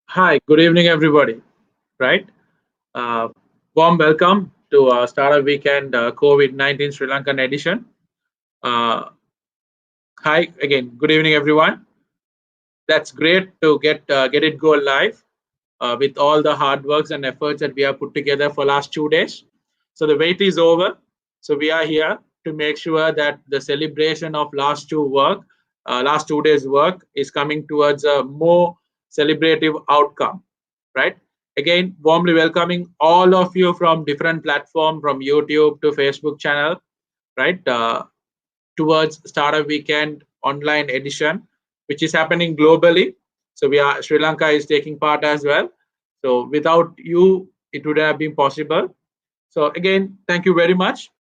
Hi, good evening, everybody. Right? Uh, Warm welcome to Startup Weekend COVID-19 Sri Lankan edition. Uh, Hi again. Good evening, everyone. That's great to get it go live with all the hard works and efforts that we have put together for last 2 days. So the wait is over. So we are here to make sure that the celebration of last 2 days work is coming towards a more celebrative outcome, right? Again, warmly welcoming all of you from different platforms, from YouTube to Facebook channel, right? Towards Startup Weekend online edition, which is happening globally. So Sri Lanka is taking part as well. So without you, it would have been possible. So again, thank you very much.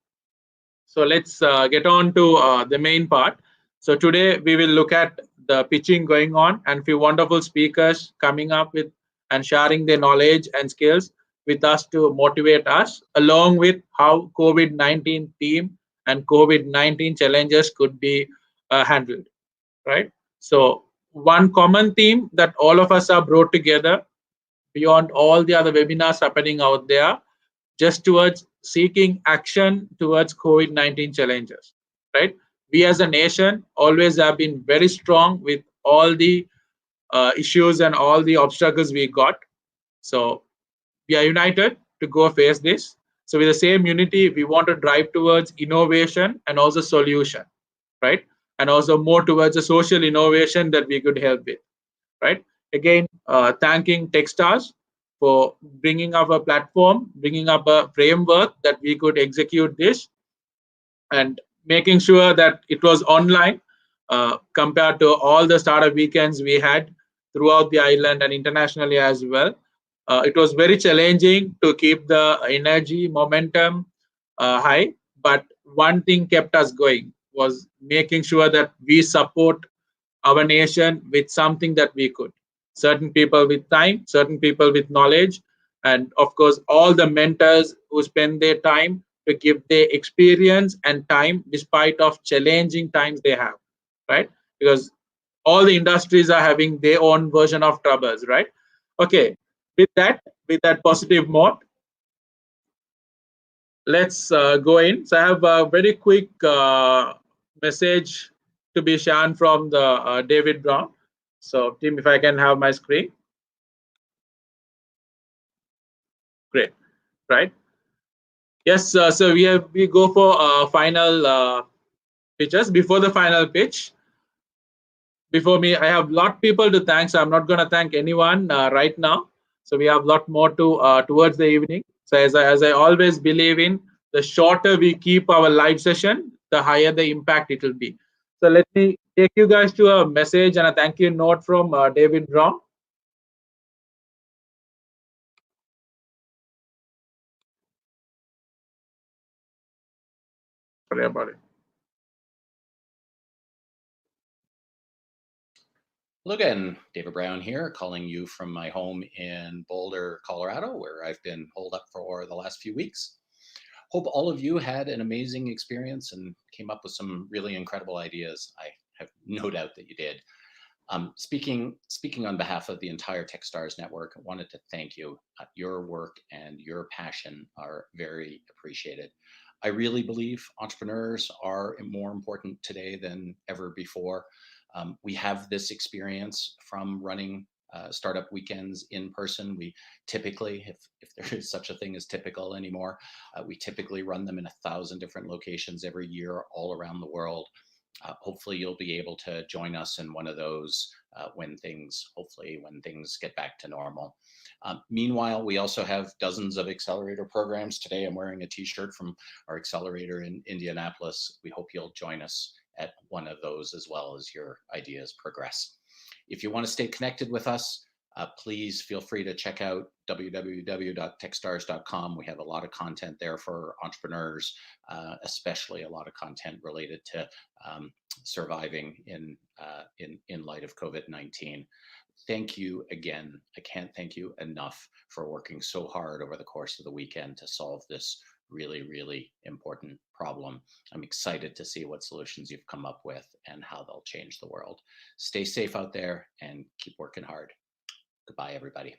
So let's get on to the main part. So today we will look at the pitching going on and few wonderful speakers coming up with and sharing their knowledge and skills with us to motivate us, along with how COVID-19 theme and COVID-19 challenges could be handled, right? So one common theme that all of us are brought together beyond all the other webinars happening out there just towards seeking action towards COVID-19 challenges, right? We as a nation always have been very strong with all the issues and all the obstacles we got. So we are united to go face this. So with the same unity, we want to drive towards innovation and also solution, right? And also more towards a social innovation that we could help with, right? Again, thanking Techstars for bringing up a platform, bringing up a framework that we could execute this and making sure that it was online compared to all the startup weekends we had throughout the island and internationally as well. It was very challenging to keep the energy momentum high, but one thing kept us going was making sure that we support our nation with something that we could. Certain people with time, certain people with knowledge, and of course, all the mentors who spend their time to give their experience and time despite of challenging times they have, right? Because all the industries are having their own version of troubles, right? Okay, with that positive note, let's go in. So I have a very quick message to be shared from the David Brown. So Tim, if I can have my screen, great, right? Yes, so we go for final pitches. Before the final pitch, before me, I have lot people to thank. So I'm not going to thank anyone right now. So we have lot more to towards the evening. So as I always believe in, the shorter we keep our live session, the higher the impact it will be. So let me take you guys to a message and a thank you note from David Brown. Sorry about it. Hello again, David Brown here, calling you from my home in Boulder, Colorado, where I've been holed up for the last few weeks. Hope all of you had an amazing experience and came up with some really incredible ideas. I have no doubt that you did. Speaking on behalf of the entire Techstars network, I wanted to thank you. Your work and your passion are very appreciated. I really believe entrepreneurs are more important today than ever before. We have this experience from running startup weekends in person. We typically, if there is such a thing as typical anymore, we typically run them in 1,000 different locations every year all around the world. Hopefully you'll be able to join us in one of those when things get back to normal. Meanwhile, we also have dozens of accelerator programs. Today I'm wearing a t-shirt from our accelerator in Indianapolis. We hope you'll join us at one of those as well as your ideas progress. If you want to stay connected with us, please feel free to check out www.techstars.com. We have a lot of content there for entrepreneurs, especially a lot of content related to surviving in light of COVID-19. Thank you again. I can't thank you enough for working so hard over the course of the weekend to solve this really, really important problem. I'm excited to see what solutions you've come up with and how they'll change the world. Stay safe out there and keep working hard. Goodbye, everybody.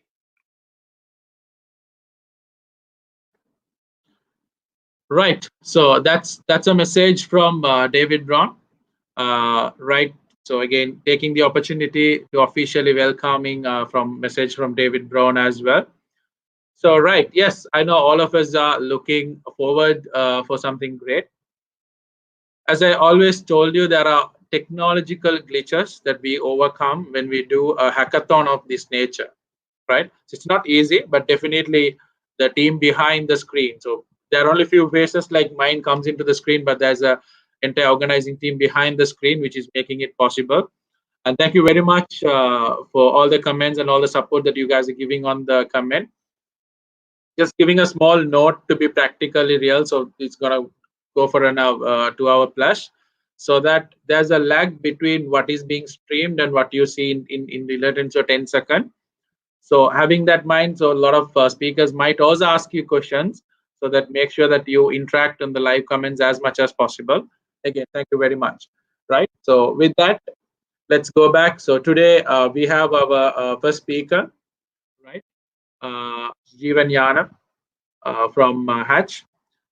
Right. So that's a message from David Brown. Right. So again, taking the opportunity to officially welcoming from message from David Brown as well. So right, yes, I know all of us are looking forward for something great. As I always told you, there are technological glitches that we overcome when we do a hackathon of this nature, right? So it's not easy, but definitely the team behind the screen. So there are only few faces like mine comes into the screen, but there's a entire organizing team behind the screen which is making it possible. And thank you very much for all the comments and all the support that you guys are giving on the comment. Just giving a small note to be practically real, so it's gonna go for an 2 hour plus, so that there's a lag between what is being streamed and what you see in relation to 10 second. So having that mind, so a lot of speakers might also ask you questions, so that make sure that you interact in the live comments as much as possible. Again, thank you very much. Right, so with that, let's go back. So today we have our first speaker, right, uh, Jeevan Yana from Hatch.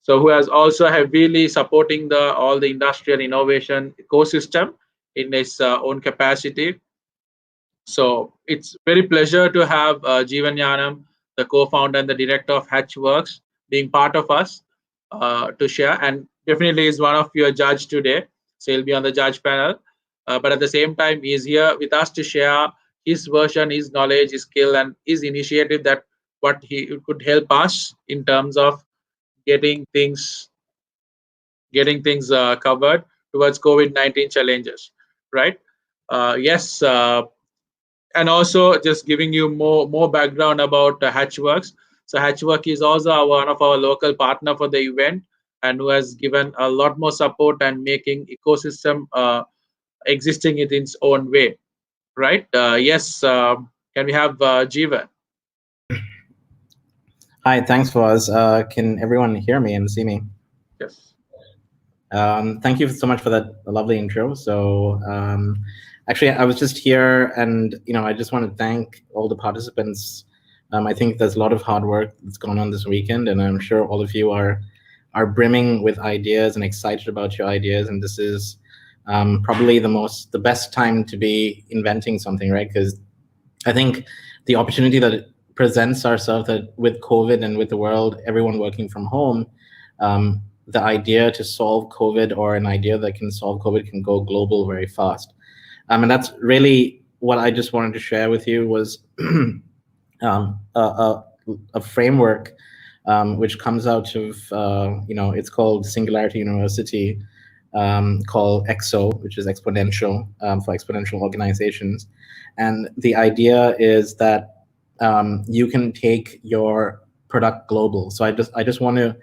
So who has also heavily supporting the all the industrial innovation ecosystem in his own capacity. So it's very pleasure to have Jeevan Yanam, the co-founder and the director of Hatchworks, being part of us to share. And definitely is one of your judge today. So he'll be on the judge panel. But at the same time, he's here with us to share his version, his knowledge, his skill, and his initiative that what he could help us in terms of getting things covered towards COVID-19 challenges, right? Yes, and also just giving you more background about Hatchworks. So Hatchwork is also one of our local partner for the event, and who has given a lot more support and making ecosystem existing in its own way, right? Yes, can we have Jeevan? Hi, thanks, Fawaz. Can everyone hear me and see me? Yes. Thank you so much for that lovely intro. So actually, I was just here, and I just want to thank all the participants. I think there's a lot of hard work that's gone on this weekend, and I'm sure all of you are brimming with ideas and excited about your ideas. And this is probably the best time to be inventing something, right? Because I think the opportunity that it presents ourselves, that with COVID and with the world, everyone working from home, the idea to solve COVID, or an idea that can solve COVID, can go global very fast. And that's really what I just wanted to share with you, was a framework which comes out of, it's called Singularity University, called EXO, which is exponential, for exponential organizations. And the idea is that you can take your product global. So I just want to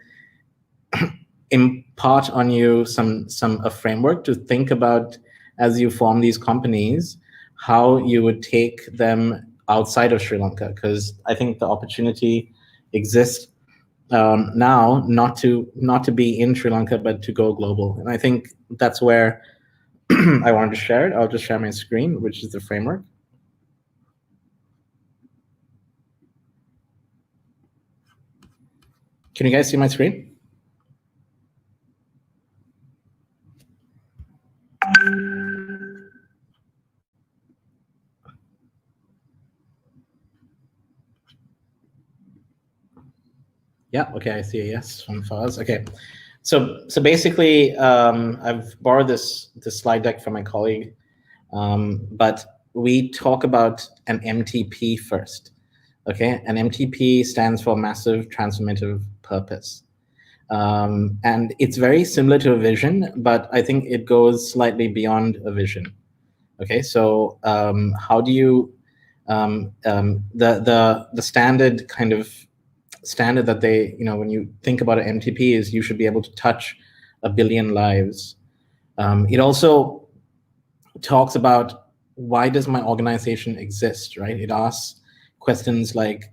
impart on you a framework to think about as you form these companies, how you would take them outside of Sri Lanka, because I think the opportunity exists now not to be in Sri Lanka, but to go global. And I think that's where I wanted to share it. I'll just share my screen, which is the framework. Can you guys see my screen? Yeah, okay, I see a yes from Faz. Okay, so basically, I've borrowed this slide deck from my colleague, but we talk about an MTP first. Okay, an MTP stands for Massive Transformative Purpose. And it's very similar to a vision, but I think it goes slightly beyond a vision. Okay, so how do you, the standard kind of standard that they, when you think about an MTP, is you should be able to touch 1 billion lives. It also talks about, why does my organization exist, right? It asks questions like,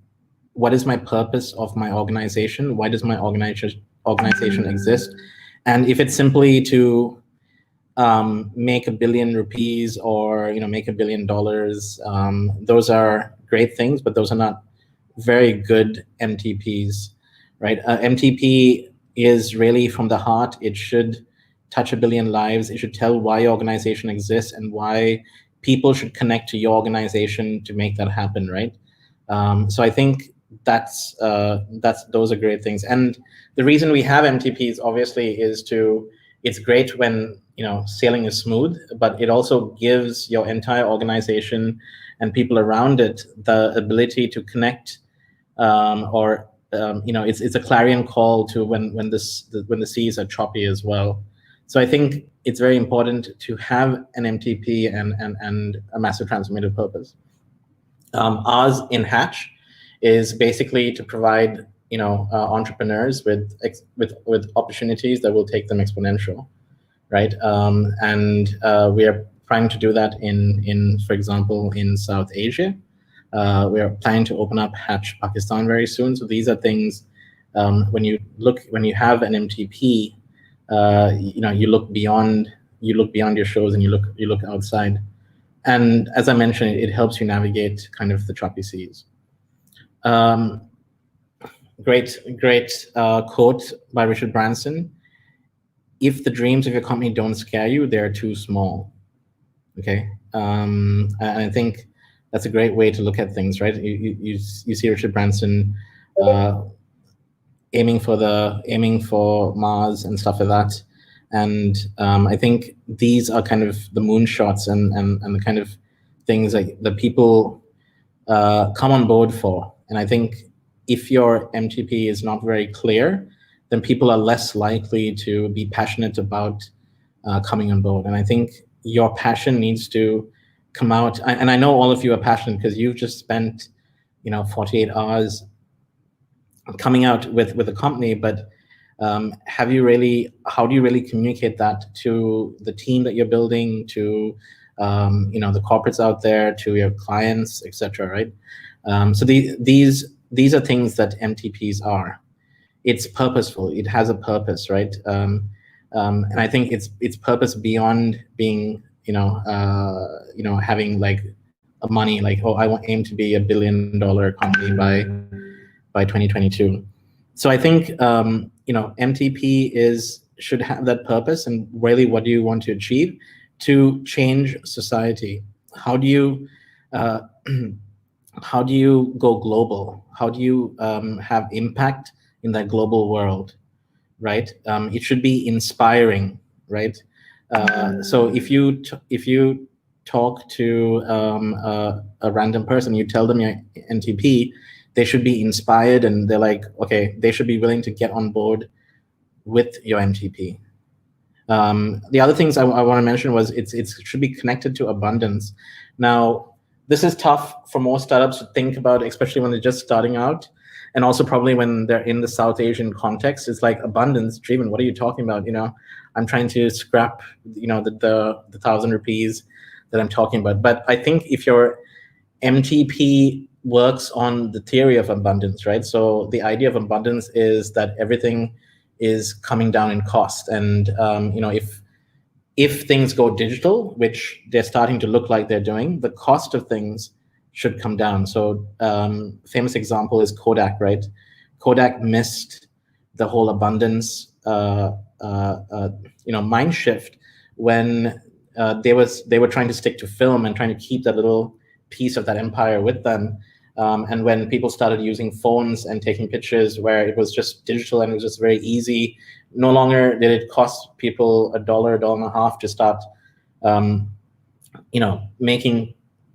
what is my purpose of my organization? Why does my organization exist? And if it's simply to make $1 billion rupees or make $1 billion. Those are great things, but those are not very good MTPs, right? MTP is really from the heart. It should touch 1 billion lives. It should tell why your organization exists and why people should connect to your organization to make that happen, right? So I think those are great things. And the reason we have MTPs obviously is it's great when sailing is smooth, but it also gives your entire organization and people around it the ability to connect, it's a clarion call to when the seas are choppy as well. So I think it's very important to have an MTP and a massive transformative purpose. Ours in Hatch is basically to provide entrepreneurs with opportunities that will take them exponential, right? And we are trying to do that in for example, in South Asia. We are planning to open up Hatch Pakistan very soon. So these are things when you have an MTP, you look beyond your shows and you look outside. And as I mentioned, it helps you navigate kind of the choppy seas. Great quote by Richard Branson. If the dreams of your company don't scare you, they're too small. Okay, and I think that's a great way to look at things, right? You see Richard Branson aiming for Mars and stuff like that, and I think these are kind of the moonshots and the kind of things that people come on board for. And I think if your MTP is not very clear, then people are less likely to be passionate about coming on board. And I think your passion needs to come out. And I know all of you are passionate because you've just spent 48 hours coming out with a company, but how do you really communicate that to the team that you're building, to the corporates out there, to your clients, etc., right? So these are things that MTPs are. It's purposeful. It has a purpose, right? And I think it's purpose beyond being having like a money, like, oh, I aim to be $1 billion company by 2022. So I think MTP should have that purpose, and really, what do you want to achieve to change society? How do you go global? How do you have impact in that global world, right? It should be inspiring, right? So if you talk to a random person, you tell them your NTP, they should be inspired, and they're like, okay, they should be willing to get on board with your MTP. The other things I want to mention was it should be connected to abundance. Now, this is tough for most startups to think about, especially when they're just starting out, and also probably when they're in the South Asian context. It's like, abundance, Jeevan, what are you talking about? I'm trying to scrap, the 1,000 rupees that I'm talking about. But I think if your MTP works on the theory of abundance, right? So the idea of abundance is that everything is coming down in cost, and if things go digital, which they're starting to look like they're doing, the cost of things should come down. So famous example is Kodak, right? Kodak missed the whole abundance mind shift when they were trying to stick to film and trying to keep that little piece of that empire with them. And when people started using phones and taking pictures where it was just digital and it was just very easy, no longer did it cost people $1, $1.50 to start,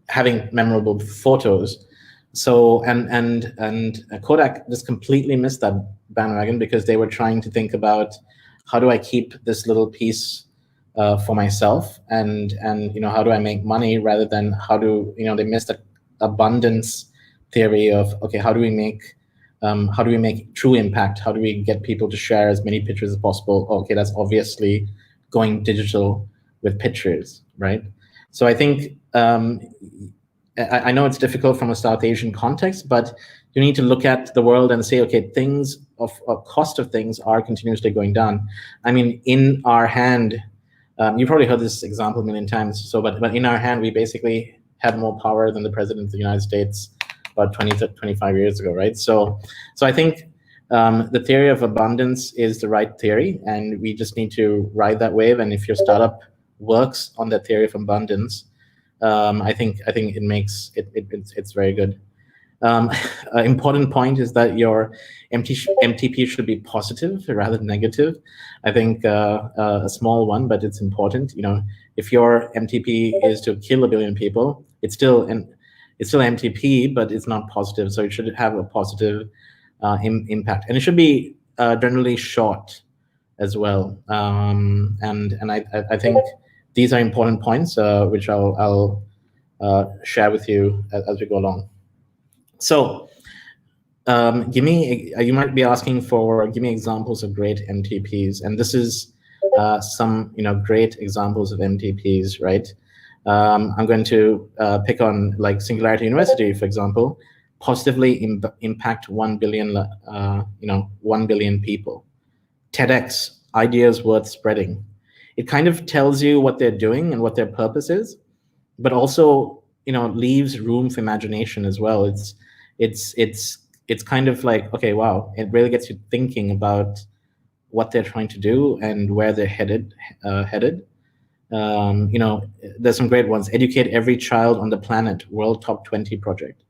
having memorable photos. So and Kodak just completely missed that bandwagon because they were trying to think about, how do I keep this little piece for myself, and how do I make money, rather than they missed the abundance theory of, okay, how do we make true impact? How do we get people to share as many pictures as possible? Okay, that's obviously going digital with pictures, right? So I think I know it's difficult from a South Asian context, but you need to look at the world and say, okay, cost of things are continuously going down. I mean, in our hand, You probably heard this example a million times. So, but in our hand, we basically had more power than the president of the United States about 20 to 25 years ago, right? So I think the theory of abundance is the right theory, and we just need to ride that wave. And if your startup works on that theory of abundance, I think it makes it's very good. An important point is that your MTP should be positive rather than negative. I think a small one, but it's important. If your MTP is to kill 1 billion people, it's still MTP, but it's not positive. So it should have a positive impact, and it should be generally short as well. And I think these are important points, which I'll share with you as we go along. So you might be asking for, give me examples of great MTPs. And this is some great examples of MTPs, right? I'm going to pick on like Singularity University, for example, positively impact 1 billion, 1 billion people. TEDx, ideas worth spreading. It kind of tells you what they're doing and what their purpose is, but also leaves room for imagination as well. It's kind of like, okay, wow, it really gets you thinking about what they're trying to do and where they're headed. There's some great ones. Educate every child on the planet, World Top 20 project.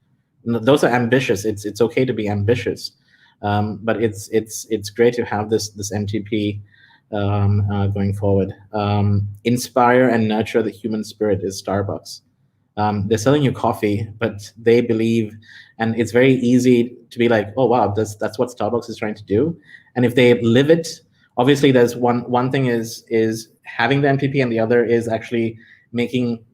Those are ambitious. It's okay to be ambitious, but it's great to have this MTP going forward. Inspire and nurture the human spirit is Starbucks. They're selling you coffee, but they believe, and it's very easy to be like, oh wow, that's what Starbucks is trying to do. And if they live it, obviously there's one thing is having the MTP, and the other is actually making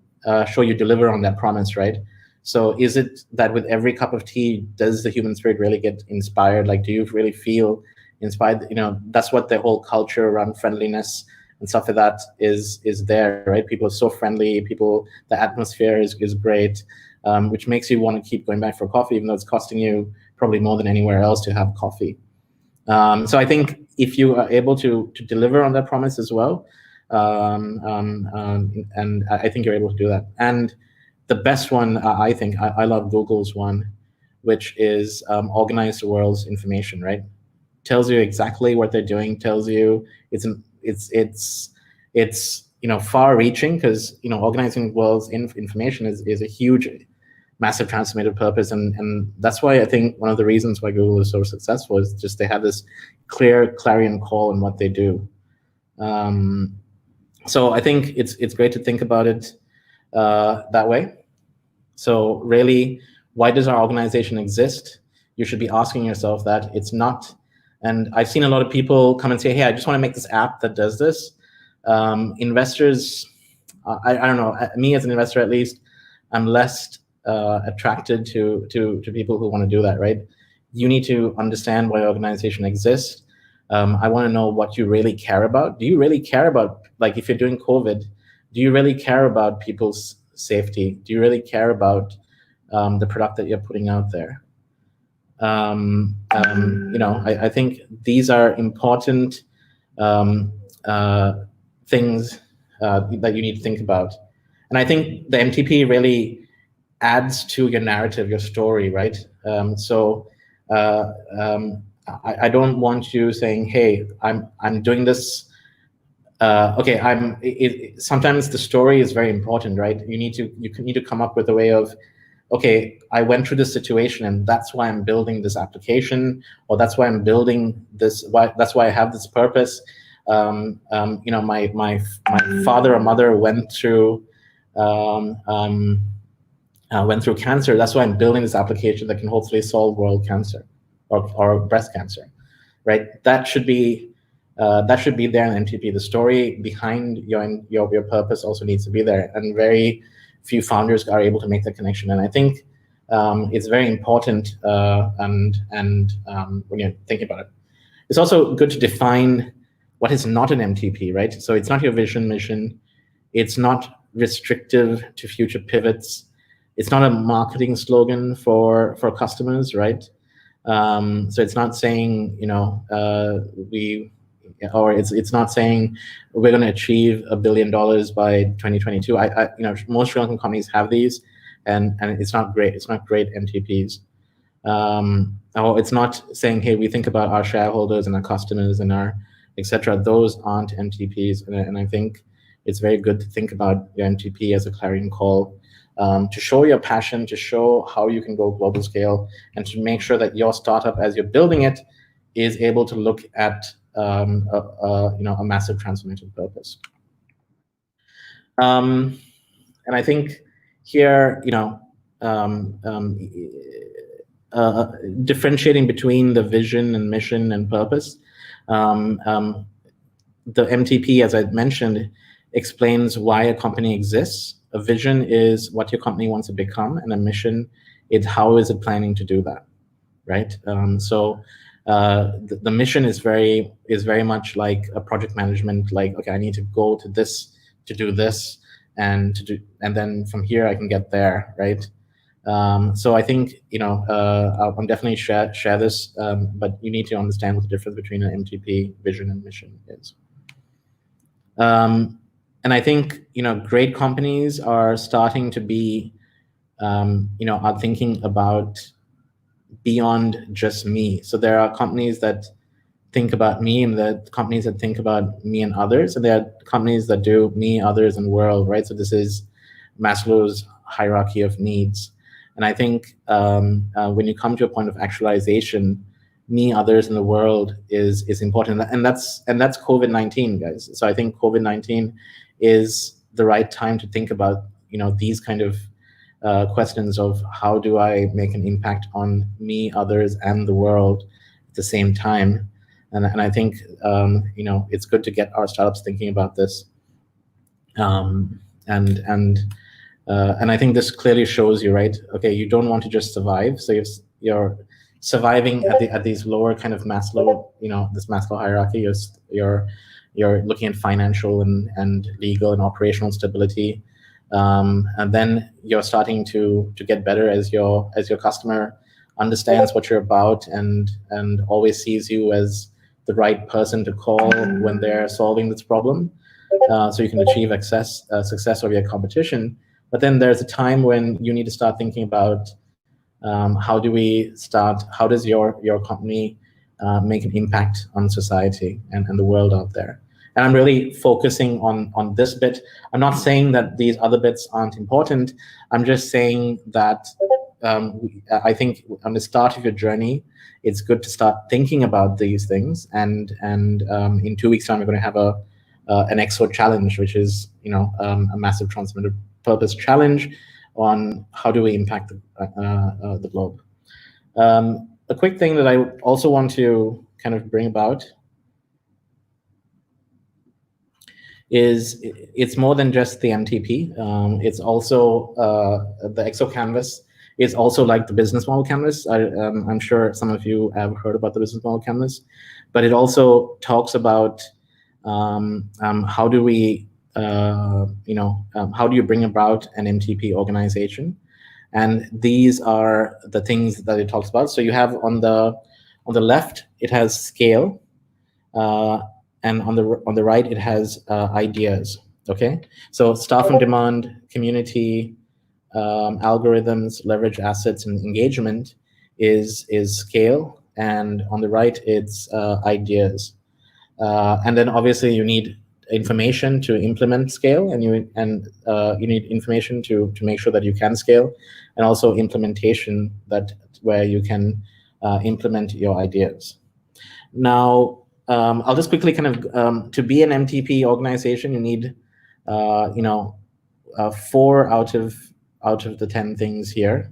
sure you deliver on that promise, right? So is it that with every cup of tea, does the human spirit really get inspired? Like, do you really feel inspired? That's what the whole culture around friendliness and stuff like that is there, right? People are so friendly. The atmosphere is great, which makes you want to keep going back for coffee, even though it's costing you probably more than anywhere else to have coffee. So I think if you are able to deliver on that promise as well, and I think you're able to do that. And the best one, I think, I love Google's one, which is organize the world's information, right? Tells you exactly what they're doing, tells you it's far-reaching, because organizing the world's information is a huge, massive transformative purpose, and that's why I think one of the reasons why Google is so successful is just they have this clear clarion call in what they do. So I think it's great to think about it that way. So really, why does our organization exist? You should be asking yourself that. It's not, and I've seen a lot of people come and say, hey, I just want to make this app that does this. Investors, I don't know, me as an investor at least, I'm less attracted to people who want to do that, right? You need to understand why your organization exists. I want to know what you really care about. Do you really care about, like if you're doing COVID, do you really care about people's safety? Do you really care about the product that you're putting out there? I think these are important things that you need to think about. And I think the MTP really adds to your narrative, your story, right? I don't want you saying, hey, I'm doing this. Sometimes the story is very important, right? You need to come up with a way of, okay, I went through this situation, and that's why I'm building this application, or that's why I'm building this. That's why I have this purpose. My father or mother went through cancer. That's why I'm building this application that can hopefully solve world cancer or breast cancer, right? That should be there in MTP. The story behind your purpose also needs to be there, and very few founders are able to make that connection. And I think it's very important. And when you're thinking about it, it's also good to define what is not an MTP, right? So it's not your vision, mission. It's not restrictive to future pivots. It's not a marketing slogan for customers, right? So it's not saying, or it's not saying we're going to achieve $1 billion by 2022. Most Sri Lankan companies have these, and it's not great. It's not great MTPs. Or it's not saying, hey, we think about our shareholders and our customers and our etc. Those aren't MTPs, and I think it's very good to think about your MTP as a clarion call, to show your passion, to show how you can go global scale, and to make sure that your startup, as you're building it, is able to look at a massive transformative purpose. And I think here, differentiating between the vision and mission and purpose. The MTP, as I mentioned, explains why a company exists. A vision is what your company wants to become, and a mission is how is it planning to do that, right? The mission is very much like a project management. Like, okay, I need to go to this to do this, and then from here I can get there, right? So I think I'll definitely share this, but you need to understand what the difference between an MTP, vision, and mission is. And I think great companies are starting to be are thinking about beyond just me. So there are companies that think about me, and there are companies that think about me and others, and there are companies that do me, others, and world, right? So this is Maslow's hierarchy of needs. And I think when you come to a point of actualization, me, others, and the world is important, and that's COVID-19, guys. So I think COVID-19 is the right time to think about these kind of questions of how do I make an impact on me, others, and the world at the same time. And I think it's good to get our startups thinking about this. And I think this clearly shows you, right? Okay, you don't want to just survive. So you're surviving at these lower kind of Maslow, this Maslow hierarchy. You're looking at financial and legal and operational stability, and then you're starting to get better as your customer understands what you're about and always sees you as the right person to call when they're solving this problem, so you can achieve success over your competition. But then there's a time when you need to start thinking about how does your company make an impact on society and the world out there. And I'm really focusing on this bit. I'm not saying that these other bits aren't important. I'm just saying that I think on the start of your journey, it's good to start thinking about these things. And in 2 weeks' time, we're going to have an EXO challenge, which is a massive transformative purpose challenge on how do we impact the globe. A quick thing that I also want to kind of bring about is it's more than just the MTP. It's also the EXO canvas. It's also like the business model canvas. I'm sure some of you have heard about the business model canvas, but it also talks about how do we how do you bring about an MTP organization? And these are the things that it talks about. So you have on the left, it has scale, and on the right, it has ideas. Okay, so staff on demand, community, algorithms, leverage assets, and engagement is scale, and on the right, it's ideas. And then obviously you need information to implement scale, and you need information to make sure that you can scale, and also implementation where you can implement your ideas. Now, I'll just quickly kind of to be an MTP organization, you need 4 out of the 10 things here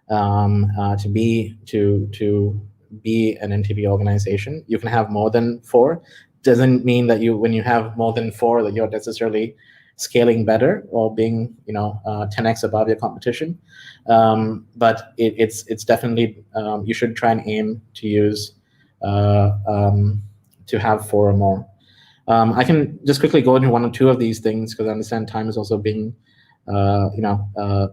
to be an MTP organization. You can have more than 4. Doesn't mean that when you have more than 4 that you're necessarily scaling better or being 10x above your competition, but it's definitely you should try and aim to use to have 4 or more. I can just quickly go into 1 or 2 of these things because I understand time is also being we're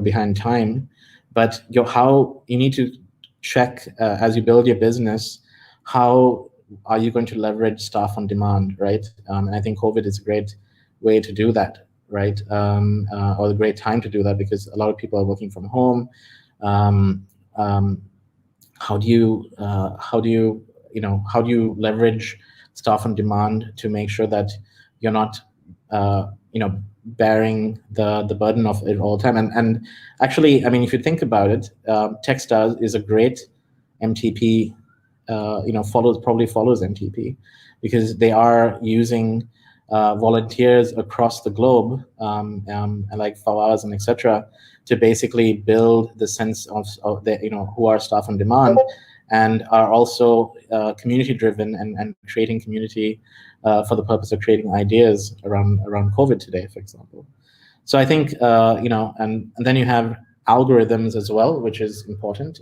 behind time, but how you need to check as you build your business, how are you going to leverage staff on demand, right? And I think COVID is a great way to do that, right? Or a great time to do that, because a lot of people are working from home. How do you leverage staff on demand to make sure that you're not bearing the burden of it all the time? And actually, I mean, if you think about it, Techstars is a great MTP. Probably follows MTP, because they are using volunteers across the globe, like Fawaz and etc., to basically build the sense of the, who are staff on demand, and are also community driven, and creating community for the purpose of creating ideas around COVID today, for example. So I think and then you have algorithms as well, which is important.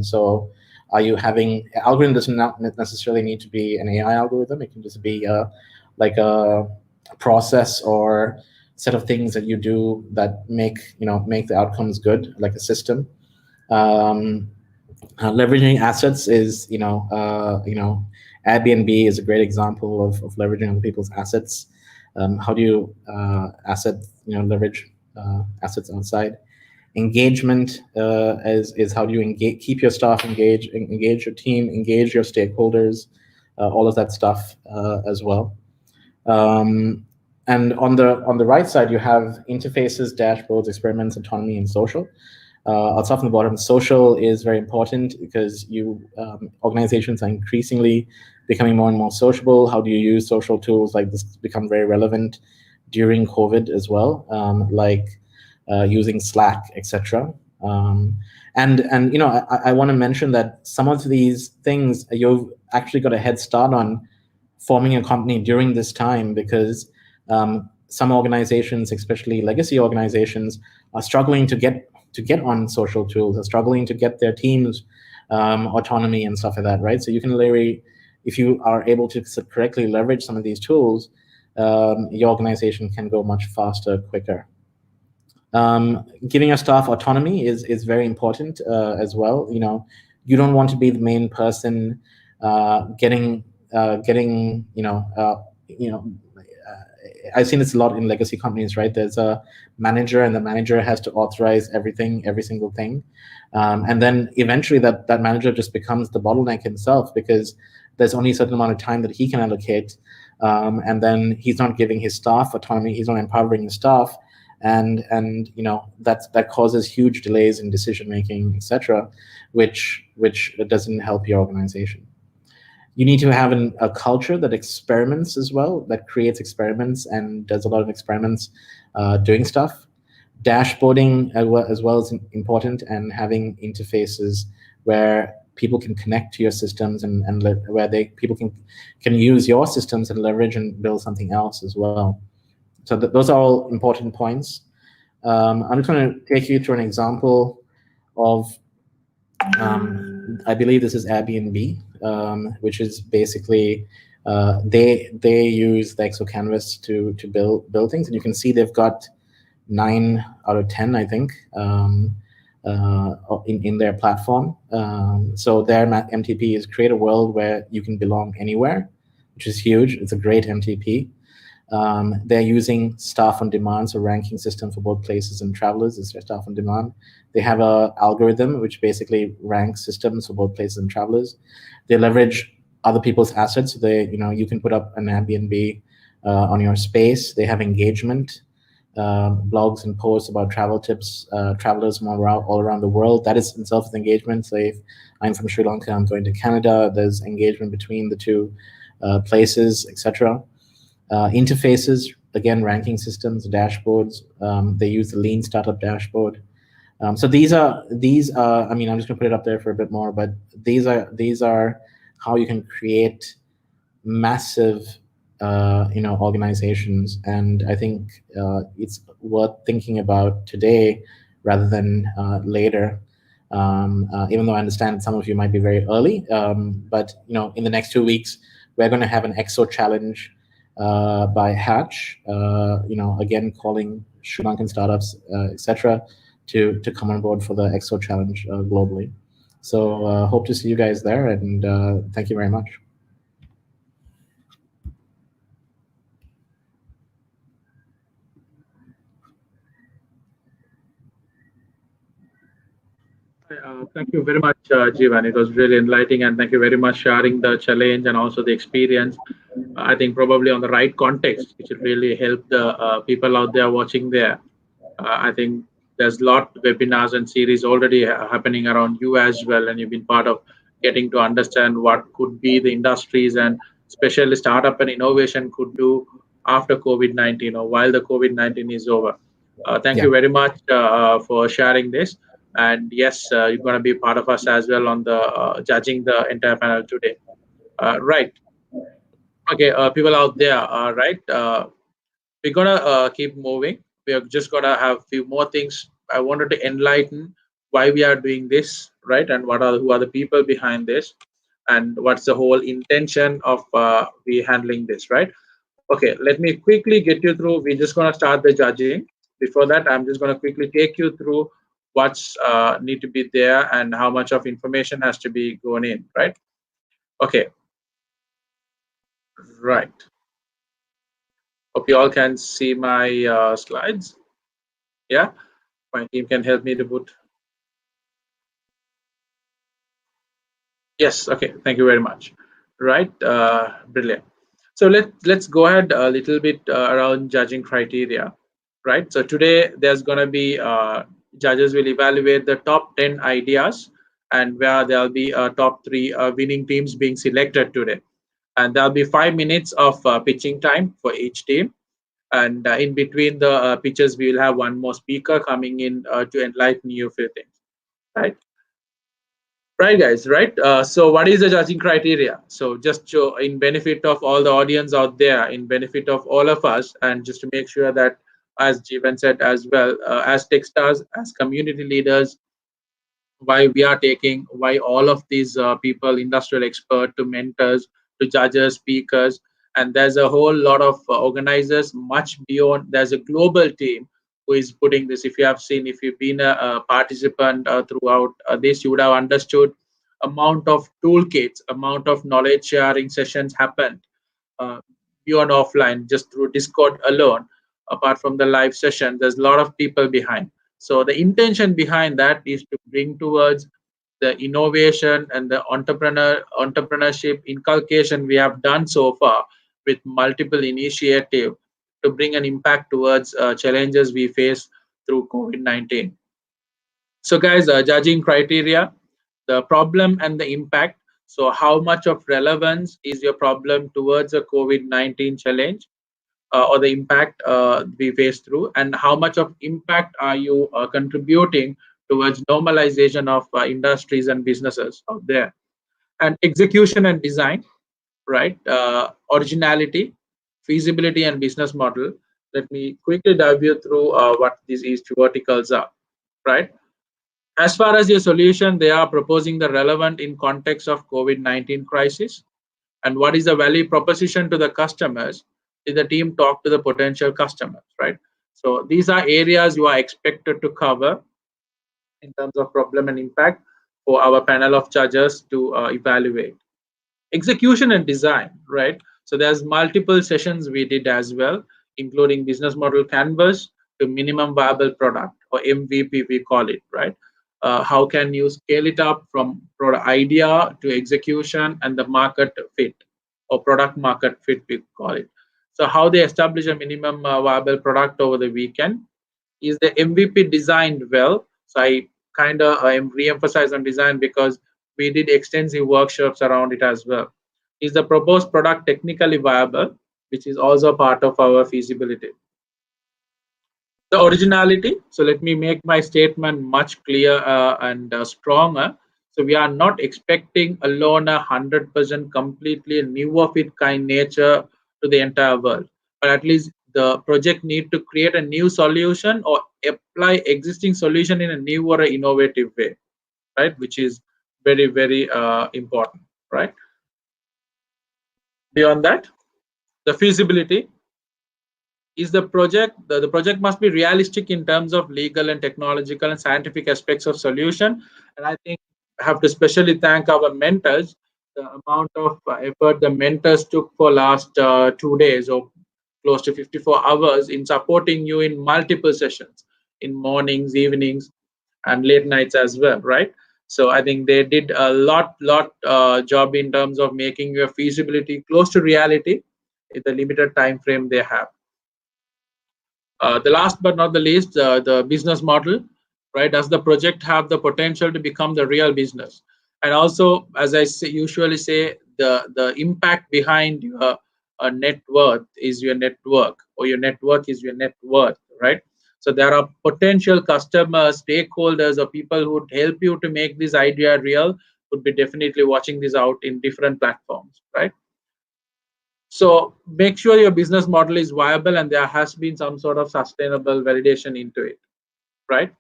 So are you having algorithm does not necessarily need to be an AI algorithm. It can just be like a process or set of things that you do that make the outcomes good, like a system. Leveraging assets is Airbnb is a great example of leveraging other people's assets. How do you leverage assets outside? Engagement is how do you keep your staff engaged, engage your team, engage your stakeholders, all of that stuff as well. And on the right side, you have interfaces, dashboards, experiments, autonomy, and social. I'll start from the bottom. Social is very important because organizations are increasingly becoming more and more sociable. How do you use social tools like this become very relevant during COVID as well, like using Slack, etc. And I want to mention that some of these things you've actually got a head start on forming a company during this time, because some organizations, especially legacy organizations, are struggling to get on social tools, are struggling to get their teams autonomy and stuff like that, right? So you can literally, if you are able to correctly leverage some of these tools, your organization can go much faster, quicker. Giving your staff autonomy is very important as well. You don't want to be the main person getting I've seen this a lot in legacy companies, right? There's a manager, and the manager has to authorize everything, every single thing. And then eventually that manager just becomes the bottleneck himself, because there's only a certain amount of time that he can allocate. And then he's not giving his staff autonomy, he's not empowering his staff. And that causes huge delays in decision making, etc., which doesn't help your organization. You need to have a culture that experiments as well, that creates experiments and does a lot of experiments doing stuff. Dashboarding as well is important, and having interfaces where people can connect to your systems and where people can use your systems and leverage and build something else as well. So those are all important points. I'm just going to take you through an example of, I believe this is Airbnb, which is basically they use the ExoCanvas to build things, and you can see they've got 9 out of 10, I think, in their platform. So their MTP is create a world where you can belong anywhere, which is huge. It's a great MTP. They're using staff on demand, so ranking system for both places and travelers is their staff on demand. They have a algorithm which basically ranks systems for both places and travelers. They leverage other people's assets. So you can put up an Airbnb on your space. They have engagement, blogs and posts about travel tips, travelers from all around the world. That is itself engagement. So if I'm from Sri Lanka, I'm going to Canada, there's engagement between the two places, etc. Interfaces, again, ranking systems, dashboards. They use the Lean Startup Dashboard. So these are. I mean, I'm just going to put it up there for a bit more, but these are how you can create massive, organizations. And I think it's worth thinking about today rather than later. Even though I understand some of you might be very early, but in the next 2 weeks, we're going to have an EXO challenge by Hatch, again calling Sri Lankan startups, etc., to come on board for the EXO challenge globally. So hope to see you guys there, and thank you very much. Thank you very much, Jivan. It was really enlightening, and thank you very much sharing the challenge and also the experience. I think probably on the right context, it should really help the people out there watching there. I think there's a lot of webinars and series already happening around you as well, and you've been part of getting to understand what could be the industries and especially startup and innovation could do after COVID-19 or while the COVID-19 is over. Thank Yeah. you very much for sharing this. And yes, you're going to be part of us as well on the judging the entire panel today. Right. Okay, people out there, right? We're gonna keep moving. We are just gonna have few more things. I wanted to enlighten why we are doing this, right? And what are who are the people behind this, and what's the whole intention of we handling this, right? Okay, let me quickly get you through. We're just gonna start the judging. Before that, I'm just gonna quickly take you through what's need to be there and how much of information has to be going in, right? Okay, right. Hope you all can see my slides. Yeah, my team can help me to put. Yes, okay, thank you very much. Right, brilliant. So let's go ahead a little bit around judging criteria, right? So today there's going to be judges will evaluate the top 10 ideas, and where there'll be top three winning teams being selected today, and there'll be 5 minutes of pitching time for each team, and in between the pitches we will have one more speaker coming in to enlighten you a few things, right? Right, guys, right? So, what is the judging criteria? So, just to, in benefit of all the audience out there, in benefit of all of us, and just to make sure that, as Jeevan said as well, as Techstars, as community leaders, why we are taking, why all of these people, industrial expert to mentors to judges, speakers, and there's a whole lot of organizers much beyond. There's a global team who is putting this. If you have seen, if you've been a participant throughout this, you would have understood amount of toolkits, amount of knowledge sharing sessions happened uh, beyond offline just through Discord alone. Apart from the live session, there's a lot of people behind. So the intention behind that is to bring towards the innovation and the entrepreneurship inculcation we have done so far with multiple initiative to bring an impact towards challenges we face through COVID-19. So, guys, judging criteria, the problem and the impact. So, how much of relevance is your problem towards a COVID-19 challenge or the impact we face through, and how much of impact are you contributing towards normalization of industries and businesses out there? And execution and design, right? Originality, feasibility, and business model. Let me quickly dive you through what these two verticals are, right? As far as your solution, they are proposing the relevant in context of COVID-19 crisis. And what is the value proposition to the customers? Did the team talk to the potential customers, right? So these are areas you are expected to cover in terms of problem and impact for our panel of judges to evaluate. Execution and design, right? So there's multiple sessions we did as well, including business model canvas to minimum viable product or MVP we call it, right? How can you scale it up from product idea to execution and the market fit or product market fit we call it. So how they establish a minimum viable product over the weekend. Is the MVP designed well? So I kind of re-emphasize on design because we did extensive workshops around it as well. Is the proposed product technically viable, which is also part of our feasibility? The originality. So let me make my statement much clearer and stronger. So we are not expecting alone 100% completely new of its kind nature to the entire world, but at least the project need to create a new solution or apply existing solution in a new or innovative way, right? Which is very important, right? Beyond that, the feasibility. Is the project must be realistic in terms of legal and technological and scientific aspects of solution. And I think I have to especially thank our mentors, the amount of effort the mentors took for last 2 days or close to 54 hours in supporting you in multiple sessions in mornings, evenings, and late nights as well, right? So I think they did a lot job in terms of making your feasibility close to reality in the limited time frame they have. The last but not the least, the business model, right? Does the project have the potential to become the real business? And also, as I usually say, the impact behind your net worth is your network, or your network is your net worth, right? So there are potential customers, stakeholders, or people who would help you to make this idea real. Would be definitely watching this out in different platforms, right? So make sure your business model is viable and there has been some sort of sustainable validation into it, right?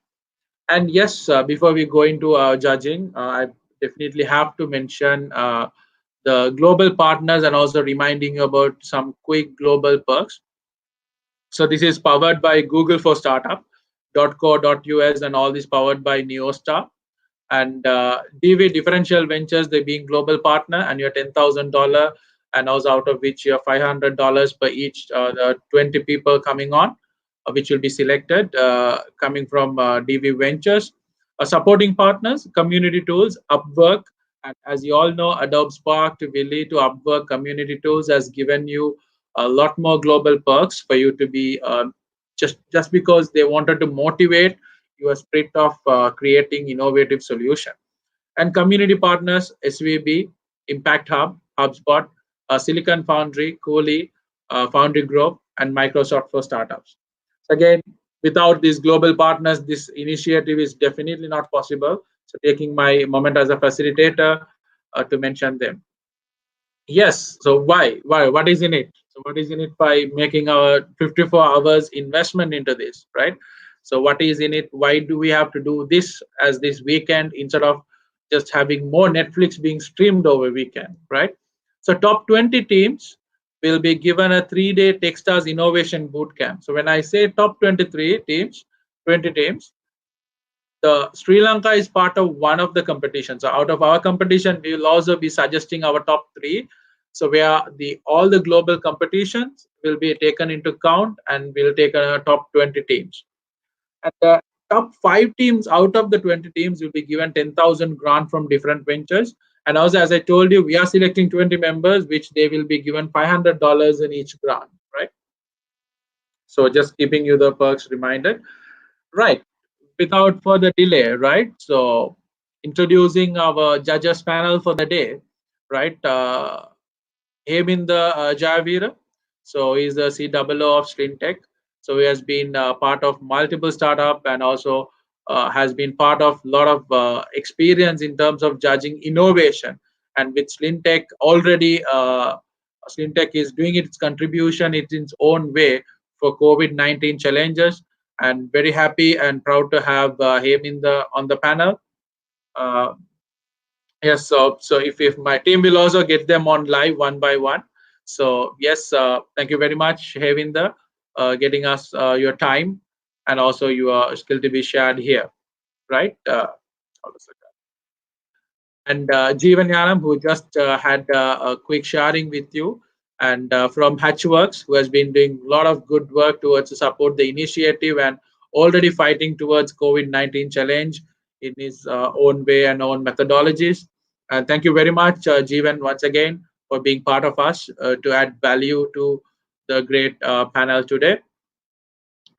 And yes, before we go into judging, I definitely have to mention the global partners and also reminding you about some quick global perks. So this is powered by Google for Startup, .co.us, and all this powered by Neostar. And DV Differential Ventures, they being global partner, and you're $10,000, and also out of which you're $500 per each, the 20 people coming on, which will be selected, coming from DV Ventures. Supporting partners, community tools, Upwork, and as you all know, Adobe Spark to Willy to Upwork community tools has given you a lot more global perks for you to be just because they wanted to motivate your spirit of creating innovative solution. And community partners, SVB, Impact Hub, HubSpot, Silicon Foundry, Cooley, Foundry Group, and Microsoft for startups. So again, without these global partners, this initiative is definitely not possible. So taking my moment as a facilitator to mention them. Yes. So why? Why? What is in it? So what is in it by making our 54 hours investment into this, right? So what is in it? Why do we have to do this as this weekend instead of just having more Netflix being streamed over weekend, right? So top 20 teams will be given a 3-day Techstars Innovation Bootcamp. So when I say top 23 teams, 20 teams, the Sri Lanka is part of one of the competitions. So out of our competition, we will also be suggesting our top three. So where the all the global competitions will be taken into account, and we'll take a top 20 teams. And the top 5 teams out of the 20 teams will be given 10,000 grant from different ventures. And also, as I told you, we are selecting 20 members, which they will be given $500 in each grant, right? So just keeping you the perks reminded. Right. Without further delay, right? So introducing our judges panel for the day, right? Heminder Javira. So he's the COO of Slintech. So he has been part of multiple startup and also has been part of a lot of experience in terms of judging innovation. And with Slintech already, Slintech is doing its contribution in its own way for COVID-19 challenges. And very happy and proud to have him on the panel. Uh, Yes, so if my team will also get them on live one by one. So yes, thank you very much, Hevinder, getting us your time and also your skill to be shared here, right? And Jeevan Yanam, who just had a quick sharing with you, and from Hatchworks, who has been doing a lot of good work towards to support the initiative and already fighting towards COVID-19 challenge in his own way and own methodologies. And thank you very much, Jeevan, once again for being part of us to add value to the great panel today.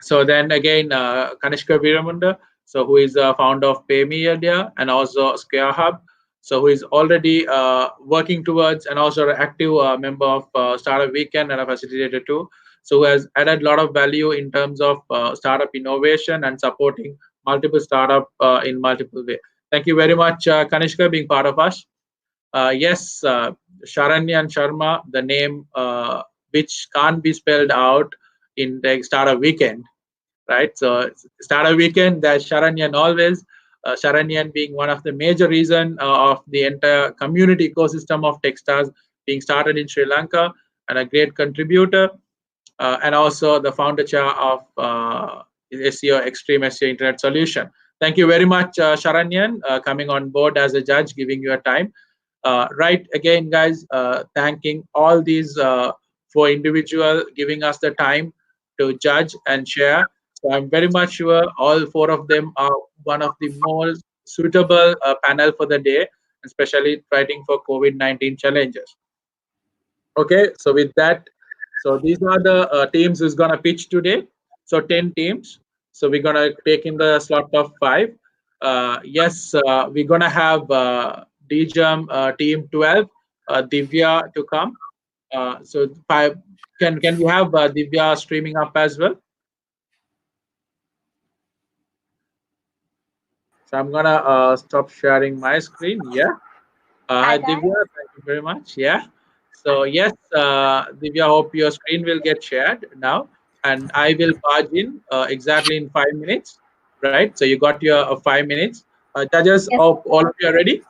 So then again, Kanishka Viramunda, so who is the founder of PayMe India and also Square Hub, so who is already working towards and also an active member of Startup Weekend and a facilitator too. So who has added a lot of value in terms of startup innovation and supporting multiple startup in multiple ways. Thank you very much, Kanishka, being part of us. Yes, Sharanyan Sharma, the name which can't be spelled out in the Startup Weekend, right? So Startup Weekend, there's Sharanyan always. Sharanyan being one of the major reason of the entire community ecosystem of Techstars being started in Sri Lanka, and a great contributor, and also the founder chair of SEO Extreme SEO Internet Solution. Thank you very much, Sharanyan, coming on board as a judge, giving your time. Right, again, guys, thanking all these 4 individuals giving us the time to judge and share. So I'm very much sure all four of them are one of the most suitable panel for the day, especially fighting for COVID-19 challenges. Okay, so with that, so these are the teams who's gonna pitch today. So 10 teams. So we're gonna take in the slot of five. Yes, we're gonna have DJM team 12, Divya to come. So five. Can we have Divya streaming up as well? So I'm gonna stop sharing my screen. Yeah. Hi Hi guys. Divya, thank you very much. Yeah. So yes, Divya, hope your screen will get shared now, and I will barge in exactly in 5 minutes. Right. So you got your 5 minutes. Judges, Yes, hope all of you are ready.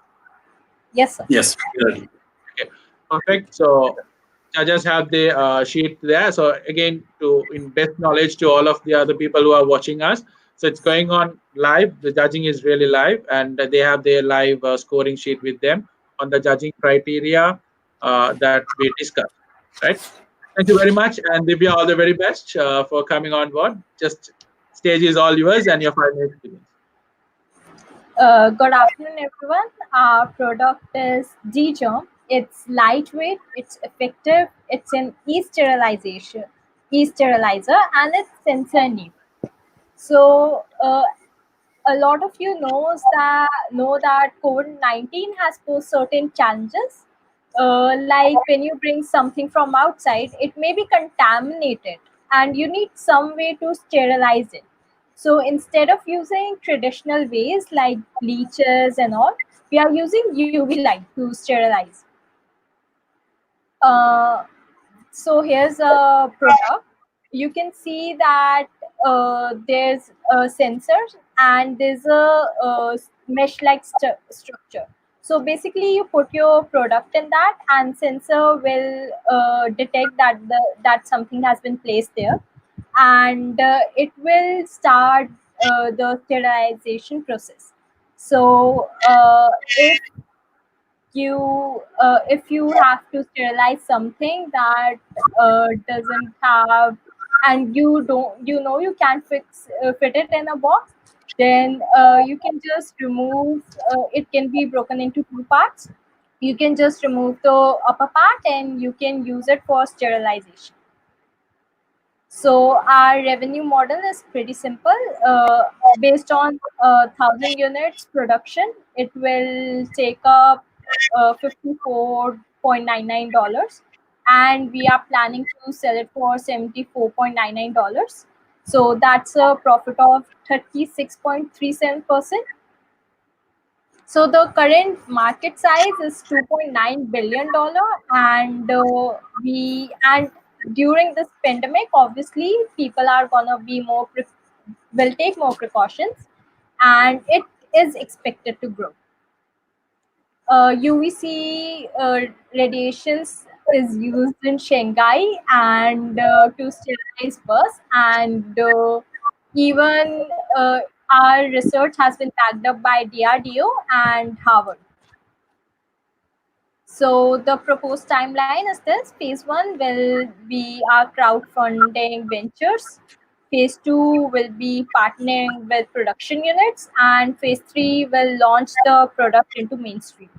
yes, sir. Yes, good. Okay. Perfect. So judges have the sheet there. So again, to in best knowledge to all of the other people who are watching us. So it's going on live. The judging is really live, and they have their live scoring sheet with them on the judging criteria that we discussed. Right. Thank you very much, and Divya, all the very best for coming on board. Just stage is all yours, and your 5 minutes begins. Good afternoon, everyone. Our product is DGERM. It's lightweight, it's effective, it's an e-sterilizer, and it's sensor neat. So, a lot of you know that COVID-19 has posed certain challenges. Like when you bring something from outside, it may be contaminated, and you need some way to sterilize it. So instead of using traditional ways like bleachers and all, we are using UV light to sterilize. Uh, so here's a product. You can see that there's a sensor and there's a mesh-like structure. So basically, you put your product in that, and sensor will detect that something has been placed there, and it will start the sterilization process. So if you have to sterilize something that doesn't have, and you can't fit it in a box, then you can just remove, it can be broken into two parts. You can just remove the upper part and you can use it for sterilization. So our revenue model is pretty simple. Based on 1,000 units production, it will take up $54.99, and we are planning to sell it for $74.99. So that's a profit of 36.37%. So the current market size is $2.9 billion, and and during this pandemic, obviously, people are gonna be will take more precautions, and it is expected to grow. UVC radiations is used in Shanghai and to sterilize bus, and even our research has been backed up by DRDO and Harvard. So the proposed timeline is this: phase one will be our crowdfunding ventures. Phase two will be partnering with production units, and phase three will launch the product into mainstream.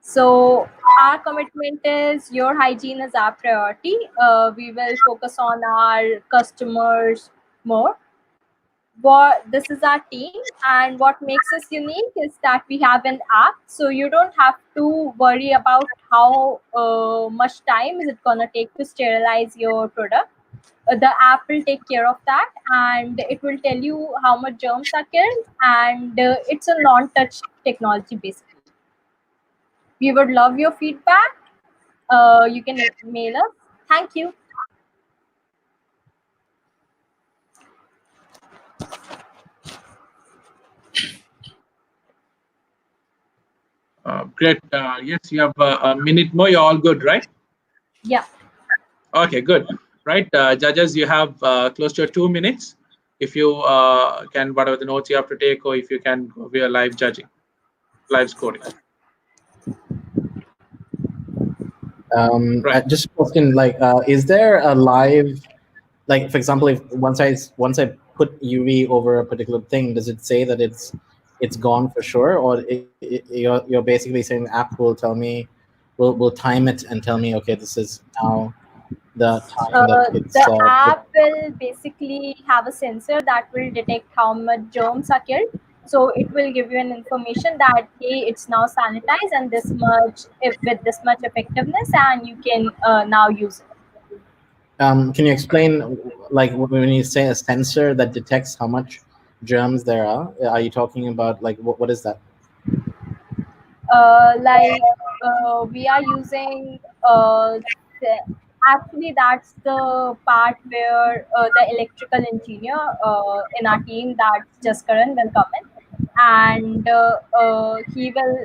So our commitment is your hygiene is our priority. We will focus on our customers more. What This is our team, and what makes us unique is that we have an app, so you don't have to worry about how much time is it gonna take to sterilize your product. The app will take care of that, and it will tell you how much germs are killed, and it's a non-touch technology basically. We would love your feedback. You can mail us. Thank you. Great. Yes, you have a minute more. You're all good, right? Yeah. Okay, good. Right, judges, you have close to 2 minutes. If you can, whatever the notes you have to take, or if you can go via live judging, live scoring. Right. Just a question, like, is there a live, like for example, if once I put UV over a particular thing, does it say that it's gone for sure, or you're basically saying the app will tell me, will time it and tell me, okay, this is now the time that it's The app will basically have a sensor that will detect how much germs are killed. So it will give you an information that hey, it's now sanitized and this much if with this much effectiveness, and you can now use it. Can you explain, like when you say a sensor that detects how much germs there are you talking about, like what is that? Like we are using se- actually that's the part where the electrical engineer in our team, that's Jaskaran, will come in, and he will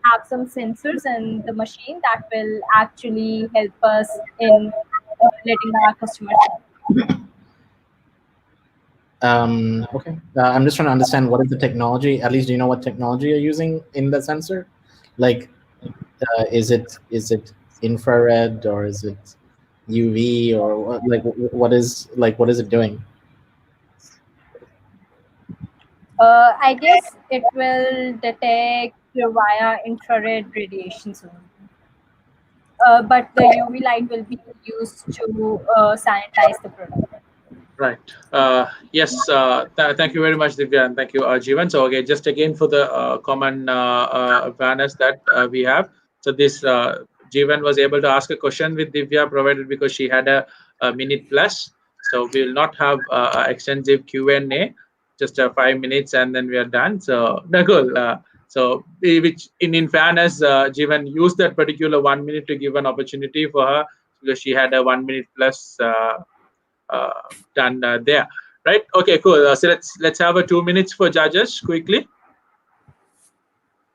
have some sensors in the machine that will actually help us in letting our customers know. Okay, I'm just trying to understand what is the technology. At least, do you know what technology you're using in the sensor? Like, is it infrared, or is it UV, or what is it doing? I guess it will detect via infrared radiations only. But the UV light will be used to sanitize the product. Right. Yes. Thank you very much, Divya, and thank you, Jeevan. So, okay, just again for the common awareness that we have. So, this Jeevan was able to ask a question with Divya, provided because she had a minute plus. So, we will not have extensive Q&A, just 5 minutes, and then we are done. So, no, cool. So, which in fairness, Jeevan used that particular 1 minute to give an opportunity for her because she had a 1 minute plus. Uh, done there, right? Okay, cool. So let's have a 2 minutes for judges quickly.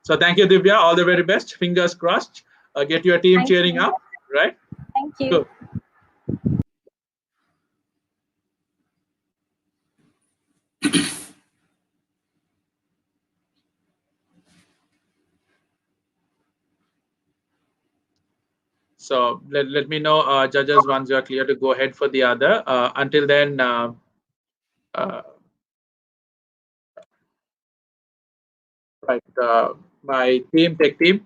So thank you, Divya. All the very best. Fingers crossed. Get your team Thank cheering you. up, right? Thank you. Cool. So let me know, judges, once you are clear to go ahead for the other. Until then, uh, right, my tech team,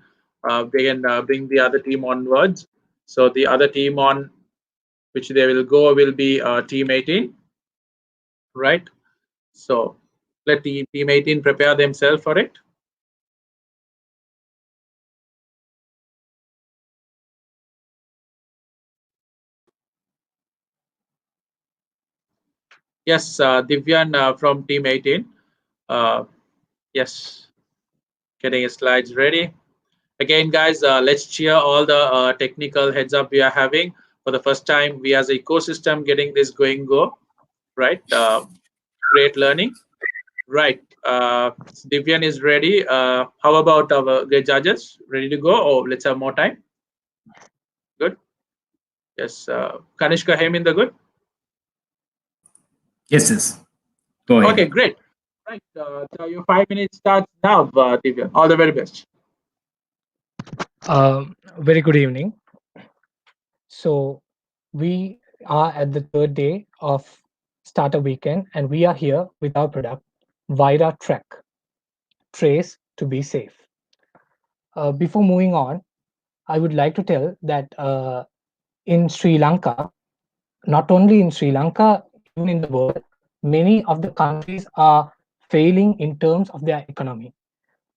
they can bring the other team onwards. So the other team on which they will go will be team 18, right? So let team 18 prepare themselves for it. Yes, Divyan from team 18. Uh, yes, getting his slides ready. Again, guys, let's cheer all the technical heads up we are having. For the first time, we as an ecosystem getting this go, right? Great learning. Right. Divyan is ready. How about our great judges? Ready to go? Or let's have more time? Good. Yes. Kanishka, him in the good? Yes, yes. Go ahead. Okay, great. Right. So your 5 minutes starts now, Divya. All the very best. Very good evening. So, we are at the third day of starter weekend, and we are here with our product, Vira Trek Trace to be safe. Before moving on, I would like to tell that in Sri Lanka, not only in Sri Lanka, even in the world, many of the countries are failing in terms of their economy.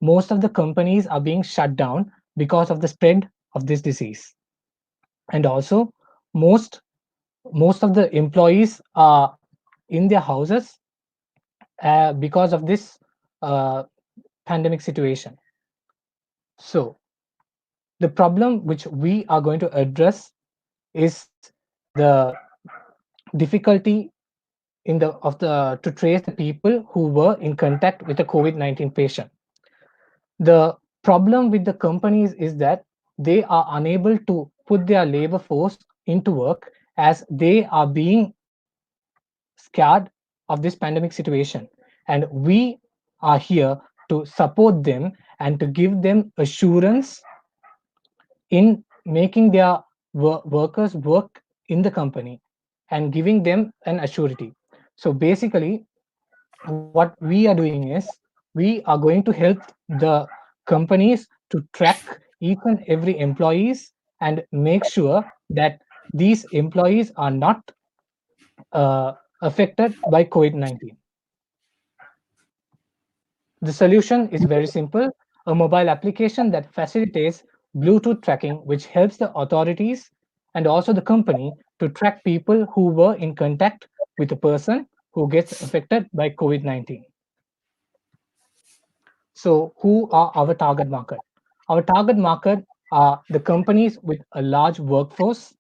Most of the companies are being shut down because of the spread of this disease. And also, most most of the employees are in their houses because of this uh, pandemic situation. So the problem which we are going to address is the difficulty in the of the to trace the people who were in contact with a COVID-19 patient. The problem with the companies is that they are unable to put their labor force into work as they are being scared of this pandemic situation, and we are here to support them and to give them assurance in making their workers work in the company and giving them an assurity. So basically, what we are doing is we are going to help the companies to track each and every employees and make sure that these employees are not affected by COVID-19. The solution is very simple, a mobile application that facilitates Bluetooth tracking, which helps the authorities and also the company to track people who were in contact with a person who gets affected by COVID-19. So, who are our target market? Our target market are the companies with a large workforce,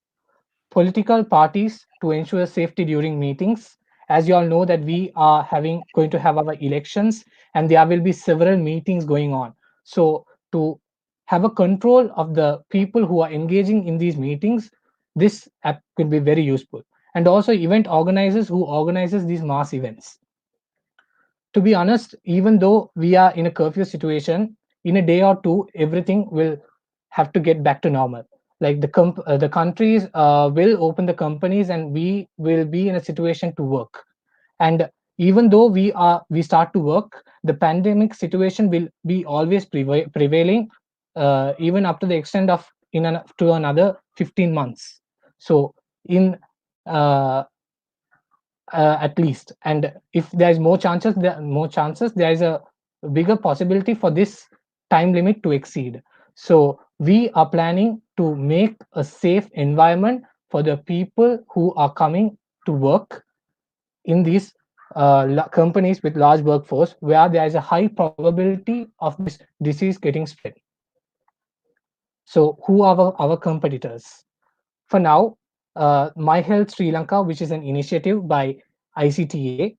political parties to ensure safety during meetings. As you all know that we are going to have our elections and there will be several meetings going on. So to have a control of the people who are engaging in these meetings, this app will be very useful. And also event organizers who organizes these mass events. To be honest, even though we are in a curfew situation, in a day or two, everything will have to get back to normal. Like the countries will open the companies, and we will be in a situation to work. And even though we start to work, the pandemic situation will be always prevailing, even up to the extent of to another 15 months. So in uh, at least, and if there is more chances there is a bigger possibility for this time limit to exceed. So we are planning to make a safe environment for the people who are coming to work in these companies with large workforce where there is a high probability of this disease getting spread. So who are our competitors? For now, My Health Sri Lanka, which is an initiative by ICTA,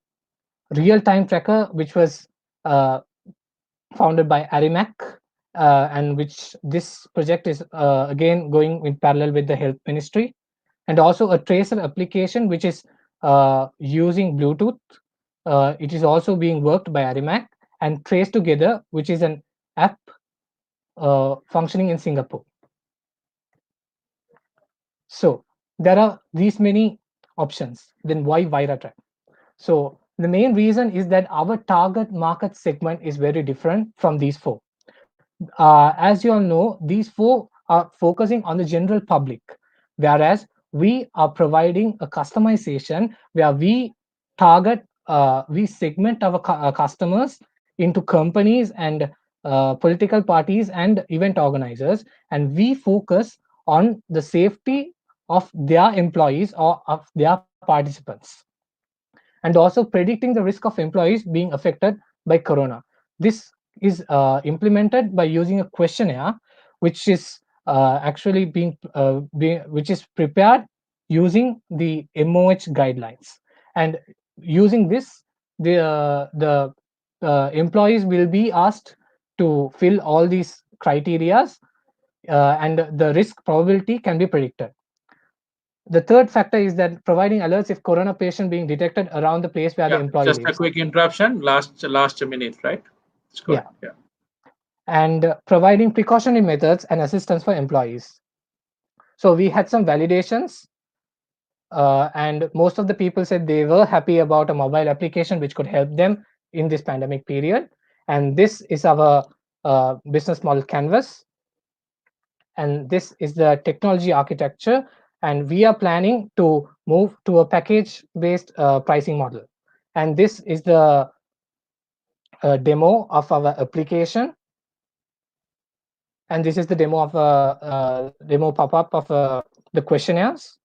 Real Time Tracker, which was uh, founded by Arimac, and which this project is again going in parallel with the Health Ministry, and also a Tracer application, which is using Bluetooth. It is also being worked by Arimac, and Trace Together, which is an app functioning in Singapore. So there are these many options. Then why ViraTrack? So the main reason is that our target market segment is very different from these four. As you all know, these four are focusing on the general public, whereas we are providing a customization where we segment our customers into companies and political parties and event organizers, and we focus on the safety of their employees or of their participants, and also predicting the risk of employees being affected by corona. This is implemented by using a questionnaire, which is which is prepared using the MOH guidelines. And using this, the employees will be asked to fill all these criterias, and the risk probability can be predicted. The third factor is that providing alerts if corona patient being detected around the place where the Yeah, employee just a lives. quick interruption. Last minute, right? It's good. Yeah. Yeah. And providing precautionary methods and assistance for employees. So we had some validations, and most of the people said they were happy about a mobile application which could help them in this pandemic period. And this is our business model canvas. And this is the technology architecture. And we are planning to move to a package-based pricing model. And this is the demo of our application. And this is the demo of demo pop-up of the questionnaires.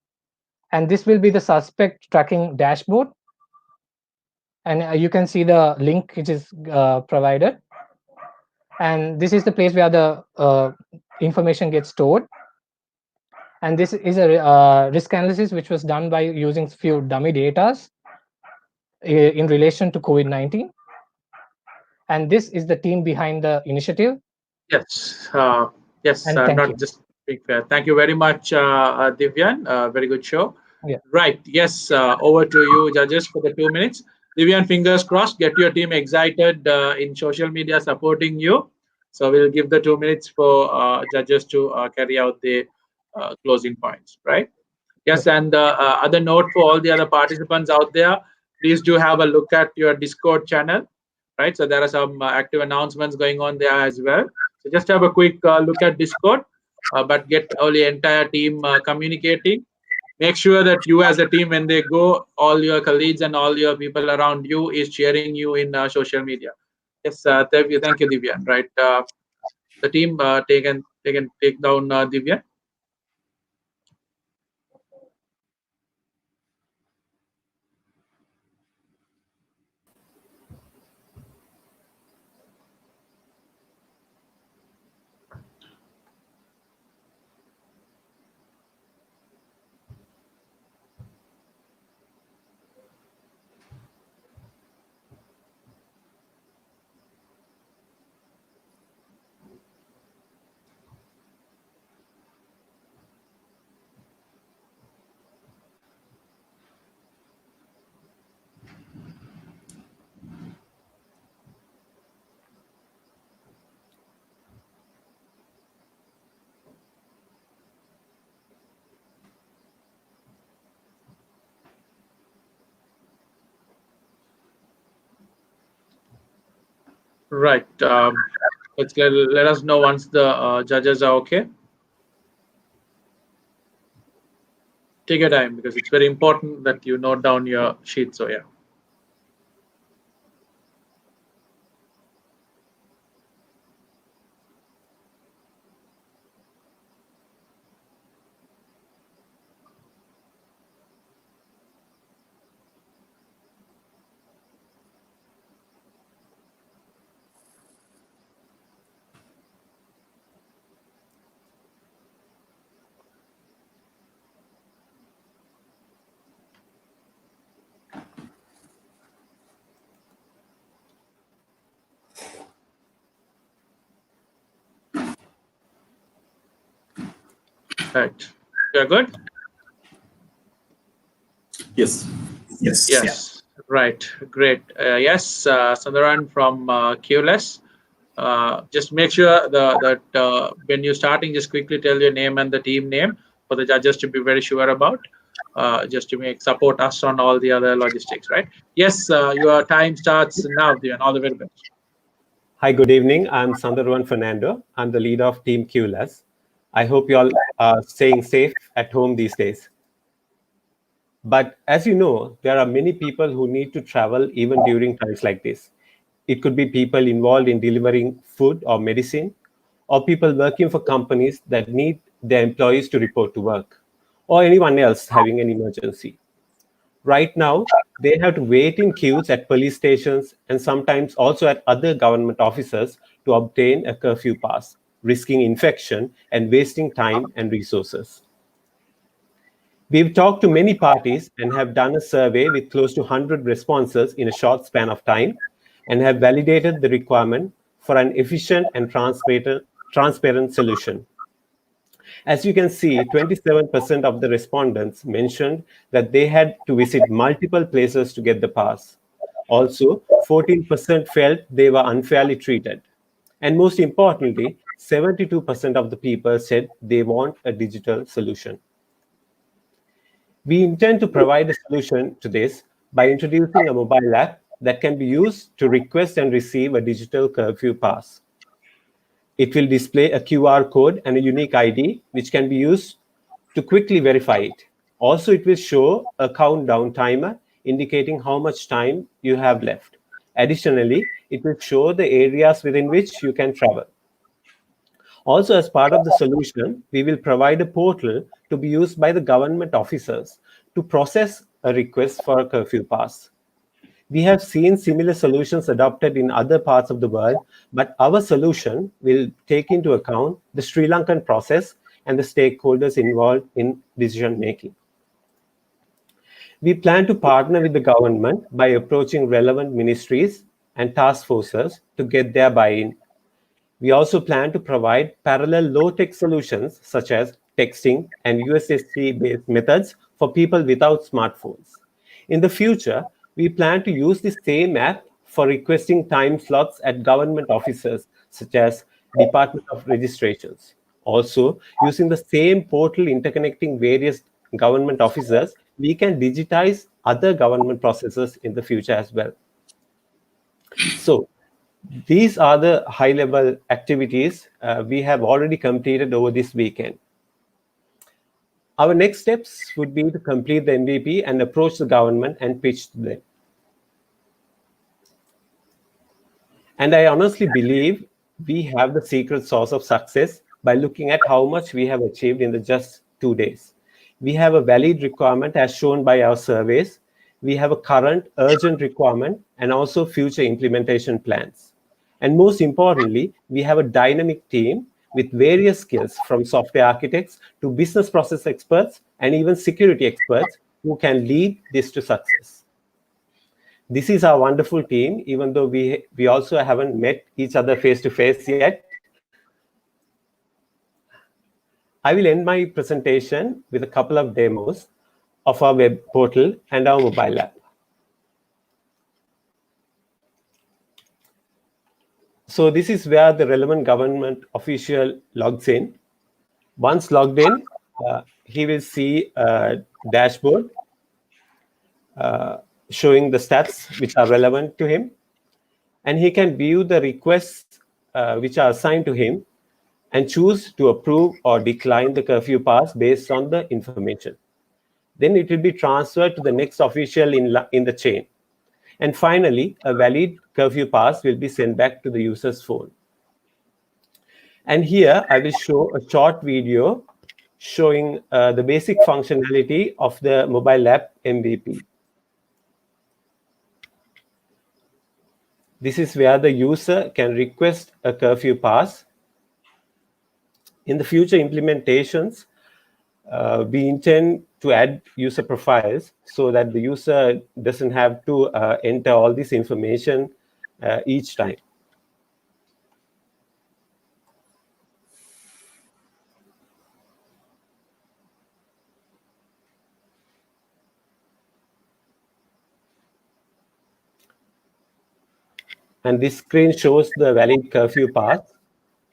And this will be the suspect tracking dashboard. And you can see the link which is provided. And this is the place where the information gets stored. And this is a risk analysis which was done by using few dummy datas in relation to COVID-19. And this is the team behind the initiative. Yes. Yes. And thank you. Not just big fair. Thank you very much, Divyan. Very good show. Yeah. Right. Yes. Over to you, judges, for the 2 minutes. Divyan, fingers crossed. Get your team excited in social media supporting you. So we'll give the 2 minutes for judges to carry out the closing points, right? Yes, and other note for all the other participants out there, please do have a look at your Discord channel, right? So there are some active announcements going on there as well. So just have a quick look at Discord, but get all the entire team communicating. Make sure that you as a team, when they go, all your colleagues and all your people around you is cheering you in social media. Yes, thank you, Divyan. Right, the team take down Divyan. Right. Let us know once the judges are okay. Take your time because it's very important that you note down your sheet. So yeah. Right. You're good? Yes. Yes. Yes. Right. Great. Yes, Sundaran from QLS. Just make sure that when you're starting, just quickly tell your name and the team name for the judges to be very sure about, just to make support us on all the other logistics, right? Yes, your time starts now, Dion. All the very best. Hi, good evening. I'm Sandarwan Fernando. I'm the leader of Team QLS. I hope you all are staying safe at home these days. But as you know, there are many people who need to travel even during times like this. It could be people involved in delivering food or medicine, or people working for companies that need their employees to report to work, or anyone else having an emergency. Right now, they have to wait in queues at police stations and sometimes also at other government offices to obtain a curfew pass, risking infection and wasting time and resources. We've talked to many parties and have done a survey with close to 100 responses in a short span of time and have validated the requirement for an efficient and transparent solution. As you can see, 27% of the respondents mentioned that they had to visit multiple places to get the pass. Also, 14% felt they were unfairly treated. And most importantly, 72% of the people said they want a digital solution. We intend to provide a solution to this by introducing a mobile app that can be used to request and receive a digital curfew pass. It will display a QR code and a unique ID, which can be used to quickly verify it. Also, it will show a countdown timer indicating how much time you have left. Additionally, it will show the areas within which you can travel. Also, as part of the solution, we will provide a portal to be used by the government officers to process a request for a curfew pass. We have seen similar solutions adopted in other parts of the world, but our solution will take into account the Sri Lankan process and the stakeholders involved in decision making. We plan to partner with the government by approaching relevant ministries and task forces to get their buy-in. We also plan to provide parallel low-tech solutions such as texting and USSD-based methods for people without smartphones. In the future, we plan to use the same app for requesting time slots at government offices such as Department of Registrations. Also, using the same portal interconnecting various government officers, we can digitize other government processes in the future as well. So these are the high-level activities we have already completed over this weekend. Our next steps would be to complete the MVP and approach the government and pitch to them. And I honestly believe we have the secret sauce of success by looking at how much we have achieved in the just 2 days. We have a valid requirement as shown by our surveys. We have a current urgent requirement and also future implementation plans. And most importantly, we have a dynamic team with various skills from software architects to business process experts and even security experts who can lead this to success. This is our wonderful team, even though we also haven't met each other face to face yet. I will end my presentation with a couple of demos of our web portal and our mobile app. So this is where the relevant government official logs in. Once logged in, he will see a dashboard showing the stats which are relevant to him. And he can view the requests which are assigned to him and choose to approve or decline the curfew pass based on the information. Then it will be transferred to the next official in the chain. And finally, a valid curfew pass will be sent back to the user's phone. And here I will show a short video showing the basic functionality of the mobile app MVP. This is where the user can request a curfew pass. In the future implementations, we intend to add user profiles so that the user doesn't have to enter all this information each time. And this screen shows the valid curfew pass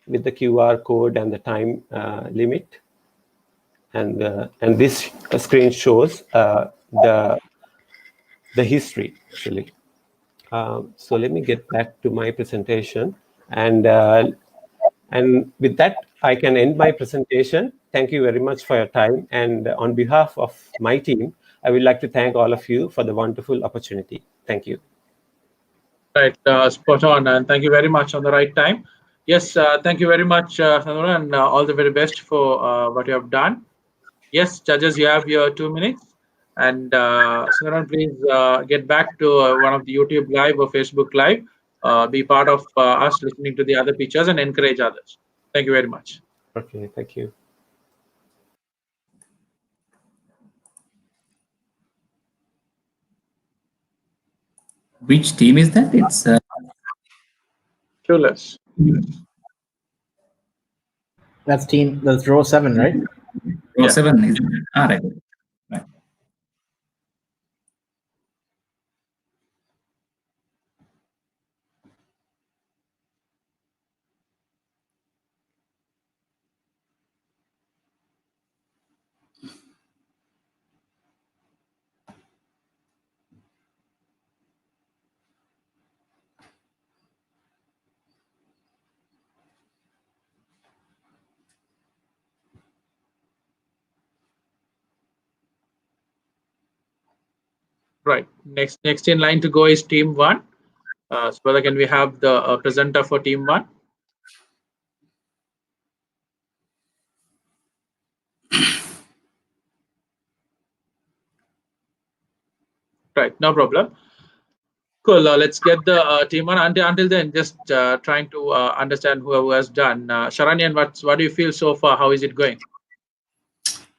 with the QR code and the time limit. And this screen shows the history, actually. So let me get back to my presentation. And with that, I can end my presentation. Thank you very much for your time. And on behalf of my team, I would like to thank all of you for the wonderful opportunity. Thank you. Right, spot on, and thank you very much on the right time. Yes, thank you very much, Sandra, and all the very best for what you have done. Yes, judges, you have your 2 minutes. And Sandra, please get back to one of the YouTube Live or Facebook Live. Be part of us listening to the other pictures and encourage others. Thank you very much. Okay, thank you. Which team is that? It's Clueless. That's row 7, right? row 7. Is it? Right. Right. Right. Next in line to go is team 1. So whether can we have the presenter for team 1? Right, no problem. Cool. Let's get the team 1. Until then, just trying to understand who has done. Sharanyan, what do you feel so far? How is it going?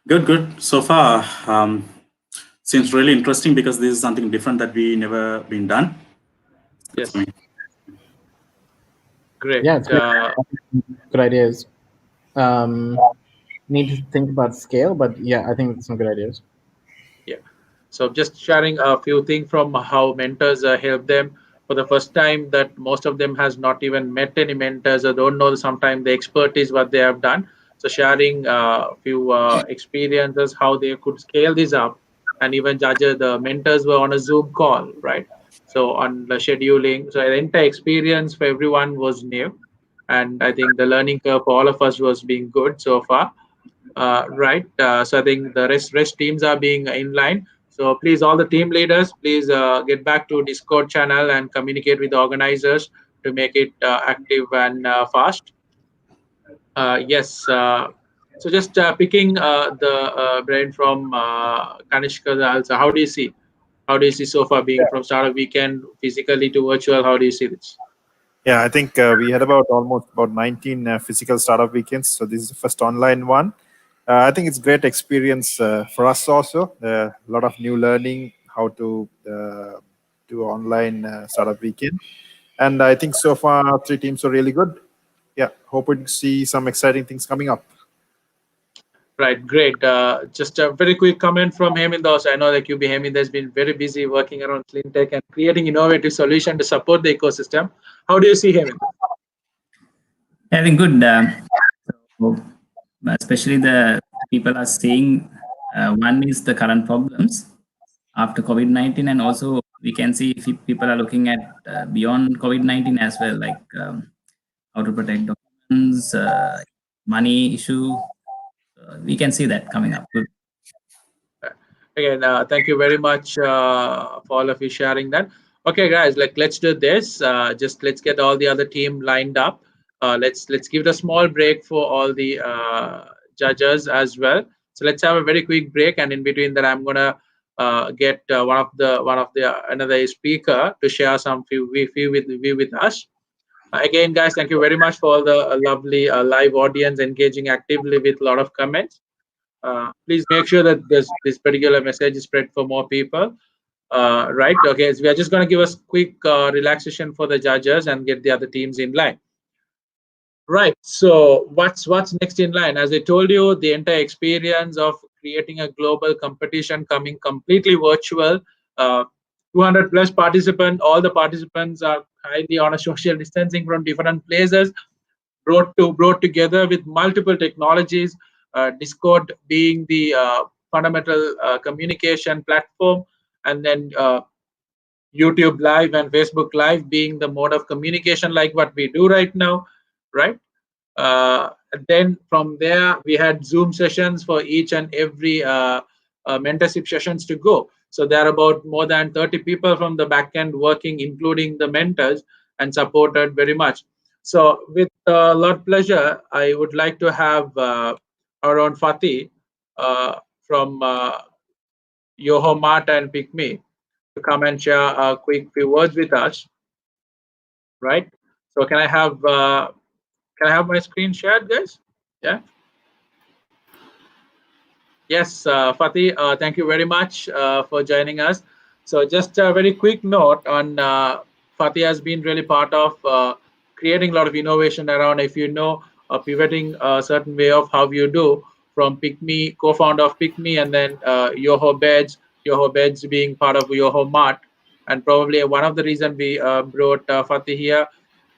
Good. So far, seems really interesting because this is something different that we never been done. Yes. Great. Yeah, it's good ideas. Need to think about scale, but yeah, I think some good ideas. Yeah. So just sharing a few things from how mentors help them. For the first time, that most of them has not even met any mentors or don't know sometimes the expertise what they have done. So sharing a few experiences, how they could scale this up, and even judges, the mentors were on a Zoom call, right? So on the scheduling, so the entire experience for everyone was new, and I think the learning curve for all of us was being good so far, right? So I think the rest teams are being in line. So please, all the team leaders, please get back to Discord channel and communicate with the organizers to make it active and fast. Yes. So just picking the brain from Kanishka also, how do you see? How do you see so far being from start of weekend physically to virtual? How do you see this? Yeah, I think we had almost about 19 physical startup weekends. So this is the first online one. I think it's great experience for us also. A lot of new learning how to do online startup weekend. And I think so far 3 teams are really good. Yeah, hoping to see some exciting things coming up. Right, great. Just a very quick comment from Hemint also. I know that QB Hemint has been very busy working around clean tech and creating innovative solution to support the ecosystem. How do you see Hemint? I think good. So especially the people are seeing one is the current problems after COVID-19, and also we can see if people are looking at beyond COVID-19 as well, like how to protect documents, money issue. We can see that coming up. Good. Again, thank you very much for all of you sharing that. Okay, guys, let's do this. Just let's get all the other team lined up. Let's give it a small break for all the judges as well. So let's have a very quick break, and in between that, I'm gonna get one of the another speaker to share some few with us. Again, guys, thank you very much for all the lovely live audience engaging actively with a lot of comments. Please make sure that this particular message is spread for more people. Right? Okay, so we are just going to give us quick relaxation for the judges and get the other teams in line. Right. So what's next in line? As I told you, the entire experience of creating a global competition coming completely virtual. 200 plus participants. All the participants are highly on a social distancing from different places. Brought together with multiple technologies, Discord being the fundamental communication platform, and then YouTube Live and Facebook Live being the mode of communication like what we do right now, right? And then from there, we had Zoom sessions for each and every mentorship sessions to go. So there are about more than 30 people from the back end working, including the mentors, and supported very much. So with a lot of pleasure, I would like to have our own Fatih from Yoho Mart and Pick Me to come and share a quick few words with us, right? So can I have my screen shared, guys? Yeah. Yes, Fatih, thank you very much for joining us. So just a very quick note on Fatih has been really part of creating a lot of innovation around, if you know, pivoting a certain way of how you do from PickMe, co-founder of PickMe, and then Yoho Beds being part of Yoho Mart. And probably one of the reasons we brought Fatih here,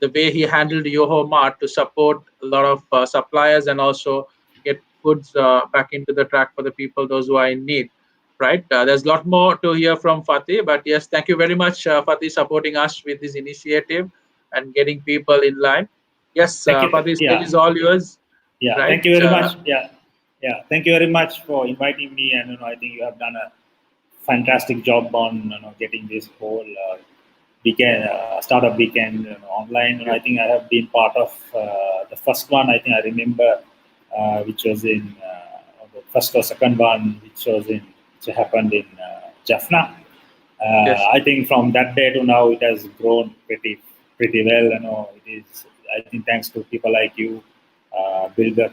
the way he handled Yoho Mart to support a lot of suppliers and also get goods back into the track for the people, those who are in need, right? There's a lot more to hear from Fatih, but yes, thank you very much, Fatih, supporting us with this initiative and getting people in line. Yes, Fatih, stage is all yours. Yeah, right? Thank you very much. Yeah, thank you very much for inviting me, and I think you have done a fantastic job on getting this whole weekend startup weekend online. And I think I have been part of the first one. I think I remember which was in the first or second one, which happened in Jaffna. Yes. I think from that day to now, it has grown pretty well. It is. I think thanks to people like you, build the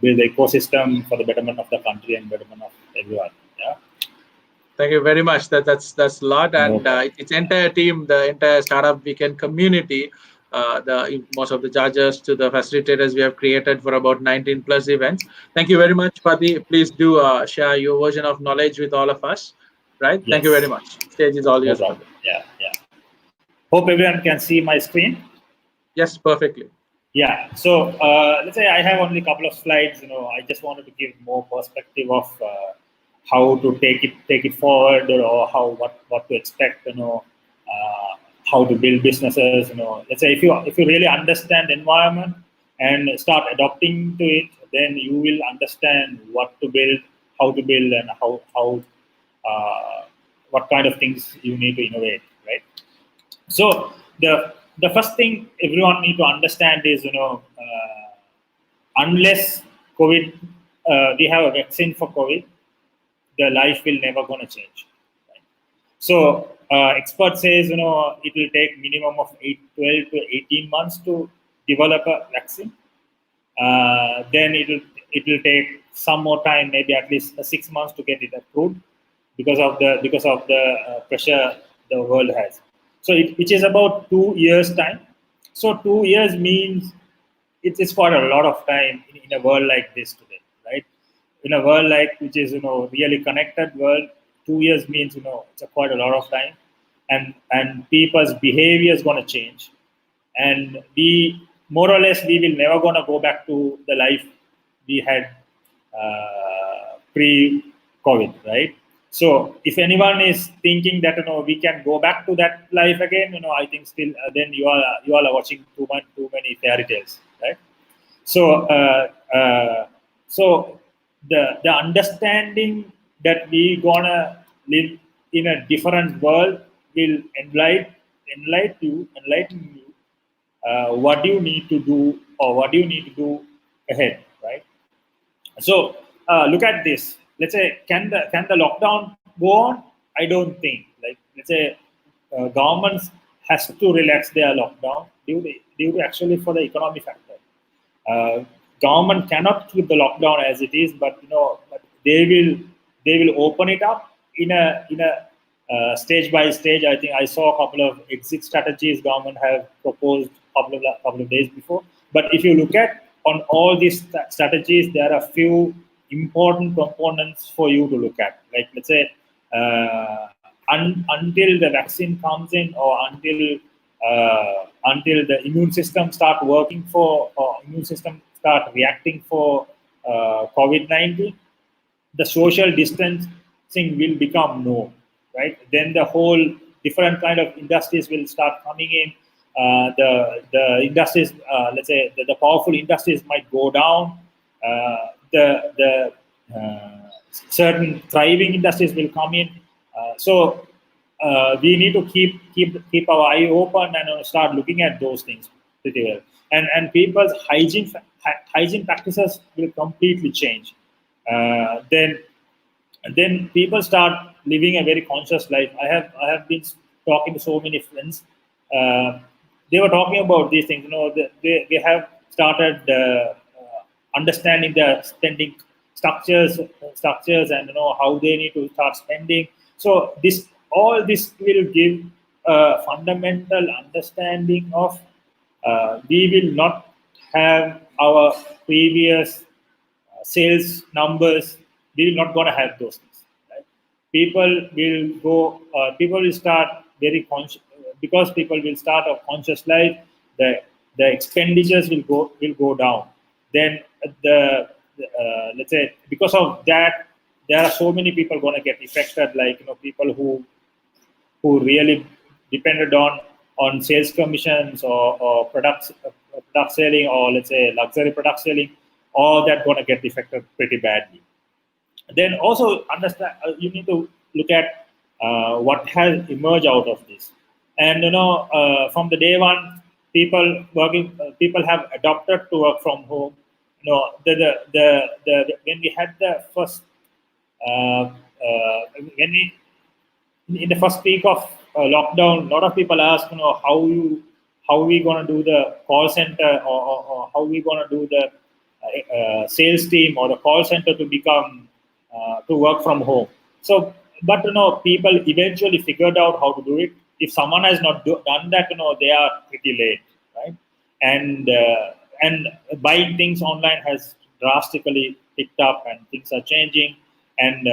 ecosystem for the betterment of the country and betterment of everyone. Yeah. Thank you very much. That's a lot, and its entire team, the entire startup weekend community, most of the judges to the facilitators we have created for about 19 plus events. Thank you very much, Fatih. Please do share your version of knowledge with all of us. Right? Yes. Thank you very much. Stage is all yours. Yeah. Hope everyone can see my screen. Yes, perfectly. Yeah. So let's say I have only a couple of slides. I just wanted to give more perspective of how to take it forward, or what to expect. How to build businesses. Let's say if you really understand the environment and start adopting to it, then you will understand what to build, how to build, and how what kind of things you need to innovate, right? So the first thing everyone need to understand is, unless COVID, we have a vaccine for COVID, the life will never gonna change. Right? So expert says, it will take minimum of 12 to 18 months to develop a vaccine. Then it will take some more time, maybe at least 6 months to get it approved, because of the pressure the world has. So which is about 2 years time. So 2 years means it is quite a lot of time in a world like this today, right? In a world like which is really connected world, 2 years means it's quite a lot of time, and people's behavior is going to change, and we more or less we will never gonna go back to the life we had pre-COVID, right? So if anyone is thinking that we can go back to that life again, I think still then you all are watching too many fairy tales, right? So so the understanding that we gonna live in a different world will enlighten you what do you need to do, or what do you need to do ahead, right? So look at this. Let's say, can the lockdown go on? I don't think. Like, let's say, governments has to relax their lockdown due to actually for the economic factor. Government cannot keep the lockdown as it is, but but they will open it up in a stage by stage. I think I saw a couple of exit strategies government have proposed couple of days before. But if you look at on all these strategies, there are a few important components for you to look at. Like, let's say, until the vaccine comes in, or until the immune system start working for, or immune system start reacting for COVID-19, the social distancing will become known, right? Then the whole different kind of industries will start coming in. The industries, let's say, the powerful industries might go down. The certain thriving industries will come in. So we need to keep our eye open and start looking at those things pretty well. And people's hygiene practices will completely change. Then people start living a very conscious life. I have been talking to so many friends. They were talking about these things. They have started understanding the spending structures, and how they need to start spending. So all this will give a fundamental understanding of we will not have our previous sales numbers. We will not going to have those things. Right? People will start very conscious, because people will start a conscious life. The expenditures will go down. Then let's say, because of that, there are so many people going to get affected. Like people who really depended on sales commissions, or product selling, or let's say luxury product selling, all that going to get affected pretty badly. Then also understand, you need to look at what has emerged out of this. And from the day one, people have adopted to work from home. When we had the first when we in the first week of lockdown, a lot of people ask, how are we going to do the call center, or how are we going to do the sales team or the call center to become to work from home. So, but people eventually figured out how to do it. If someone has not done that, they are pretty late, right? And buying things online has drastically picked up, and things are changing, and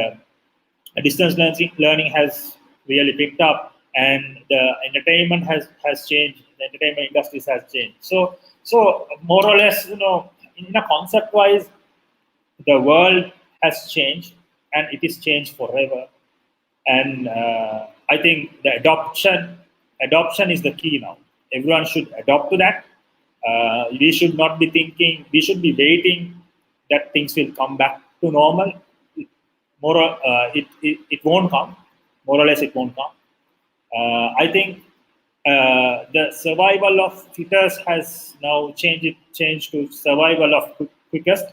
distance learning has really picked up, and the entertainment has changed. The entertainment industries has changed. So So more or less, in a concept wise, the world has changed, and it is changed forever. And I think the adoption is the key now. Everyone should adopt to that. We should not be thinking, we should be waiting that things will come back to normal. It won't come. More or less, it won't come. I think the survival of fittest has now changed to survival of quickest.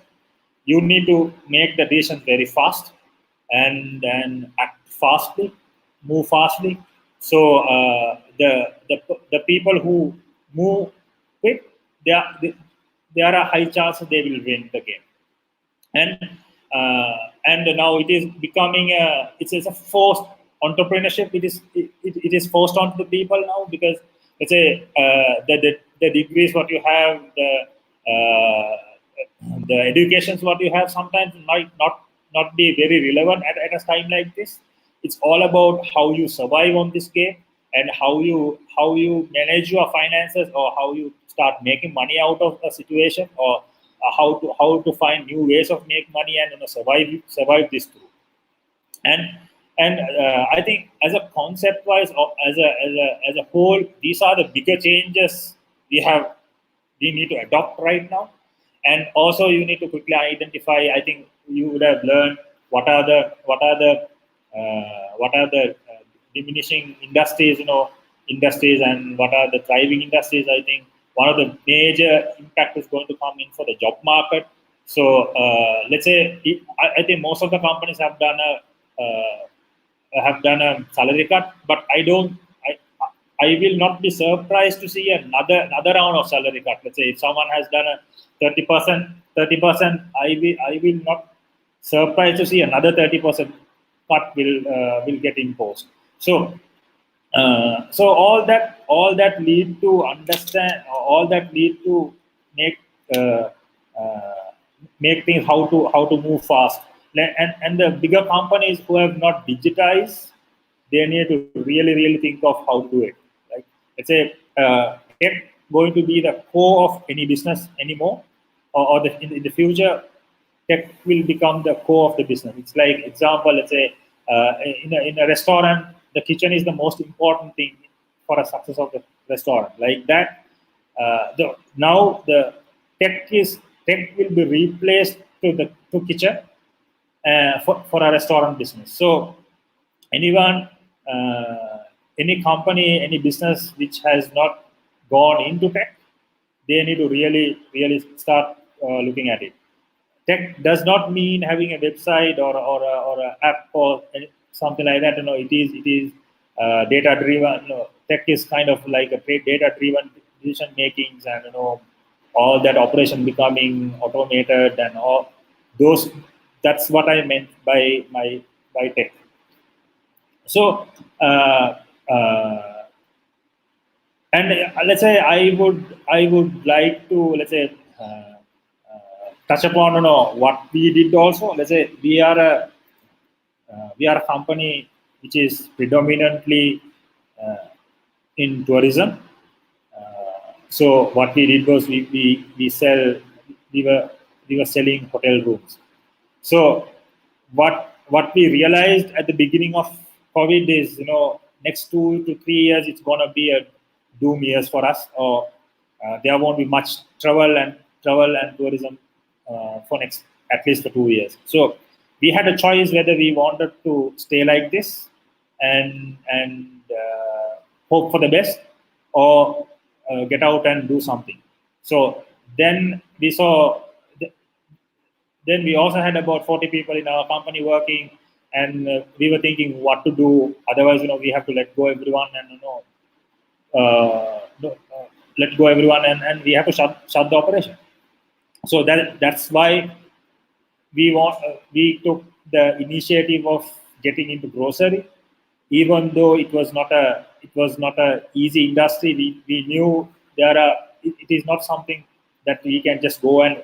You need to make the decisions very fast and act fastly, move fastly. So the people who move quick, there are a high chance they will win the game. And now it is becoming it's a forced entrepreneurship. It is forced onto the people now, because let's say the degrees what you have, the educations what you have sometimes might not be very relevant at a time like this. It's all about how you survive on this game, and how you manage your finances, or how you start making money out of a situation, or how to find new ways of make money and survive this through. And I think as a concept wise, or as a whole, these are the bigger changes we need to adopt right now. And also you need to quickly identify. I think you would have learned what are the diminishing industries, and what are the thriving industries. I think one of the major impact is going to come in for the job market. So let's say I think most of the companies have done a salary cut, but I will not be surprised to see another round of salary cut. Let's say if someone has done a 30%, I will not surprised to see another 30% cut will get imposed. So all that lead to understand, all that lead to make things how to move fast. And the bigger companies who have not digitized, they need to really think of how to do it. Like, let's say tech going to be the core of any business anymore, or in the future, tech will become the core of the business. It's like, example, let's say in a restaurant, the kitchen is the most important thing for a success of the restaurant. Like that, now the tech will be replaced to kitchen for a restaurant business. So anyone, any company, any business which has not gone into tech, they need to really start looking at it. Tech does not mean having a website or an app or something like that. It is data driven. Tech is kind of like a data driven decision makings, and all that operation becoming automated, and all those. That's what I meant by tech. So and let's say I would like to, let's say, touch upon what we did also. Let's say we are a company which is predominantly in tourism. So what we did was we were selling hotel rooms. So what we realized at the beginning of COVID is, next 2 to 3 years it's gonna be a doom years for us, or there won't be much travel and tourism for next at least for 2 years. So we had a choice whether we wanted to stay like this and hope for the best, or get out and do something. So then we saw. Then we also had about 40 people in our company working, and we were thinking what to do. Otherwise, we have to let go everyone, and let go everyone, and we have to shut the operation. So that's why we took the initiative of getting into grocery, even though it was not a easy industry. We knew it is not something that we can just go and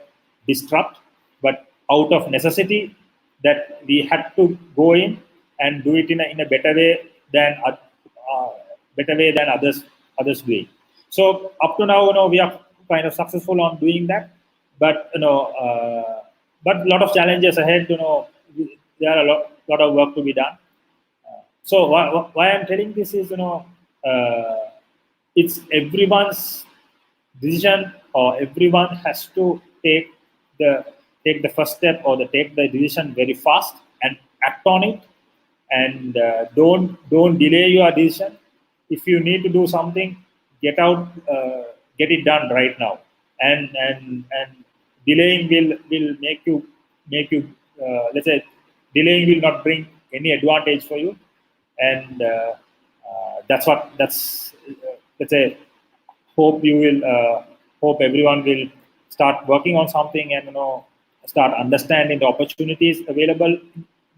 disrupt, but out of necessity, that we had to go in and do it in a better way than others do it. So up to now, we are kind of successful on doing that. But but a lot of challenges ahead. There are a lot of work to be done. So why I'm telling this is, it's everyone's decision, or everyone has to take the first step, or take the decision very fast and act on it, and don't delay your decision. If you need to do something, get it done right now, and delaying will make you let's say, delaying will not bring any advantage for you. And that's let's say, hope everyone will start working on something, and start understanding the opportunities available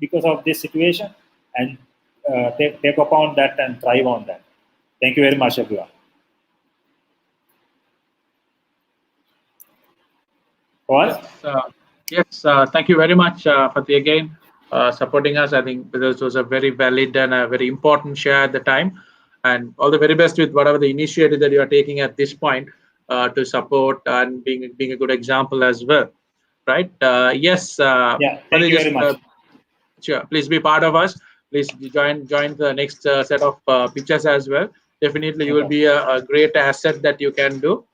because of this situation, and take upon that and thrive on that. Thank you very much, everyone. Yes, thank you very much, Fatih, again, supporting us. I think this was a very valid and a very important share at the time. And all the very best with whatever the initiative that you are taking at this point to support and being a good example as well. Right? Yes. Yeah, thank you very much. Sure. Please be part of us. Please join the next set of pictures as well. Definitely, you will be a great asset that you can do.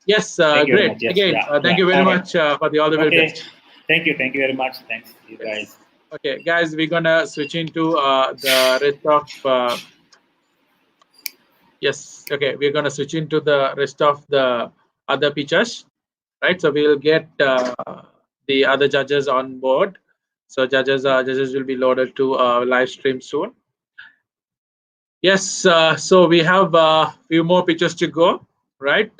Yes, great. Yes, again, thank you very much for all the very best. Thank you very much. Thanks, you guys. Okay, guys, we're gonna switch into the rest of. Yes, okay, we're gonna switch into the rest of the other pictures, right? So we'll get the other judges on board. So judges will be loaded to live stream soon. Yes, so we have a few more pictures to go, right?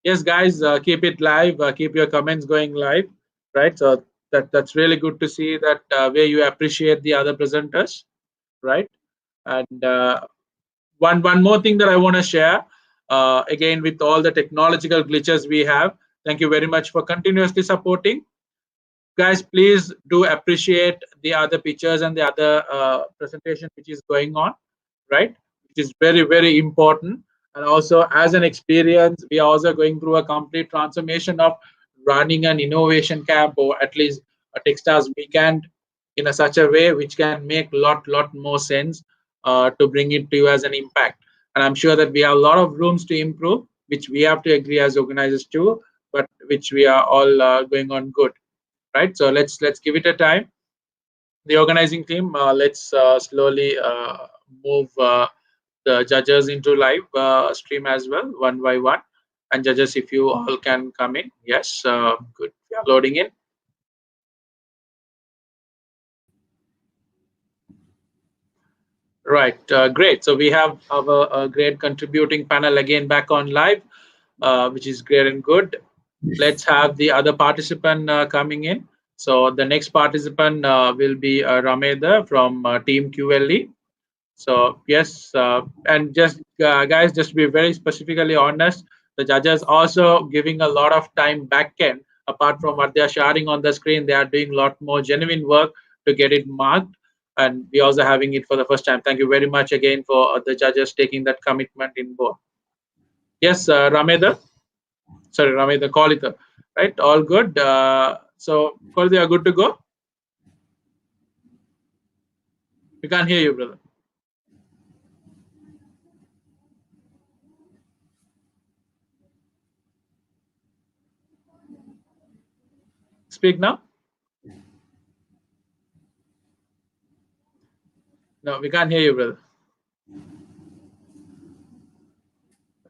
Yes, guys, keep it live. Keep your comments going live, right? So that's really good to see that where you appreciate the other presenters, right? And one more thing that I want to share, again, with all the technological glitches we have. Thank you very much for continuously supporting. Guys, please do appreciate the other pictures and the other presentation which is going on, right? Which is very, very important. And also, as an experience, we are also going through a complete transformation of running an innovation camp, or at least a Techstars weekend, in such a way which can make lot more sense to bring it to you as an impact. And I'm sure that we have a lot of rooms to improve, which we have to agree as organizers too, but which we are all going on good, right? So let's give it a time. The organizing team, let's slowly move the judges into live stream as well, one by one. And judges, if you all can come in. Yes, good. We are loading in. Right, great. So we have our great contributing panel again back on live, which is great and good. Let's have the other participant coming in. So the next participant will be Rameda from Team QLE. So yes, and just guys, just to be very specifically honest, the judges also giving a lot of time back end. Apart from what they are sharing on the screen, they are doing a lot more genuine work to get it marked. And we also having it for the first time. Thank you very much again for the judges taking that commitment in board. Yes, Rameda. Sorry, Rameda, Kolita. Right, all good. So Kolita, are good to go? We can't hear you, brother. Speak now. No, we can't hear you, brother.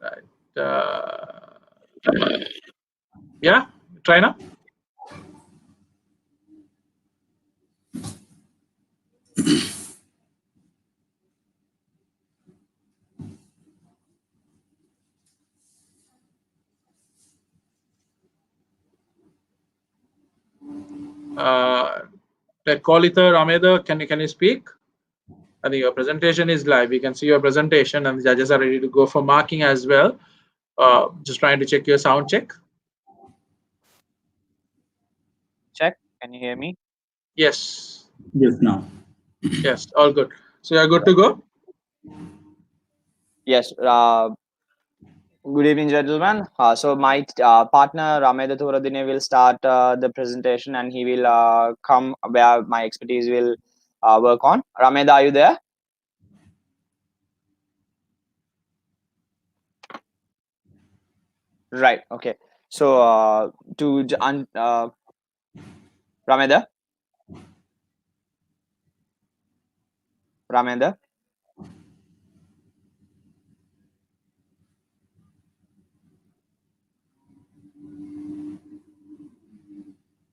Right. Yeah, try now. Kolita, Rameda, can you speak? I think your presentation is live. We can see your presentation, and the judges are ready to go for marking as well. Just trying to check your sound check. Check. Can you hear me? Yes. Yes, now. Yes, all good. So you're good to go? Yes. Good evening, gentlemen. So my partner Rameda Thuradine will start the presentation, and he will come where my expertise will work on. Rameda, are you there? Right. Okay. So Rameda, Rameda.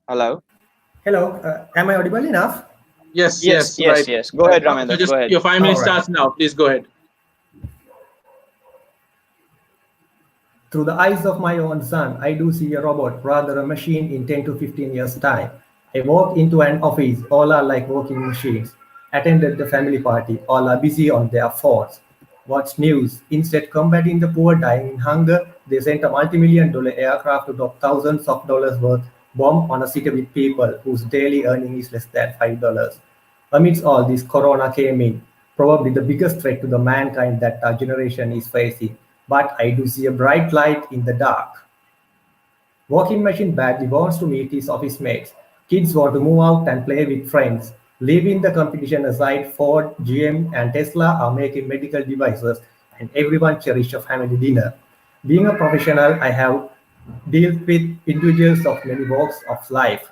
Hello. Hello, am I audible enough? Yes, Yes. yes, Yes. right. Yes. Go Right ahead, now. So Rameda. Go just ahead. your 5 minutes All right. starts now. Please go ahead. Through the eyes of my own son, I do see a robot, rather a machine in 10 to 15 years' time. I walk into an office, all are like working machines. Attended the family party, all are busy on their phones. What's news? Instead combating the poor dying in hunger, they sent a multi-million-dollar aircraft to drop thousands of dollars worth bomb on a city with people whose daily earning is less than $5. Amidst all this, Corona came in, probably the biggest threat to the mankind that our generation is facing. But I do see a bright light in the dark. Walking machine badly wants to meet his office mates. Kids want to move out and play with friends. Leaving the competition aside, Ford, GM, and Tesla are making medical devices, and everyone cherish a family dinner. Being a professional, I have dealt with individuals of many walks of life.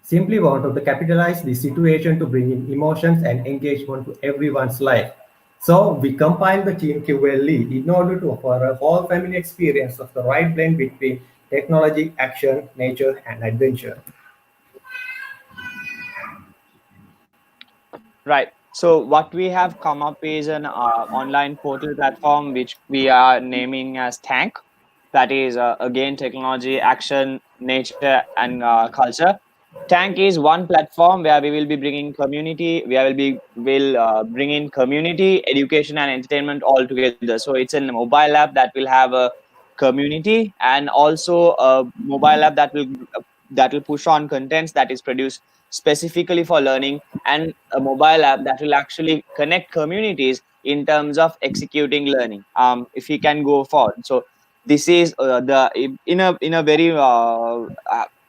Simply wanted to capitalize the situation to bring in emotions and engagement to everyone's life. So we compiled the Team QLE in order to offer a whole family experience of the right blend between technology, action, nature, and adventure. Right. So what we have come up is an online portal platform which we are naming as Tank. That is again technology, action, nature, and culture. Tank is one platform where we will be bringing community. Will bring in community, education, and entertainment all together. So it's a mobile app that will have a community, and also a mobile app that will push on contents that is produced specifically for learning, and a mobile app that will actually connect communities in terms of executing learning. If we can go forward, so this is the in a very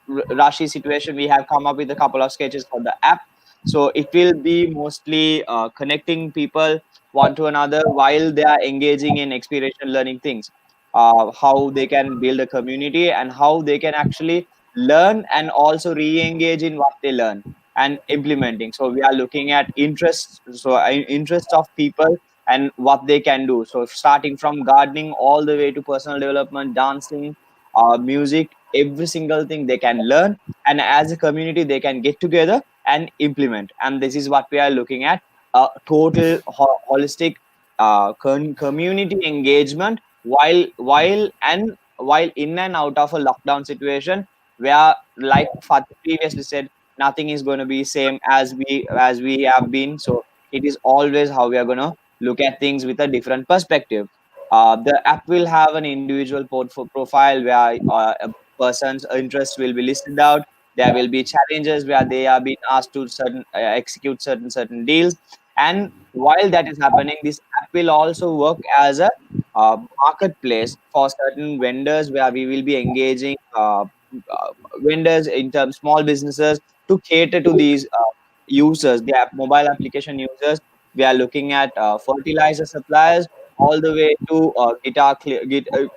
rushy situation, we have come up with a couple of sketches for the app. So it will be mostly connecting people one to another while they are engaging in experiential learning things, how they can build a community and how they can actually learn and also re-engage in what they learn and implementing. So we are looking at interests, so interest of people and what they can do. So starting from gardening all the way to personal development, dancing, music, every single thing they can learn, and as a community they can get together and implement. And this is what we are looking at: a total holistic community engagement while in and out of a lockdown situation, where, like Fatih previously said, nothing is going to be same as we have been. So it is always how we are going to look at things with a different perspective. The app will have an individual profile where a person's interests will be listed out. There will be challenges where they are being asked to execute certain deals. And while that is happening, this app will also work as a marketplace for certain vendors, where we will be engaging vendors in terms small businesses to cater to these users, the mobile application users. We are looking at fertilizer suppliers all the way to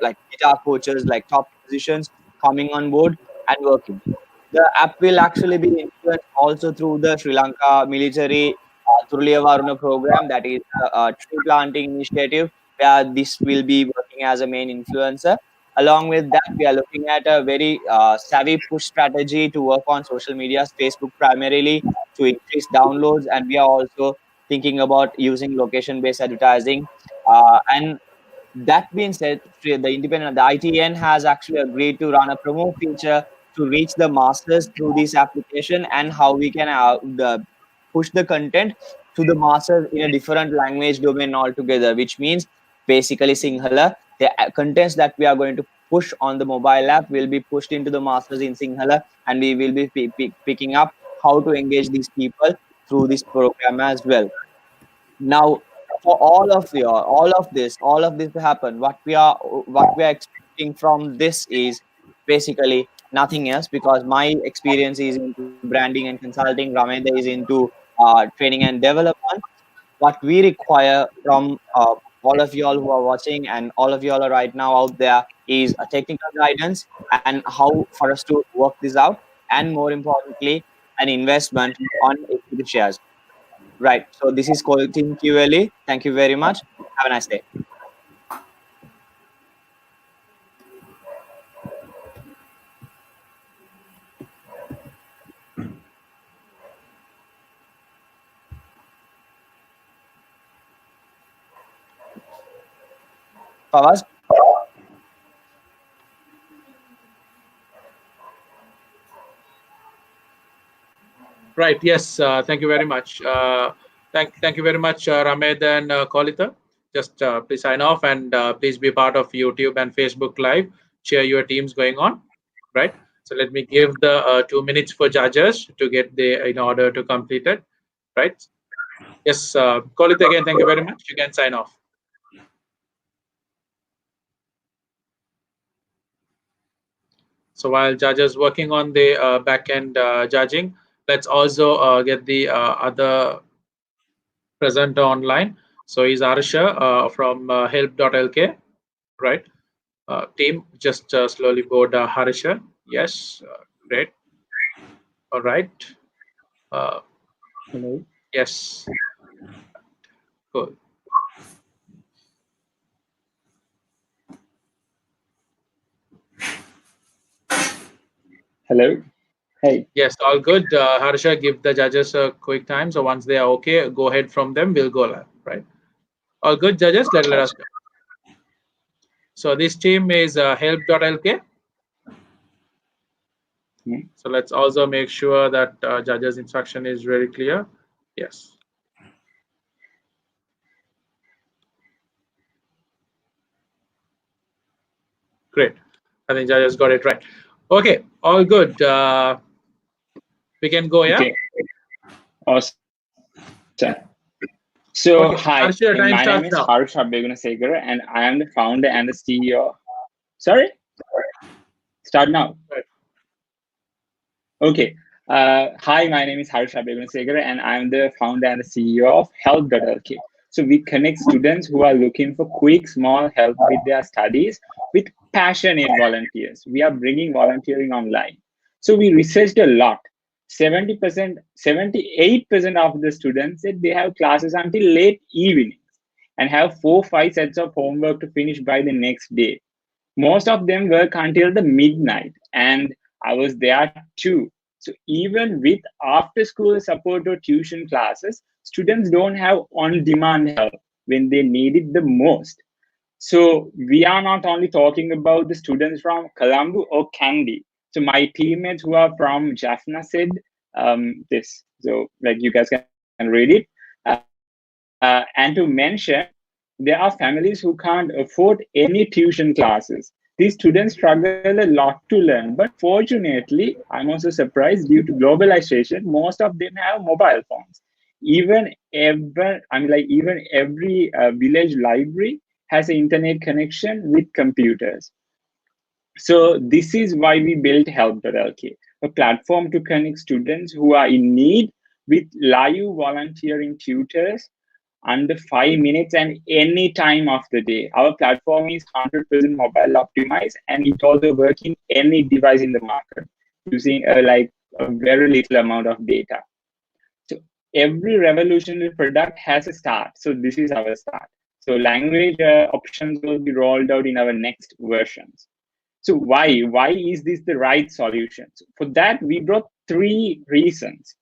like guitar coaches, like top musicians coming on board and working. The app will actually be influenced also through the Sri Lanka military Turliya Varuna program, that is a tree planting initiative, where this will be working as a main influencer. Along with that, we are looking at a very savvy push strategy to work on social media, Facebook primarily, to increase downloads, and we are also thinking about using location-based advertising. And that being said, the ITN has actually agreed to run a promo feature to reach the masses through this application, and how we can push the content to the masses in a different language domain altogether, which means basically Sinhala. The contents that we are going to push on the mobile app will be pushed into the masses in Sinhala, and we will be picking up how to engage these people through this program as well. Now, for all of this to happen, what we are expecting from this is basically nothing else, because my experience is into branding and consulting. Ramendra is into training and development. What we require from all of y'all who are watching and all of y'all are right now out there is a technical guidance and how for us to work this out, and more importantly, an investment on equity shares. Right. So this is Team QLE. Thank you very much. Have a nice day. Fawaz? Right. Yes. Thank you very much. Thank you very much, Ramed and Kolita. Just please sign off, and please be part of YouTube and Facebook Live. Share your teams going on. Right. So let me give the 2 minutes for judges to get the in order to complete it. Right. Yes. Kolita, again, thank you very much. You can sign off. So while judges working on the back end judging, let's also get the other presenter online. So he's Arsha from help.lk, right? Team, just slowly board Harsha. Yes, great. All right. Hello. Yes. Cool. Hello. Hey. Yes, all good. Harsha, give the judges a quick time. So once they are okay, go ahead from them. We'll go live, right? All good, judges. Let us go. So this team is help.lk. So let's also make sure that judges instruction is very clear. Yes. Great. I think judges got it right. Okay, all good. We can go, yeah? Okay. Awesome. So, okay. hi, Harsha, my name is now. Harsha Begunasegar, and I am the founder and the CEO. Sorry? Start now. Right. Okay. Hi, my name is Harsha Begunasegar, and I am the founder and the CEO of help.lk. So we connect students who are looking for quick, small help with their studies with passionate volunteers. We are bringing volunteering online. So we researched a lot. 78% of the students said they have classes until late evenings and have 4-5 sets of homework to finish by the next day. Most of them work until the midnight, and I was there too. So even with after school support or tuition classes, students don't have on-demand help when they need it the most. So we are not only talking about the students from Colombo or Kandy. So my teammates who are from Jaffna said this. So like you guys can read it. And to mention, there are families who can't afford any tuition classes. These students struggle a lot to learn, but fortunately, I'm also surprised due to globalization, most of them have mobile phones. Even every village library has an internet connection with computers. So this is why we built help.lk, a platform to connect students who are in need with live volunteering tutors under 5 minutes and any time of the day. Our platform is 100% mobile optimized, and it also works in any device in the market using a very little amount of data. So every revolutionary product has a start. So this is our start. So language options will be rolled out in our next versions. So why is this the right solution? So for that, we brought 3 reasons.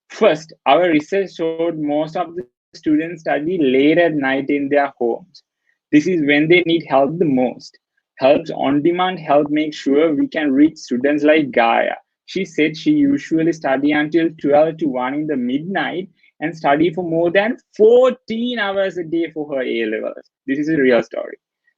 First, our research showed most of the students study late at night in their homes. This is when they need help the most. Help's on-demand help makes sure we can reach students like Gaia. She said she usually study until 12 to 1 in the midnight and study for more than 14 hours a day for her A-levels. This is a real story.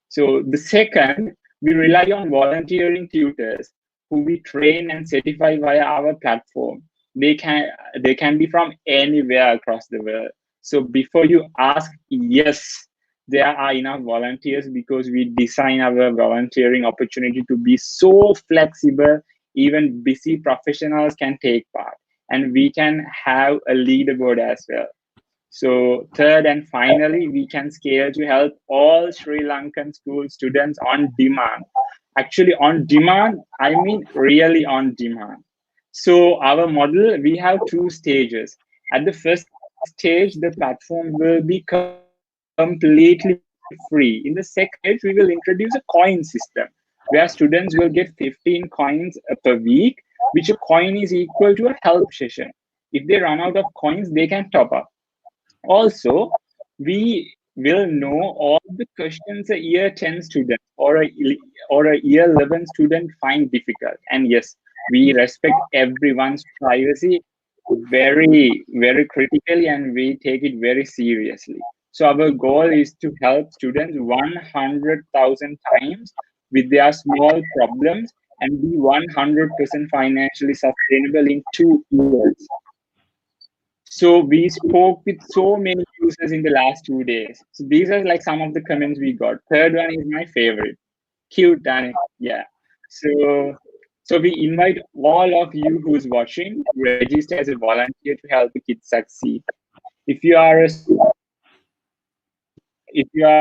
So the second, we rely on volunteering tutors who we train and certify via our platform. They can be from anywhere across the world. So before you ask, yes, there are enough volunteers, because we design our volunteering opportunity to be so flexible, even busy professionals can take part, and we can have a leaderboard as well. So third and finally, we can scale to help all Sri Lankan school students on demand. Actually, on demand, I mean really on demand. So our model, we have two stages. At the first stage, the platform will be completely free. In the second stage, we will introduce a coin system where students will get 15 coins per week, which a coin is equal to a help session. If they run out of coins, they can top up. Also, we will know all the questions a year 10 student or a year 11 student find difficult. And yes, we respect everyone's privacy very, very critically, and we take it very seriously. So our goal is to help students 100,000 times with their small problems and be 100% financially sustainable in 2 years. So we spoke with so many users in the last 2 days. So these are like some of the comments we got. Third one is my favorite. Cute, Danik. Yeah. So we invite all of you who's watching to register as a volunteer to help the kids succeed. If you are a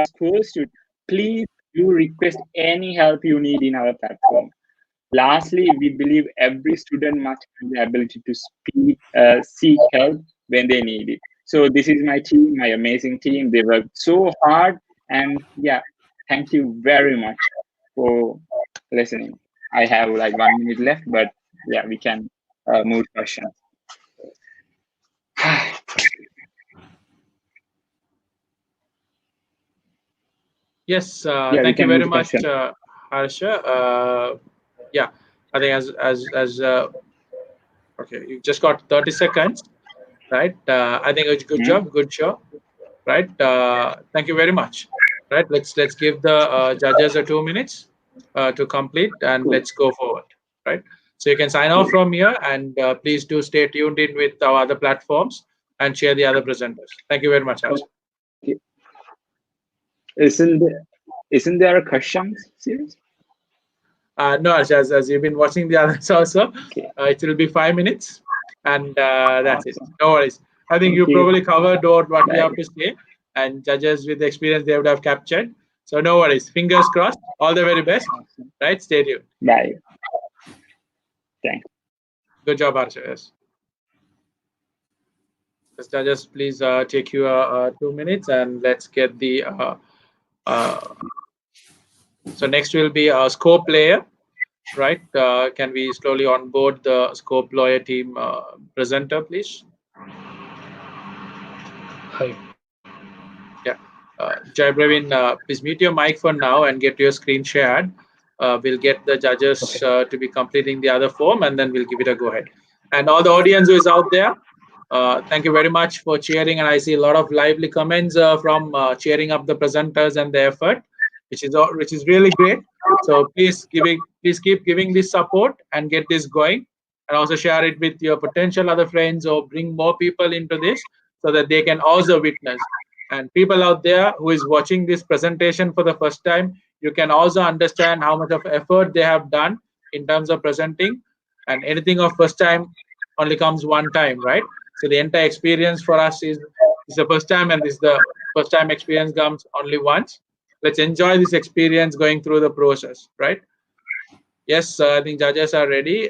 school student, please do request any help you need in our platform. Lastly, we believe every student must have the ability to seek help when they need it. So this is my team, my amazing team. They worked so hard, and yeah, thank you very much for listening. I have like 1 minute left, but yeah, we can move to questions. Yes, Yeah, thank you can move very to much, questions. Harsha. Yeah, I think as okay, you just got 30 seconds, right? I think it's good job, good show, right? Thank you very much, right? Let's give the judges a 2 minutes to complete, and Cool. let's go forward, right? So you can sign off from here, and please do stay tuned in with our other platforms and share the other presenters. Thank you very much, Harsha. Okay. Isn't there a questions series? No, as you've been watching the others also, Okay. it will be 5 minutes, and that's it. Awesome. No worries. I think Thank you you. probably covered what we Bye. have to say, and judges with experience they would have captured. So no worries. Fingers crossed. All the very best. Awesome. Right? Stay tuned. Bye. Thanks. Good job, Harsha. Yes. Just judges, please take you 2 minutes, and let's get the. So next will be a scope layer. Right? Can we slowly onboard the scope lawyer team presenter, please? Hi. Yeah. Jai Praveen, please mute your mic for now and get your screen shared. We'll get the judges to be completing the other form, and then we'll give it a go ahead. And all the audience who is out there, thank you very much for cheering. And I see a lot of lively comments from cheering up the presenters and the effort, which is really great. So please keep giving this support and get this going, and also share it with your potential other friends, or bring more people into this so that they can also witness. And people out there who is watching this presentation for the first time, you can also understand how much of effort they have done in terms of presenting. And anything of first time only comes one time, right? So the entire experience for us is the first time, and this the first time experience comes only once. Let's enjoy this experience going through the process, right? Yes, I think judges are ready.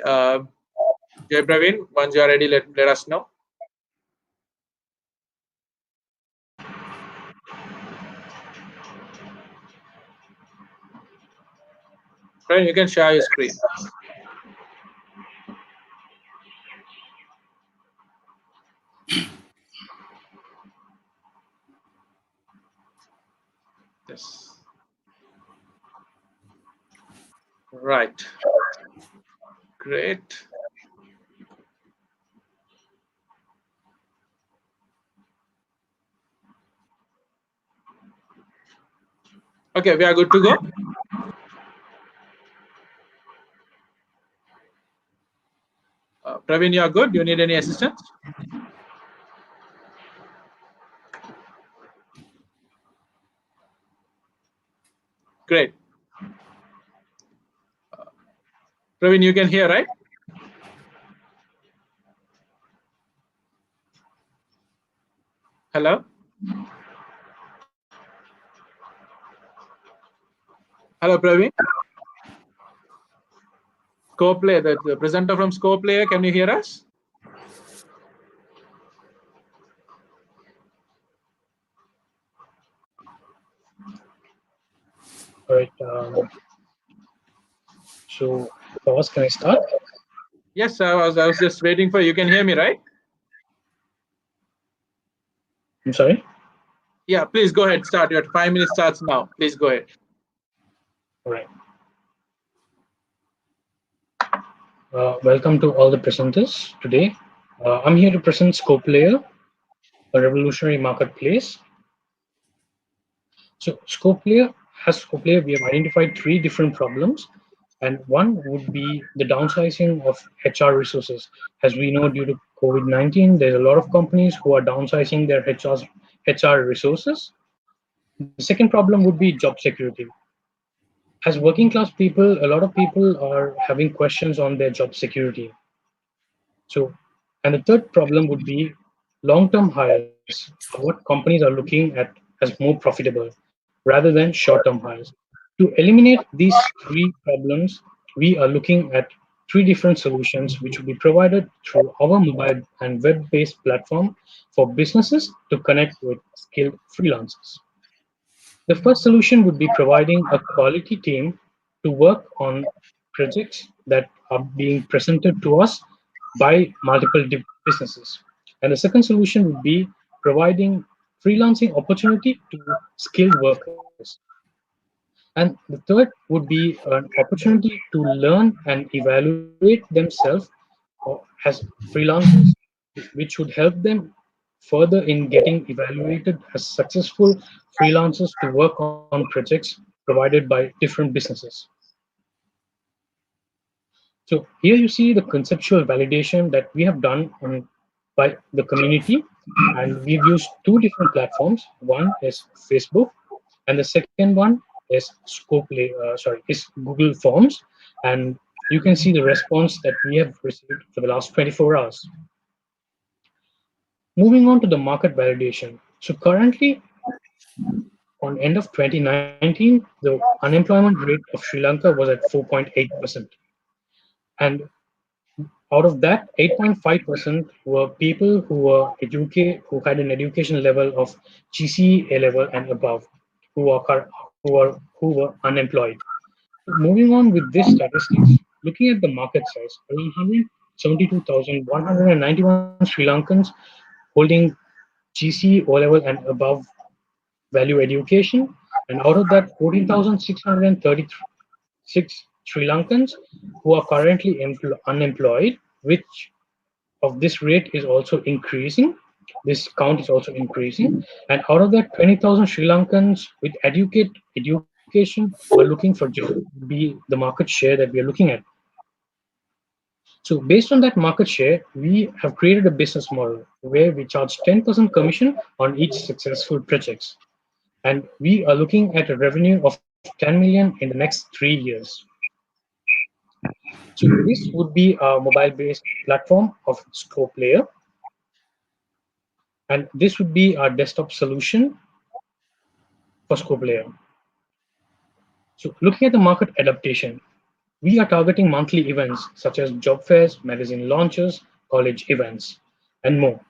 Jay Praveen, once you are ready, let us know. Right, you can share your screen. Yes. Right. Great. Okay, we are good to go. Praveen, you are good. Do you need any assistance? Great. Praveen, you can hear, right? Hello? Hello, Praveen? Scope the presenter from Scope Layer, can you hear us? All right. So, Fawaz, can I start? Yes, I was just waiting for you. You can hear me, right? I'm sorry? Yeah, please go ahead. Start. Your 5 minutes starts now. Please go ahead. All right. Welcome to all the presenters today. I'm here to present Scope Layer, a revolutionary marketplace. So Scope Layer, we have identified 3 different problems, and one would be the downsizing of HR resources. As we know, due to COVID-19, there's a lot of companies who are downsizing their HR resources. The second problem would be job security. As working class people, a lot of people are having questions on their job security. So, and the third problem would be long-term hires, what companies are looking at as more profitable rather than short-term hires. To eliminate these 3 problems, we are looking at 3 different solutions which will be provided through our mobile and web-based platform for businesses to connect with skilled freelancers. The first solution would be providing a quality team to work on projects that are being presented to us by multiple businesses. And the second solution would be providing freelancing opportunity to skilled workers. And the third would be an opportunity to learn and evaluate themselves as freelancers, which would help them further in getting evaluated as successful freelancers to work on projects provided by different businesses. So here you see the conceptual validation that we have done by the community, and we've used 2 different platforms. One is Facebook, and the second one is is Google Forms, and you can see the response that we have received for the last 24 hours. Moving on to the market validation. So currently, on end of 2019, the unemployment rate of Sri Lanka was at 4.8%. And out of that, 8.5% were people who had an education level of GCE level and above, who were unemployed. Moving on with this statistics, looking at the market size, around 172,191 Sri Lankans holding GCE, O level, and above value education, and out of that, 14,636 Sri Lankans who are currently unemployed, which of this rate is also increasing. This count is also increasing, and out of that, 20,000 Sri Lankans with education who are looking for jobs be the market share that we are looking at. So based on that market share, we have created a business model where we charge 10% commission on each successful projects. And we are looking at a revenue of 10 million in the next 3 years. So this would be a mobile-based platform of Scope Layer. And this would be our desktop solution for Scope Layer. So looking at the market adaptation, we are targeting monthly events such as job fairs, magazine launches, college events, and more.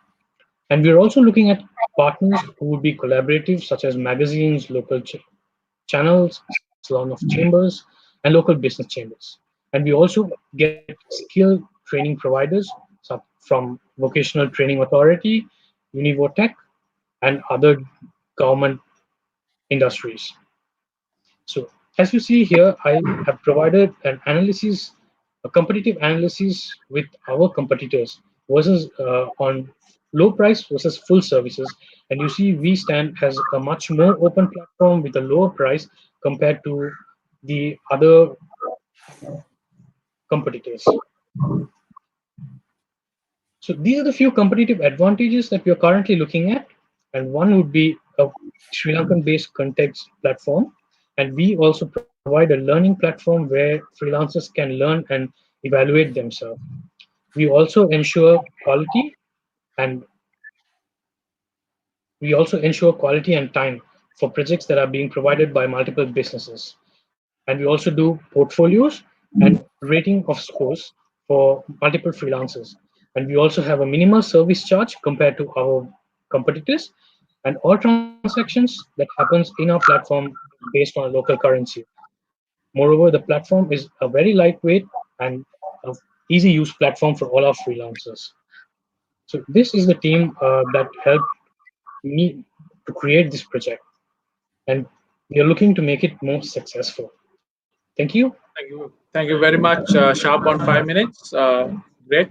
And we're also looking at partners who would be collaborative, such as magazines, local channels, salon of chambers, and local business chambers. And we also get skill training providers from Vocational Training Authority, Univotech, and other government industries. So as you see here, I have provided an analysis, a competitive analysis with our competitors versus on low price versus full services. And you see we stand as a much more open platform with a lower price compared to the other competitors. So these are the few competitive advantages that we are currently looking at. And one would be a Sri Lankan based context platform. And we also provide a learning platform where freelancers can learn and evaluate themselves. We also ensure quality and time for projects that are being provided by multiple businesses. And we also do portfolios and rating of scores for multiple freelancers. And we also have a minimal service charge compared to our competitors. And all transactions that happens in our platform based on a local currency. Moreover, the platform is a very lightweight and a easy use platform for all our freelancers. So this is the team that helped me to create this project, and we are looking to make it more successful. Thank you. Thank you very much. Sharp on 5 minutes. Great.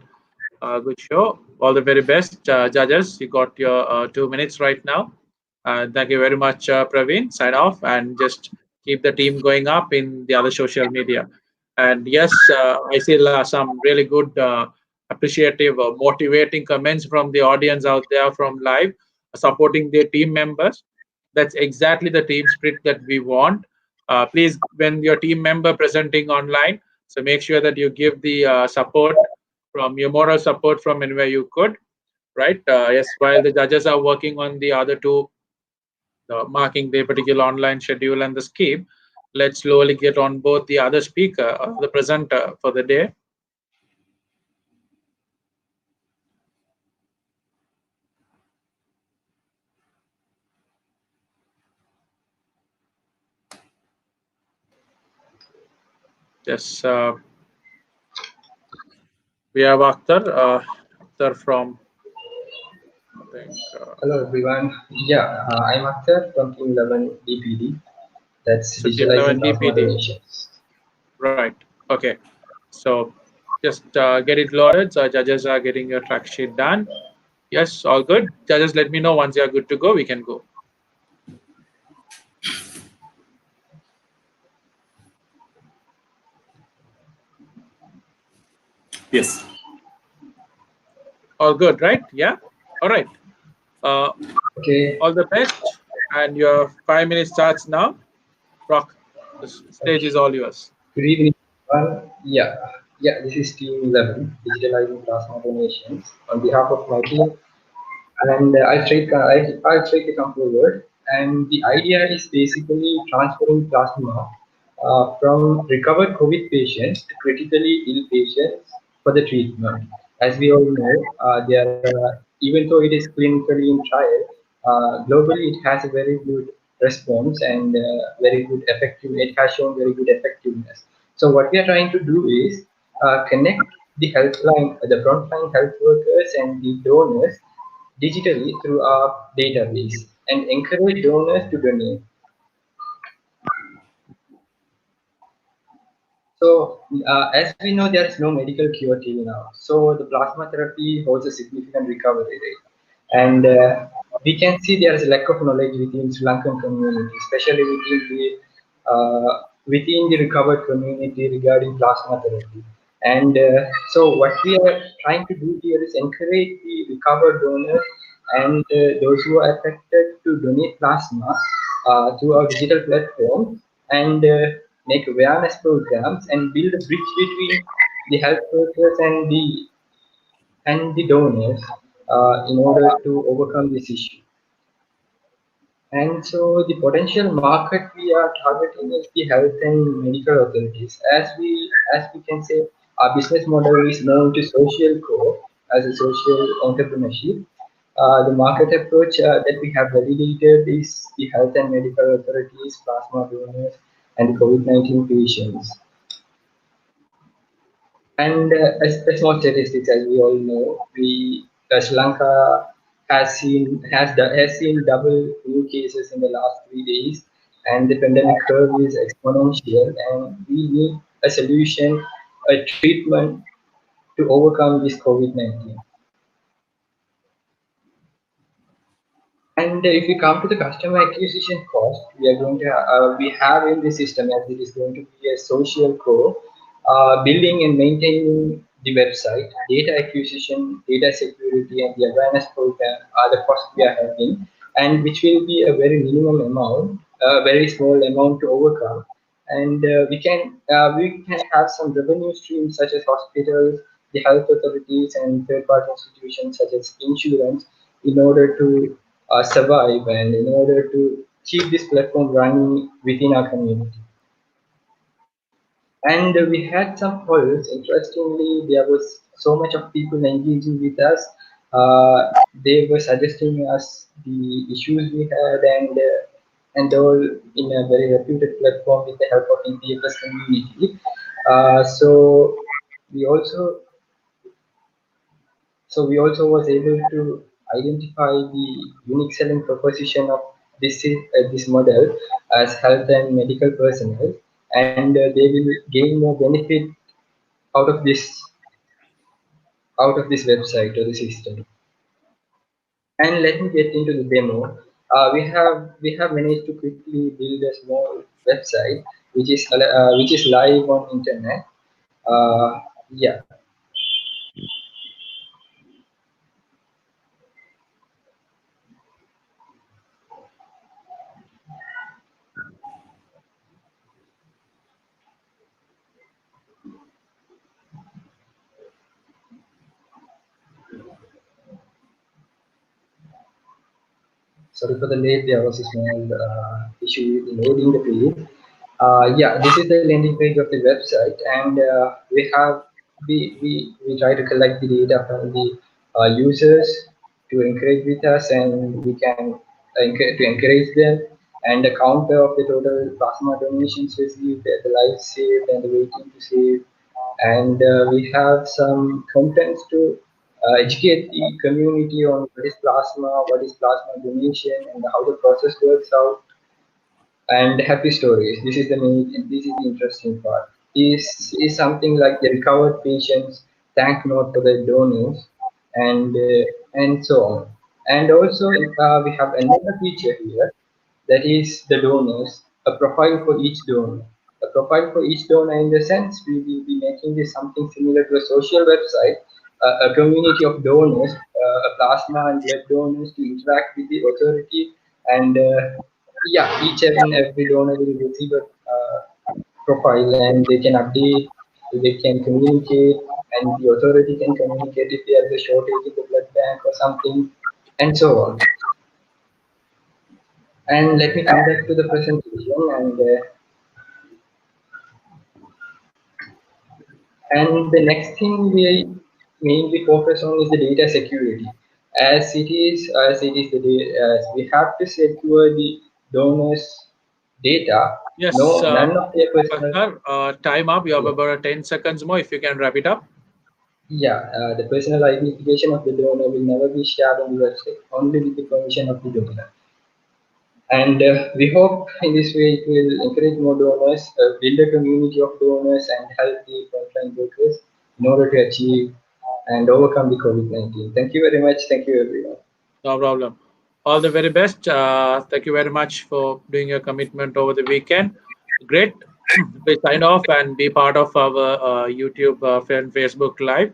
Good show. All the very best, judges. You got your 2 minutes right now. Thank you very much, Praveen. Sign off and just keep the team going up in the other social media. And yes, I see some really good, appreciative, motivating comments from the audience out there from live, supporting their team members. That's exactly the team spirit that we want. Please, when your team member presenting online, so make sure that you give the support from your moral support from anywhere you could, right? Yes, while the judges are working on the other two, marking the particular online schedule and the scheme, let's slowly get on board the other speaker, the presenter for the day. Yes, we have Akhtar from, I think. Hello everyone. Yeah, I'm Akhtar from Team 11 DPD. That's So Team 11 Digitalizing Plasma DPD. Donations. Right. Okay. So just get it loaded. So judges are getting your track sheet done. Yes, all good. Judges, let me know once you are good to go. We can go. Yes. All good, right? Yeah. All right. Okay. All the best. And your 5 minutes starts now. Rock. The stage is all yours. Good evening, everyone. Yeah, this is Team 11 Digitalizing Plasma Donations. On behalf of my team, and I'll take a couple of words. And the idea is basically transferring plasma from recovered COVID patients to critically ill patients for the treatment. As we all know, even though it is clinically in trial, globally it has a very good response and very good effective. It has shown very good effectiveness. So what we are trying to do is connect the helpline, the frontline health workers and the donors digitally through our database and encourage donors to donate. So, as we know, there is no medical cure till now. So, the plasma therapy holds a significant recovery rate. And we can see there is a lack of knowledge within Sri Lankan community, especially within the recovered community regarding plasma therapy. And so, what we are trying to do here is encourage the recovered donors and those who are affected to donate plasma through our digital platform and make awareness programs and build a bridge between the health workers and the donors in order to overcome this issue. And so the potential market we are targeting is the health and medical authorities. As we can say, our business model is more into social core as a social entrepreneurship. The market approach that we have validated is the health and medical authorities, plasma donors, and COVID-19 patients. And as more statistics, as we all know, Sri Lanka has seen double new cases in the last 3 days, and the pandemic curve is exponential, and we need a solution, a treatment to overcome this COVID-19. And if we come to the customer acquisition cost, we have in the system as it is going to be a social core, building and maintaining the website, data acquisition, data security, and the awareness program are the costs we are having, and which will be a very minimum amount a very small amount to overcome. And we can have some revenue streams such as hospitals, the health authorities, and third-party institutions such as insurance in order to survive and in order to keep this platform running within our community. And we had some polls. Interestingly, there was so much of people engaging with us. They were suggesting us the issues we had and all in a very reputed platform with the help of EPFS community. So we also we also was able to identify the unique selling proposition of this model as health and medical personnel, and they will gain more benefit out of this website or the system. And let me get into the demo. We have managed to quickly build a small website which is live on internet. Yeah. Sorry for the late. There was a small issue in loading the page. Yeah, this is the landing page of the website, and we try to collect the data from the users to encourage with us, and we can to encourage them, and the counter of the total plasma donations received, the lives saved, and the waiting to save, and we have some contents to educate the community on what is plasma donation, and how the process works out, and happy stories. This is the interesting part. Is something like the recovered patients thank note for the donors, and so on. And also we have another feature here, that is the donors, a profile for each donor. A profile for each donor, in the sense we will be making this something similar to a social website, a community of donors, plasma and blood donors to interact with the authority, and yeah, each and every donor will receive a profile, and they can update, they can communicate, and the authority can communicate if there is a shortage in the blood bank or something, and so on. And let me come back to the presentation, and the next thing we mainly focus on is the data security, as we have to secure the donors' data. Yes, No, none of their personal. time up. You have Yeah. about 10 seconds more. If you can wrap it up. Yeah, the personal identification of the donor will never be shared on the website, only with the permission of the donor. And we hope in this way it will encourage more donors, build a community of donors, and help the frontline workers in order to achieve and overcome the COVID-19. Thank you very much. Thank you, everyone. No problem. All the very best. Thank you very much for doing your commitment over the weekend. Great. We sign off and be part of our YouTube and Facebook Live.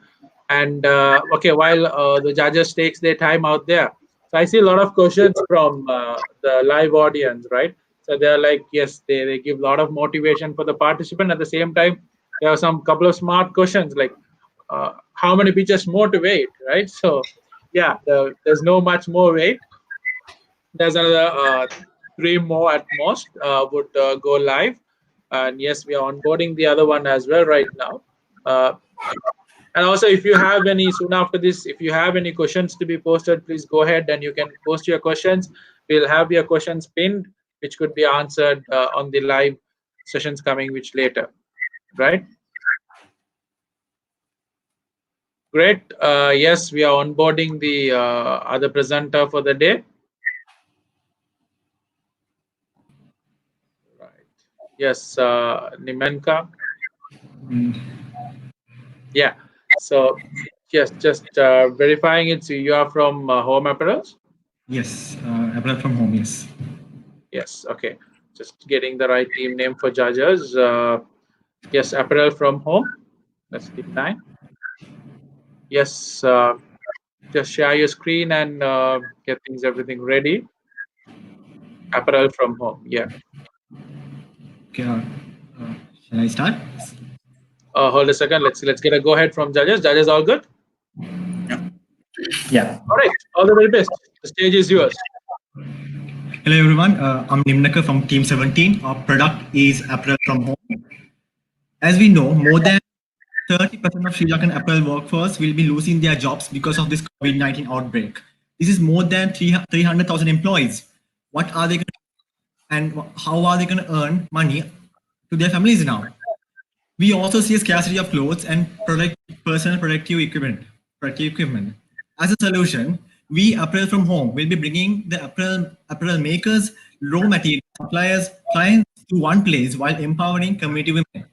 And okay, while the judges takes their time out there, so I see a lot of questions from the live audience, right? So they're like, yes, they give a lot of motivation for the participant. At the same time, there are some couple of smart questions like, how many pitches more to wait, right? So yeah, there's no much more wait. There's another 3 more at most would go live, and yes, we are onboarding the other one as well right now. And also, if you have any soon after this, if you have any questions to be posted, please go ahead and you can post your questions. We'll have your questions pinned, which could be answered on the live sessions coming which later, right? Great. Yes, we are onboarding the other presenter for the day. Right. Yes, Nimenka. Yeah. So, yes, just verifying it. So you are from Home Apparels? Yes, apparel from home, yes. Yes. Okay. Just getting the right team name for judges. Yes, Apparel from Home. That's team 9. Yes. Just share your screen and get everything ready. Apparel from home. Yeah. Okay. Shall I start? Hold a second. Let's get a go ahead from judges. Judges, all good? Yeah. All right. All the very best. The stage is yours. Hello everyone. I'm Nimnaka from Team 17. Our product is apparel from home. As we know, more than 30% of Sri Lankan apparel workforce will be losing their jobs because of this COVID-19 outbreak. This is more than 300,000 employees. What are they going to and how are they going to earn money to their families now? We also see a scarcity of clothes and personal protective equipment. As a solution, we Apparel from Home will be bringing the apparel makers, raw material suppliers, clients to one place while empowering community women.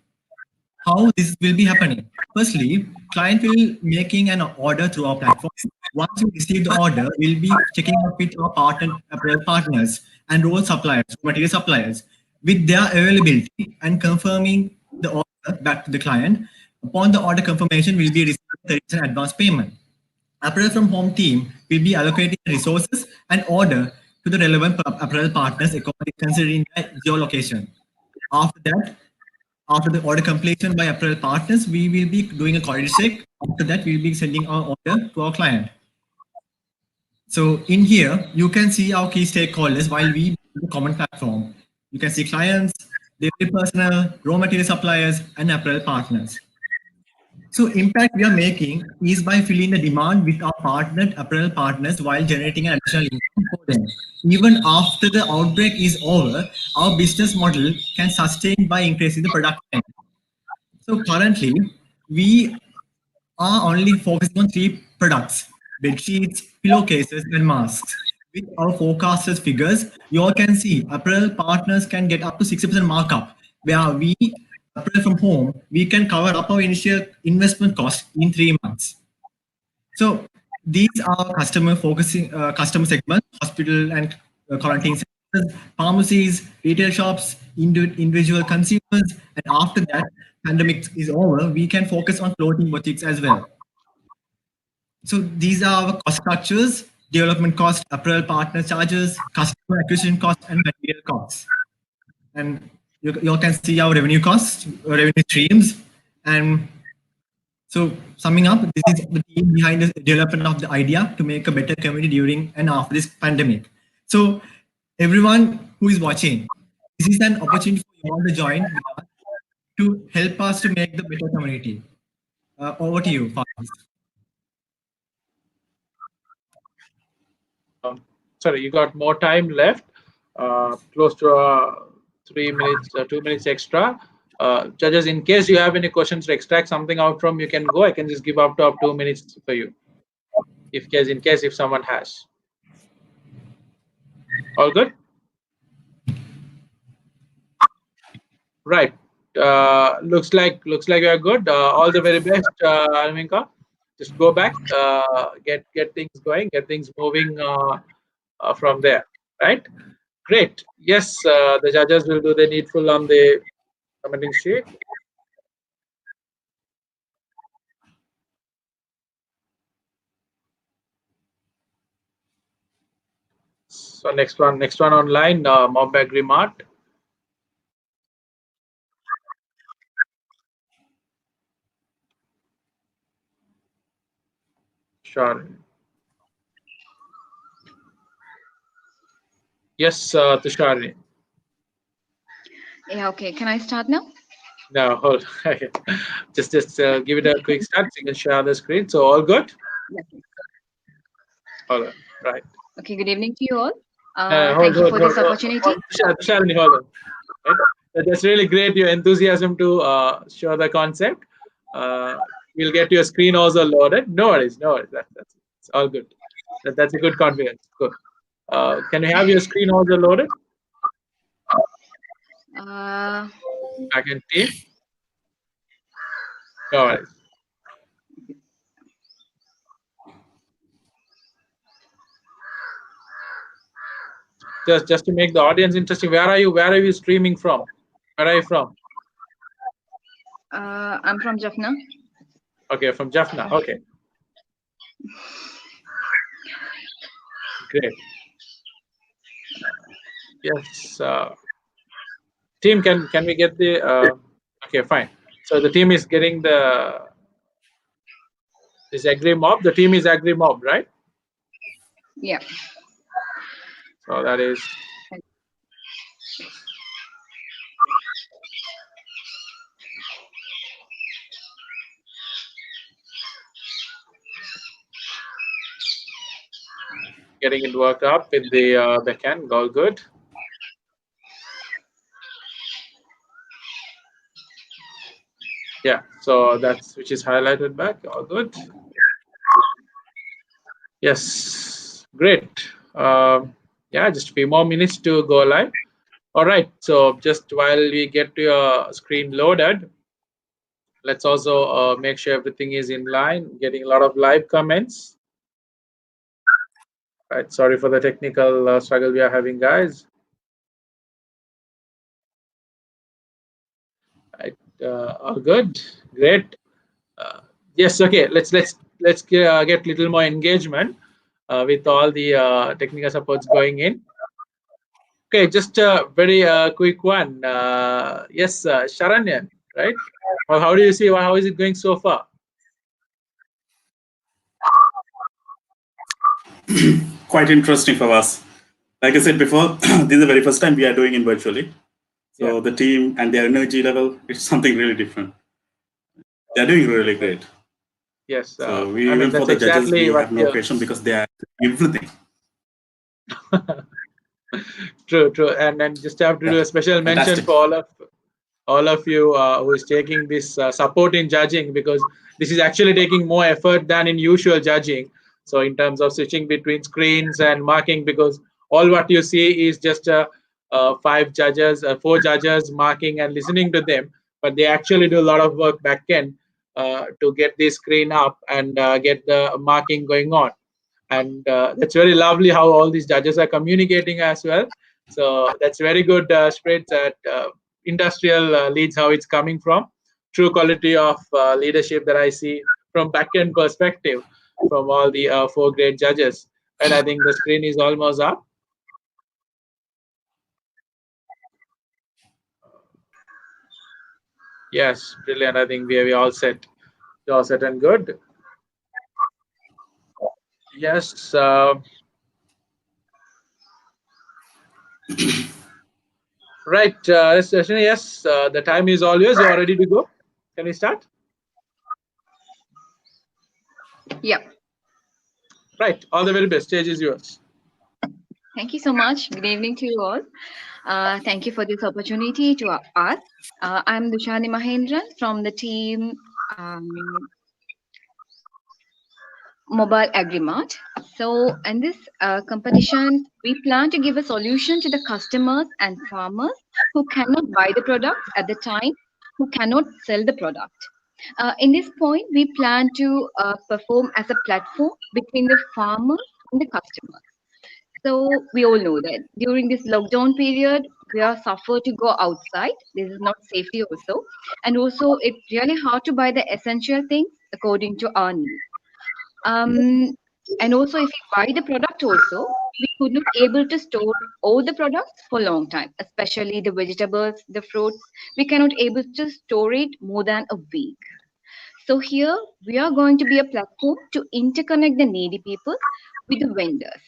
How this will be happening? Firstly, client will making an order through our platform. Once we receive the order, we'll be checking out with our apparel partners and raw suppliers, material suppliers, with their availability and confirming the order back to the client. Upon the order confirmation, we'll be receiving an advance payment. Apparel from Home team will be allocating resources and order to the relevant apparel partners according considering their geolocation. After that, after the order completion by apparel partners, we will be doing a quality check. After that, we'll be sending our order to our client. So in here, you can see our key stakeholders while we build the common platform. You can see clients, delivery personnel, raw material suppliers, and apparel partners. So impact we are making is by filling the demand with our partnered apparel partners while generating an additional income for them. Even after the outbreak is over, our business model can sustain by increasing the production. So currently, we are only focusing on 3 products: bed sheets, pillowcases, and masks. With our forecasted figures, you all can see apparel partners can get up to 60% markup, where we, Apparel from Home, we can cover up our initial investment cost in 3 months. So these are customer focusing customer segments: hospital and quarantine centers, pharmacies, retail shops, individual consumers, and after that, pandemic is over, we can focus on floating boutiques as well. So these are our cost structures: development cost, apparel partner charges, customer acquisition cost, and material costs. And you all can see our revenue costs, revenue streams. And so summing up, this is the team behind the development of the idea to make a better community during and after this pandemic. So everyone who is watching, this is an opportunity for you all to join with us to help us to make the better community. Over to you, Faiz. Sorry, you got more time left, close to 3 minutes, 2 minutes extra. Judges, in case you have any questions to extract something out from, you can go. I can just give up to 2 minutes for you, in case if someone has. All good? Right. Looks like you are good. All the very best, Alminka. Just go back, get things going, get things moving from there. Right. Great. Yes, the judges will do the needful on the commenting sheet. So next one online, Mob Agrimart. Sure. Yes, Tushari. Yeah, okay. Can I start now? No, hold. just give it a quick start. So you can share the screen. So all good? Yes. All right. Okay, good evening to you all. Hold Thank you for this opportunity. Tushari, hold on. Right? That's really great, your enthusiasm to show the concept. We'll get your screen also loaded. No worries. That's it's all good. That's a good confidence. Good. Can you have your screen also loaded? Back in team. No worries. Just to make the audience interesting, where are you streaming from? Where are you from? I'm from Jaffna. Okay, from Jaffna. Okay. Great. Yes. Team, can we get the? Okay, fine. So the team is getting the is agree mob. The team is agree mob, right? Yeah. So that is. Getting it worked up with the backend, all good. Yeah, so that's which is highlighted back, all good. Yes, great. Yeah, just a few more minutes to go live. All right, so just while we get to your screen loaded, let's also make sure everything is in line. Getting a lot of live comments. Right, sorry for the technical struggle we are having, guys. Right, all good, great. Yes, okay. Let's get little more engagement with all the technical supports going in. Okay, just a very quick one. Yes, Sharanyan, right? Or how do you see? How is it going so far? Quite interesting for us. Like I said before, this is the very first time we are doing it virtually. So Yeah. the team and their energy level, it's something really different. They're doing really great. Yes. So we I mean, even for that's the judges, exactly we what have no question because they are everything. True, true. And then just have to do a special mention Fantastic. for all of you who is taking this support in judging, because this is actually taking more effort than in usual judging. So in terms of switching between screens and marking, because all what you see is just four judges marking and listening to them, but they actually do a lot of work back end to get this screen up and get the marking going on. And that's very lovely how all these judges are communicating as well. So that's very good spread that industrial leads, how it's coming from. True quality of leadership that I see from back-end perspective from all the four great judges. And I think the screen is almost up. Yes, brilliant. I think we are all set. We're all set and good. Yes. Right. Yes, the time is all yours. You're ready to go. Can we start? Yeah. Right. All the very best. Stage is yours. Thank you so much. Good evening to you all. Thank you for this opportunity to us. I'm Dushani Mahendran from the team Mobile AgriMart. So in this competition, we plan to give a solution to the customers and farmers who cannot buy the products at the time, who cannot sell the product. In this point, we plan to perform as a platform between the farmers and the customers. So we all know that during this lockdown period, we are suffered to go outside. This is not safety also. And also it's really hard to buy the essential things according to our needs. And also if we buy the product also, we could not able to store all the products for a long time, especially the vegetables, the fruits. We cannot able to store it more than a week. So here we are going to be a platform to interconnect the needy people with the vendors.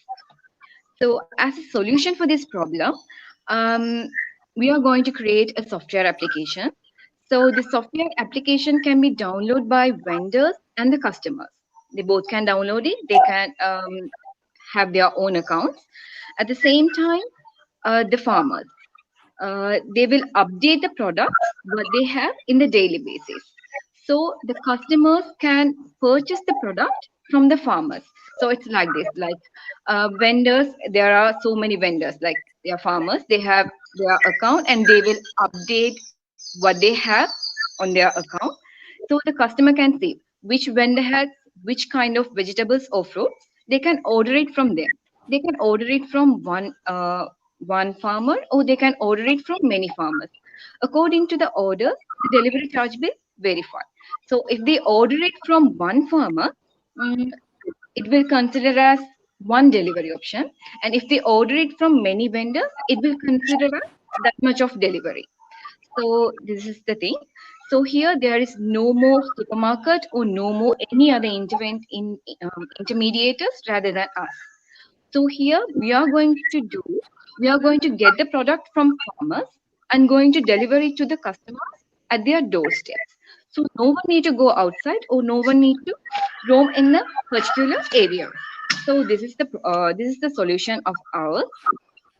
So as a solution for this problem, we are going to create a software application. So the software application can be downloaded by vendors and the customers. They both can download it. They can have their own accounts. At the same time, the farmers, they will update the products what they have in the daily basis. So the customers can purchase the product from the farmers. So it's like this, like vendors, there are so many vendors, like they are farmers, they have their account and they will update what they have on their account. So the customer can see which vendor has which kind of vegetables or fruits. They can order it from them. They can order it from one farmer, or they can order it from many farmers. According to the order, the delivery charge will vary. So if they order it from one farmer, it will consider as one delivery option. And if they order it from many vendors, it will consider that much of delivery. So this is the thing. So here there is no more supermarket or no more any other intermediators rather than us. So here we are going to get the product from farmers and going to deliver it to the customers at their doorsteps. So no one need to go outside or no one need to roam in a particular area. So this is the solution of ours.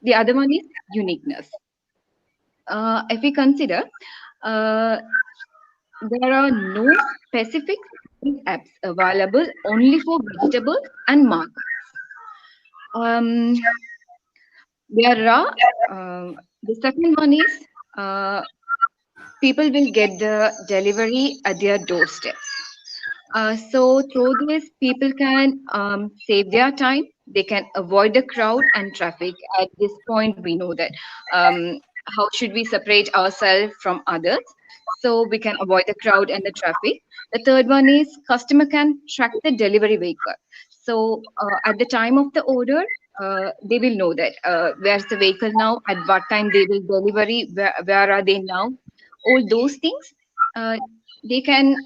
The other one is uniqueness. If we consider, there are no specific apps available only for vegetables and markets. There are the second one is people will get the delivery at their doorsteps. So through this, people can save their time. They can avoid the crowd and traffic. At this point, we know that how should we separate ourselves from others so we can avoid the crowd and the traffic. The third one is customer can track the delivery vehicle. So at the time of the order, they will know that where's the vehicle now, at what time they will delivery, where are they now. All those things they can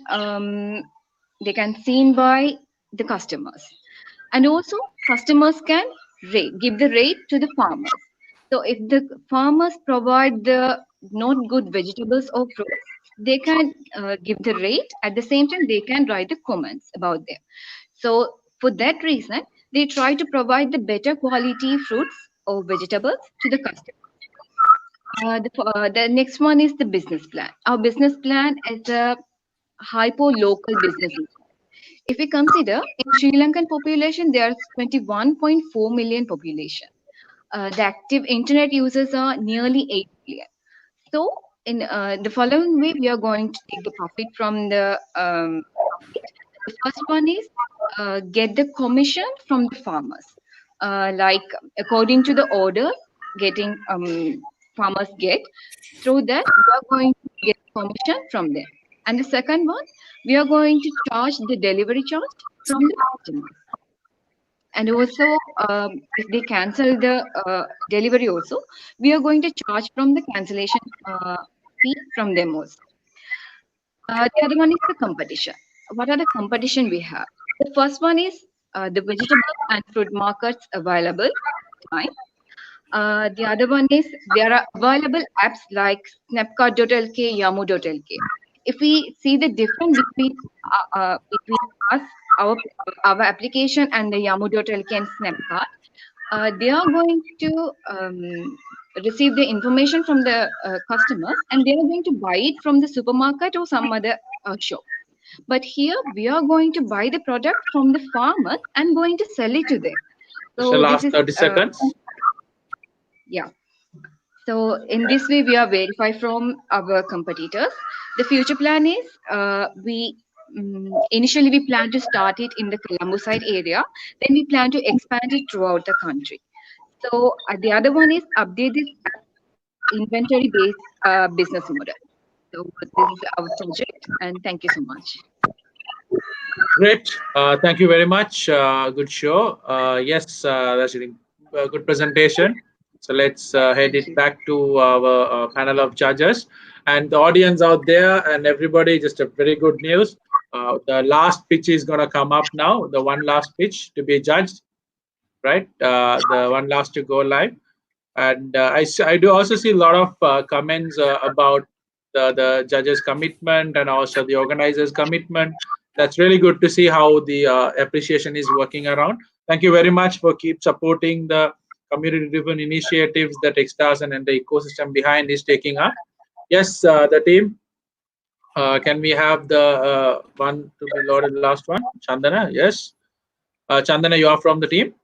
seen by the customers. And also customers can give the rate to the farmers. So if the farmers provide the not good vegetables or fruits, they can give the rate. At the same time, they can write the comments about them. So for that reason, they try to provide the better quality fruits or vegetables to the customer. The next one is the business plan. Our business plan is a hyper-local business. If we consider in Sri Lankan population, there are 21.4 million population. The active internet users are nearly 8 million. So in the following way, we are going to take the profit from the profit. The first one is get the commission from the farmers. Like according to the order getting farmers get, through that we are going to get commission from them. And the second one, we are going to charge the delivery charge from the customers. And also, if they cancel the delivery also, we are going to charge from the cancellation fee from them also. The other one is the competition. What are the competition we have? The first one is the vegetable and fruit markets available time. The other one is there are available apps like snapcart.lk, yamu.lk. If we see the difference between us, our application and the yamu.lk and snapcart, they are going to receive the information from the customers and they are going to buy it from the supermarket or some other shop. But here we are going to buy the product from the farmers and going to sell it to them. So the last 30 seconds. Yeah. So in this way, we are verified from our competitors. The future plan is initially we plan to start it in the Colombo side area. Then we plan to expand it throughout the country. So the other one is update this inventory-based business model. So this is our project, and thank you so much. Great. Thank you very much. Good show. Yes, that's a good presentation. So let's head it back to our panel of judges and the audience out there and everybody. Just a very good news. The last pitch is going to come up now. The one last pitch to be judged, right? The one last to go live. And I do also see a lot of comments about the judges' commitment and also the organizers' commitment. That's really good to see how the appreciation is working around. Thank you very much for keep supporting the community-driven initiatives that Techstars and the ecosystem behind is taking up. Yes, the team. Can we have the one to be loaded, the last one? Chandana, yes. Chandana, you are from the team?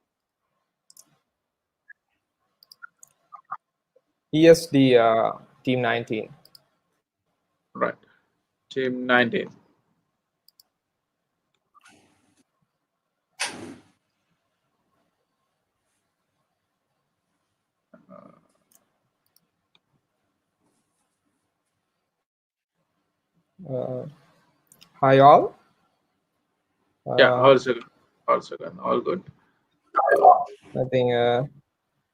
Yes, the team 19. Right, team 19. Hi all. Yeah, all good, all good. I think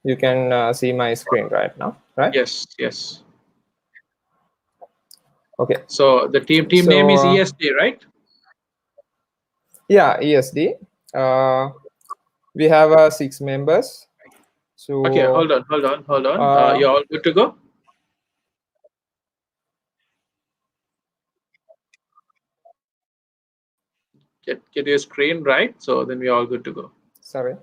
you can see my screen right now, right? Yes, yes. Okay. So the team So, name is ESD, right? Yeah, ESD. We have 6 members. So Okay, hold on. You're all good to go? Get your screen right, so then we're all good to go. Sorry.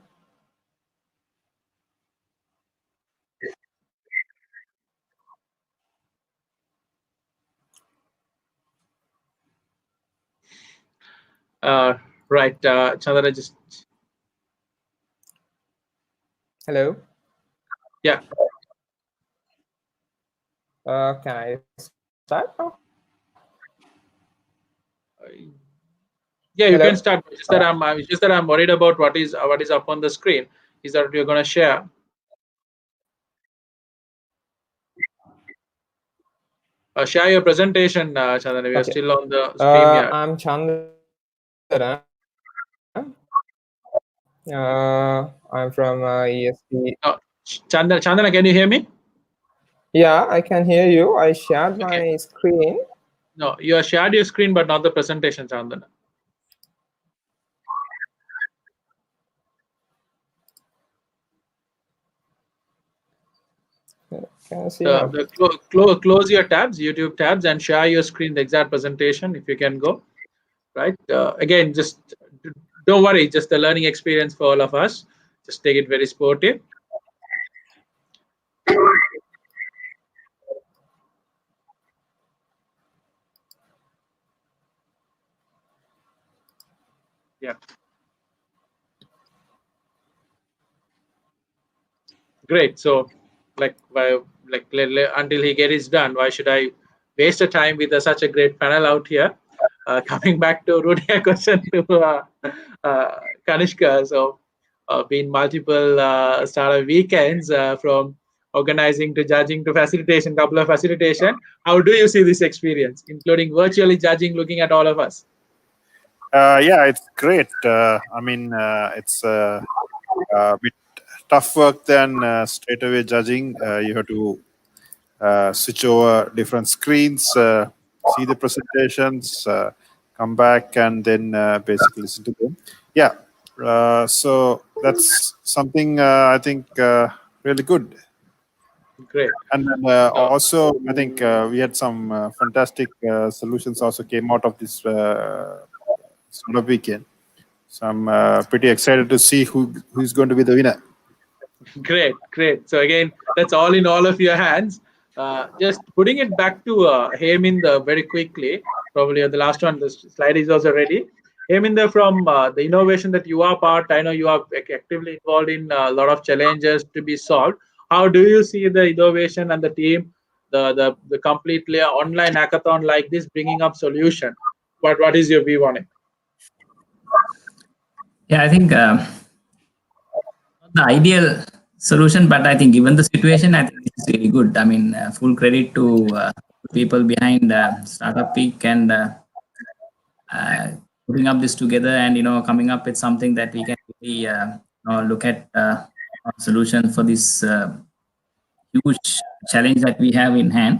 Right, Chandra, just Hello. Yeah. Can I start now? Yeah, you Hello? can start. Just that I'm worried about what is up on the screen. Is that you're going to share? Share your presentation, Chandana. We are Okay. still on the stream here. I'm Chandana. I'm from ESD. Chandana, can you hear me? Yeah, I can hear you. I shared my screen. No, you have shared your screen, but not the presentation, Chandana. Can I see now? Close your tabs, YouTube tabs, and share your screen, the exact presentation, if you can go. Right. Again, just don't worry. Just a learning experience for all of us. Just take it very sportive. Yeah. Great. So, until he get his done, why should I waste a time with such a great panel out here? Coming back to Rudy's question to Kanishka. So, been multiple startup weekends from organizing to judging to facilitation, couple of facilitation. How do you see this experience, including virtually judging, looking at all of us? Yeah, it's great. I mean, it's a bit tough work than straight away judging. You have to switch over different screens, see the presentations, come back, and then basically listen to them. Yeah, so that's something I think really good. Great. And then also, I think we had some fantastic solutions also came out of this sort of weekend. So I'm pretty excited to see who's going to be the winner. Great. So again, that's all in all of your hands. Just putting it back to Heminder very quickly. Probably the last one. The slide is also ready. Heminder, from the innovation that you are part, I know you are actively involved in a lot of challenges to be solved. How do you see the innovation and the team, the completely online hackathon like this, bringing up solution? What is your view on it? Yeah, I think not the ideal solution, but I think given the situation, I think it's really good. I mean, full credit to people behind Startup Week and putting up this together and coming up with something that we can really look at a solution for this huge challenge that we have in hand.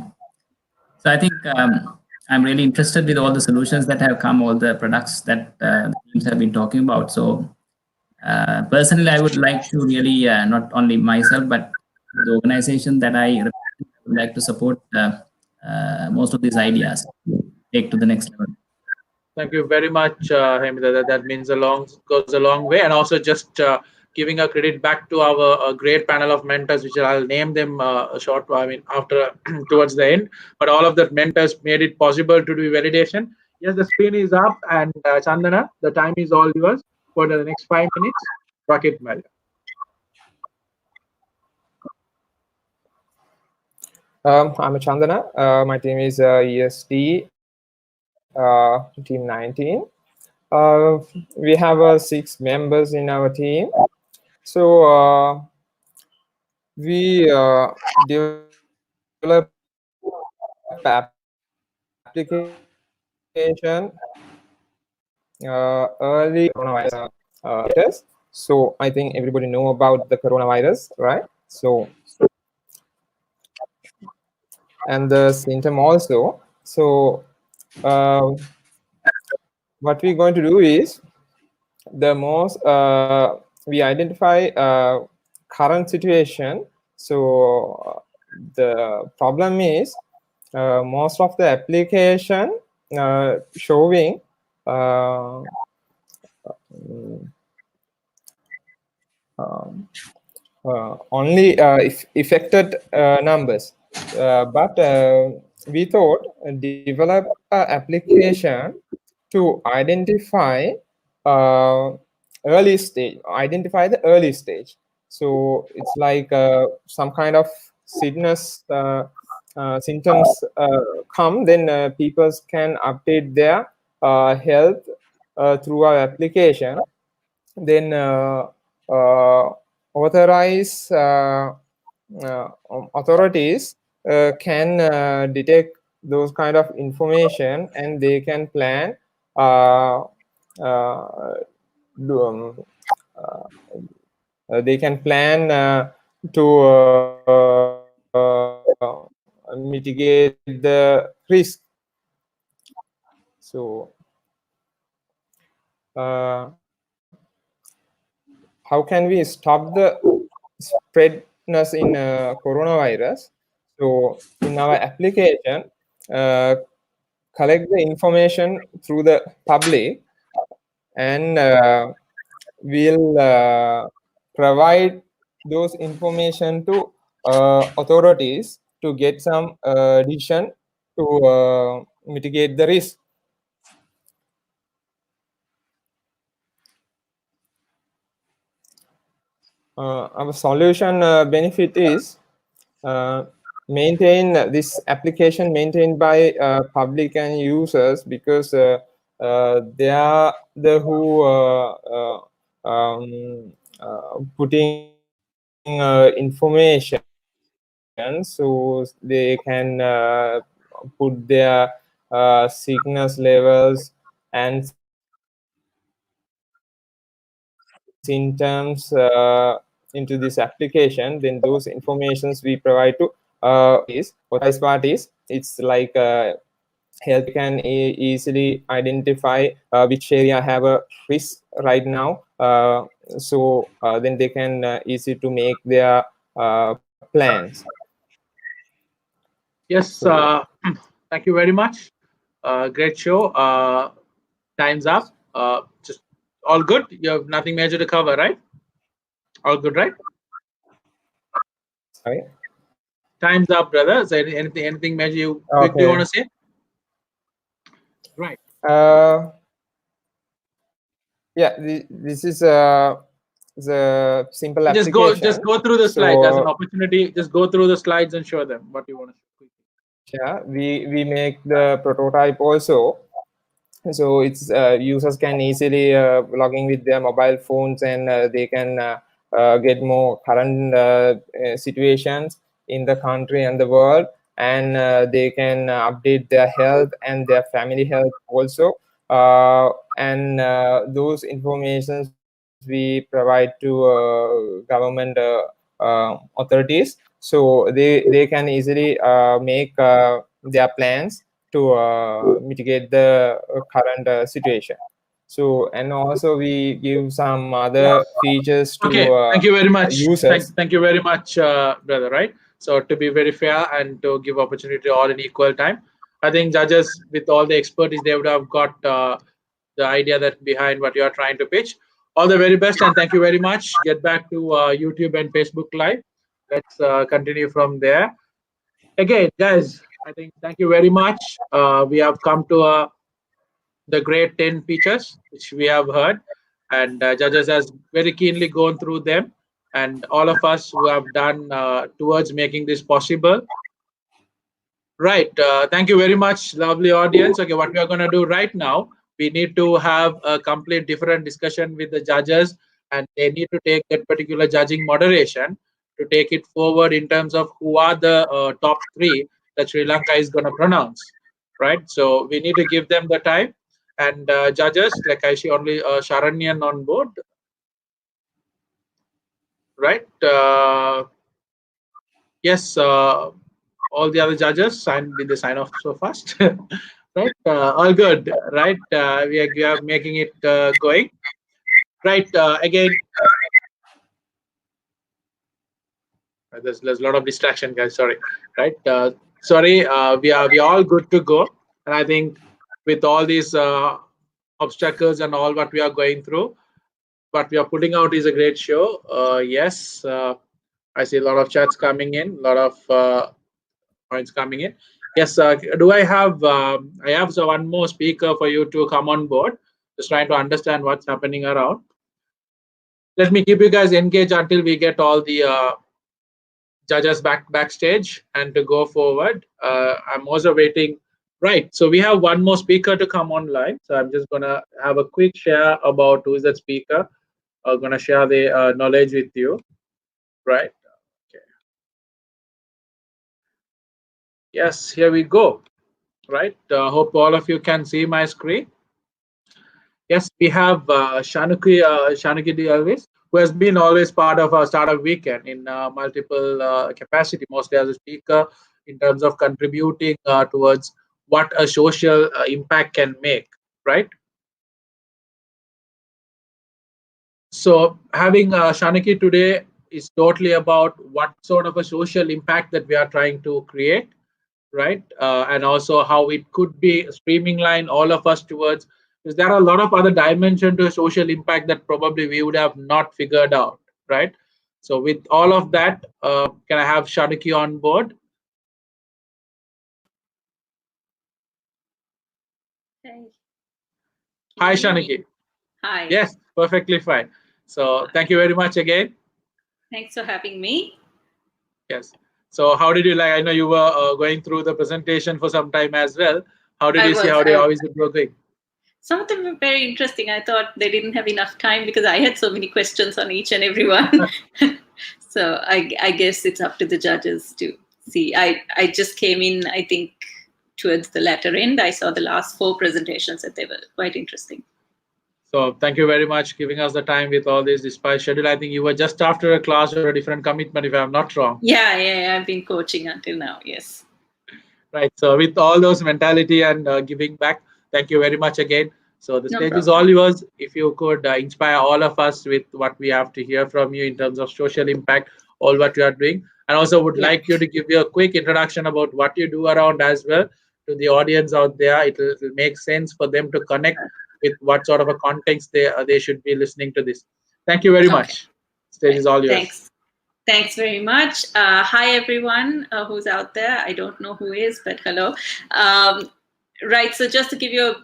So I think I'm really interested with all the solutions that have come, all the products that the teams have been talking about. So personally, I would like to really not only myself but the organization that I represent, would like to support most of these ideas to take to the next level. Thank you very much, Heminder. That means goes a long way, and also just giving a credit back to our great panel of mentors, which I'll name them after towards the end. But all of the mentors made it possible to do validation. Yes, the screen is up, and Chandana, the time is all yours for the next 5 minutes. Rocket Mail. I'm Chandana. My team is ESD Team 19. We have 6 members in our team. So we develop application early coronavirus. So I think everybody know about the coronavirus, right? So and the symptom also. So what we're going to do is the most we identify current situation. So the problem is most of the application showing only affected numbers, but we thought develop an application to identify the early stage. So it's like some kind of sickness symptoms come, then people can update their health through our application. Then authorize authorities can detect those kind of information, and they can plan do, they can plan to mitigate the risk. So how can we stop the spreadness in coronavirus? So in our application, collect the information through the public, and we'll provide those information to authorities to get some decision to mitigate the risk. Our solution benefit is maintain this application maintained by public and users, because they are the who putting information, so they can put their sickness levels and symptoms into this application. Then those informations we provide to is authorized parties. It's like health can easily identify which area have a risk right now. So then they can easy to make their plans. Yes, thank you very much. Great show. Time's up. Just all good. You have nothing major to cover, right? All good, right? Sorry. Time's up, brother. Is there anything major you quickly want to say? Right. Yeah, this is the simple Just application. go through the slides as an opportunity. Just go through the slides and show them what you want to say. Yeah, we make the prototype also, so it's users can easily logging with their mobile phones, and they can get more current situations in the country and the world, and they can update their health and their family health also, and those informations we provide to government authorities, so they can easily make their plans to mitigate the current situation. So, and also we give some other features to Thank you very much. users. Thank you very much, brother. Right. So to be very fair and to give opportunity to all in equal time, I think judges with all the expertise, they would have got the idea that behind what you are trying to pitch. All the very best, and thank you very much. Get back to YouTube and Facebook Live. Let's continue from there. Again, guys, I think thank you very much. We have come to the great 10 features which we have heard, and judges has very keenly gone through them, and all of us who have done towards making this possible. Right. Thank you very much, lovely audience. Okay, what we are going to do right now, we need to have a complete different discussion with the judges, and they need to take that particular judging moderation to take it forward in terms of who are the top three that Sri Lanka is going to pronounce. Right. So we need to give them the time. And judges, like I see only Sharanyan on board. right? Yes, all the other judges did they sign off so fast? Right, all good, right? We are making it going, right? Again, there's a lot of distraction, guys. Sorry, right? Sorry, we are all good to go, and I think with all these obstacles and all what we are going through, what we are putting out is a great show. Yes, I see a lot of chats coming in, a lot of points coming in. Yes, do I have? I have so one more speaker for you to come on board. Just trying to understand what's happening around. Let me keep you guys engaged until we get all the judges backstage and to go forward. I'm also waiting. Right. So we have one more speaker to come online. So I'm just gonna have a quick share about who is that speaker. I'm gonna share the knowledge with you. Right. Okay. Yes. Here we go. Right. Hope all of you can see my screen. Yes, we have Shanuki D. Elvis, who has been always part of our startup weekend in multiple capacity, mostly as a speaker, in terms of contributing towards what a social impact can make, right? So having Shanuki today is totally about what sort of a social impact that we are trying to create, right? And also how it could be streamline all of us towards, because there are a lot of other dimensions to social impact that probably we would have not figured out, right? So with all of that, can I have Shanuki on board? Hey. Hi, Shanuki. Hi. Yes, perfectly fine. So thank you very much again. Thanks for having me. Yes. So how did you like? I know you were going through the presentation for some time as well. How did you see how is it going? Some of them were very interesting. I thought they didn't have enough time because I had so many questions on each and every one. So I guess it's up to the judges to see. I just came in, I think, towards the latter end. I saw the last 4 presentations and they were quite interesting. So thank you very much giving us the time with all this despite schedule. I think you were just after a class or a different commitment, if I'm not wrong. Yeah, I've been coaching until now, yes. Right. So with all those mentality and giving back, thank you very much again. So the stage is all yours. If you could inspire all of us with what we have to hear from you in terms of social impact, all what you are doing. And also would like you to give you a quick introduction about what you do around as well to the audience out there. It will make sense for them to connect with what sort of a context they should be listening to this. Thank you very much. Stage is all yours. Thanks very much. Hi, everyone who's out there. I don't know who is, but hello. Right, so just to give you a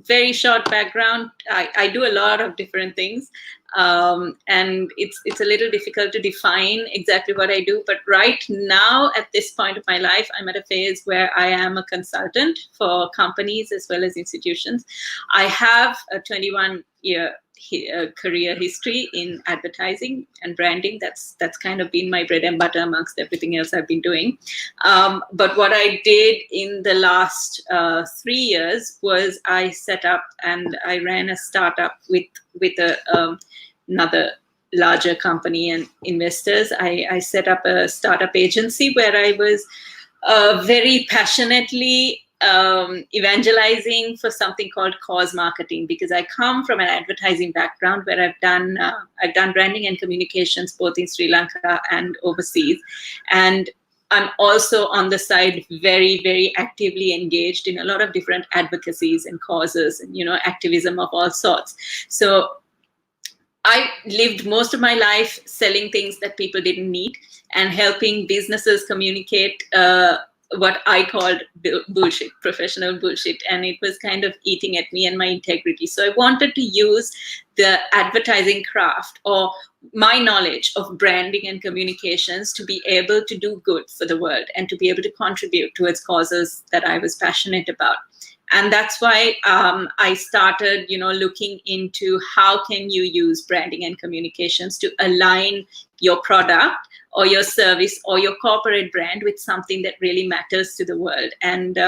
very short background, I do a lot of different things. And it's a little difficult to define exactly what I do. But right now, at this point of my life, I'm at a phase where I am a consultant for companies as well as institutions. I have a 21-year career history in advertising and branding. That's kind of been my bread and butter amongst everything else I've been doing. But what I did in the last 3 years was I set up and I ran a startup with another larger company and investors. I set up a startup agency where I was very passionately evangelizing for something called cause marketing, because I come from an advertising background where I've done branding and communications both in Sri Lanka and overseas, and I'm also on the side very, very actively engaged in a lot of different advocacies and causes and activism of all sorts. So I lived most of my life selling things that people didn't need and helping businesses communicate what I called bullshit, professional bullshit. And it was kind of eating at me and my integrity. So I wanted to use the advertising craft or my knowledge of branding and communications to be able to do good for the world and to be able to contribute towards causes that I was passionate about. And that's why I started, looking into how can you use branding and communications to align your product or your service or your corporate brand with something that really matters to the world. And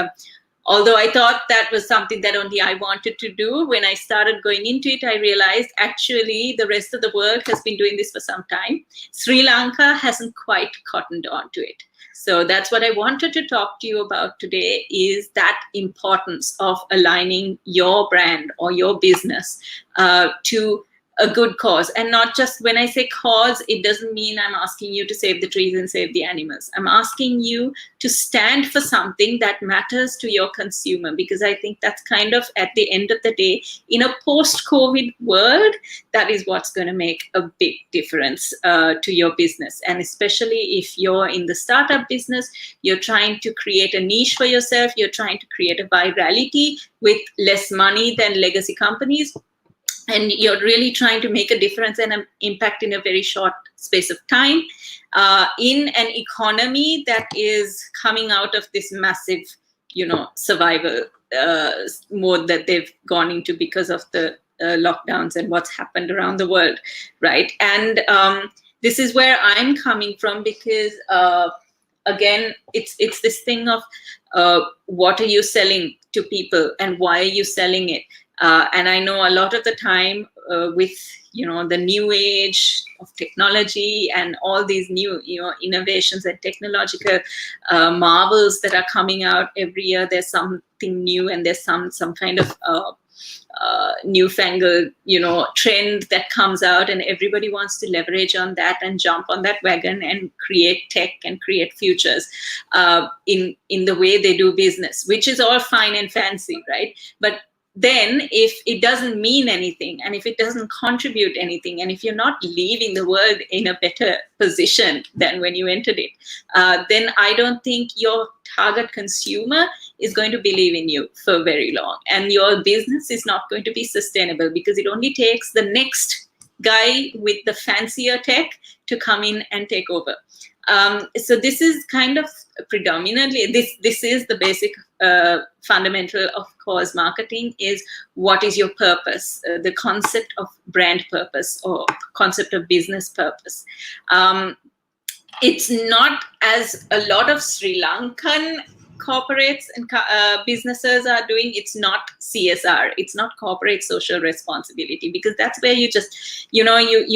Although I thought that was something that only I wanted to do, when I started going into it, I realized actually the rest of the world has been doing this for some time. Sri Lanka hasn't quite cottoned on to it. So that's what I wanted to talk to you about today, is that importance of aligning your brand or your business to a good cause. And not just, when I say cause, it doesn't mean I'm asking you to save the trees and save the animals. I'm asking you to stand for something that matters to your consumer, because I think that's kind of, at the end of the day, in a post-COVID world, that is what's going to make a big difference to your business. And especially if you're in the startup business, you're trying to create a niche for yourself, you're trying to create a virality with less money than legacy companies, and you're really trying to make a difference and an impact in a very short space of time, in an economy that is coming out of this massive, survival mode that they've gone into because of the lockdowns and what's happened around the world, right? And this is where I'm coming from, because again, it's this thing of what are you selling to people and why are you selling it? And I know a lot of the time with the new age of technology and all these new innovations and technological marvels that are coming out every year, there's something new, and there's some kind of newfangled trend that comes out, and everybody wants to leverage on that and jump on that wagon and create tech and create futures in the way they do business, which is all fine and fancy, right? But then if it doesn't mean anything, and if it doesn't contribute anything, and if you're not leaving the world in a better position than when you entered it, then I don't think your target consumer is going to believe in you for very long, and your business is not going to be sustainable, because it only takes the next guy with the fancier tech to come in and take over. So this is kind of predominantly, this is the basic fundamental of cause marketing, is what is your purpose, the concept of brand purpose or concept of business purpose. It's not, as a lot of Sri Lankan corporates and businesses are doing, it's not CSR, it's not corporate social responsibility, because that's where you just, you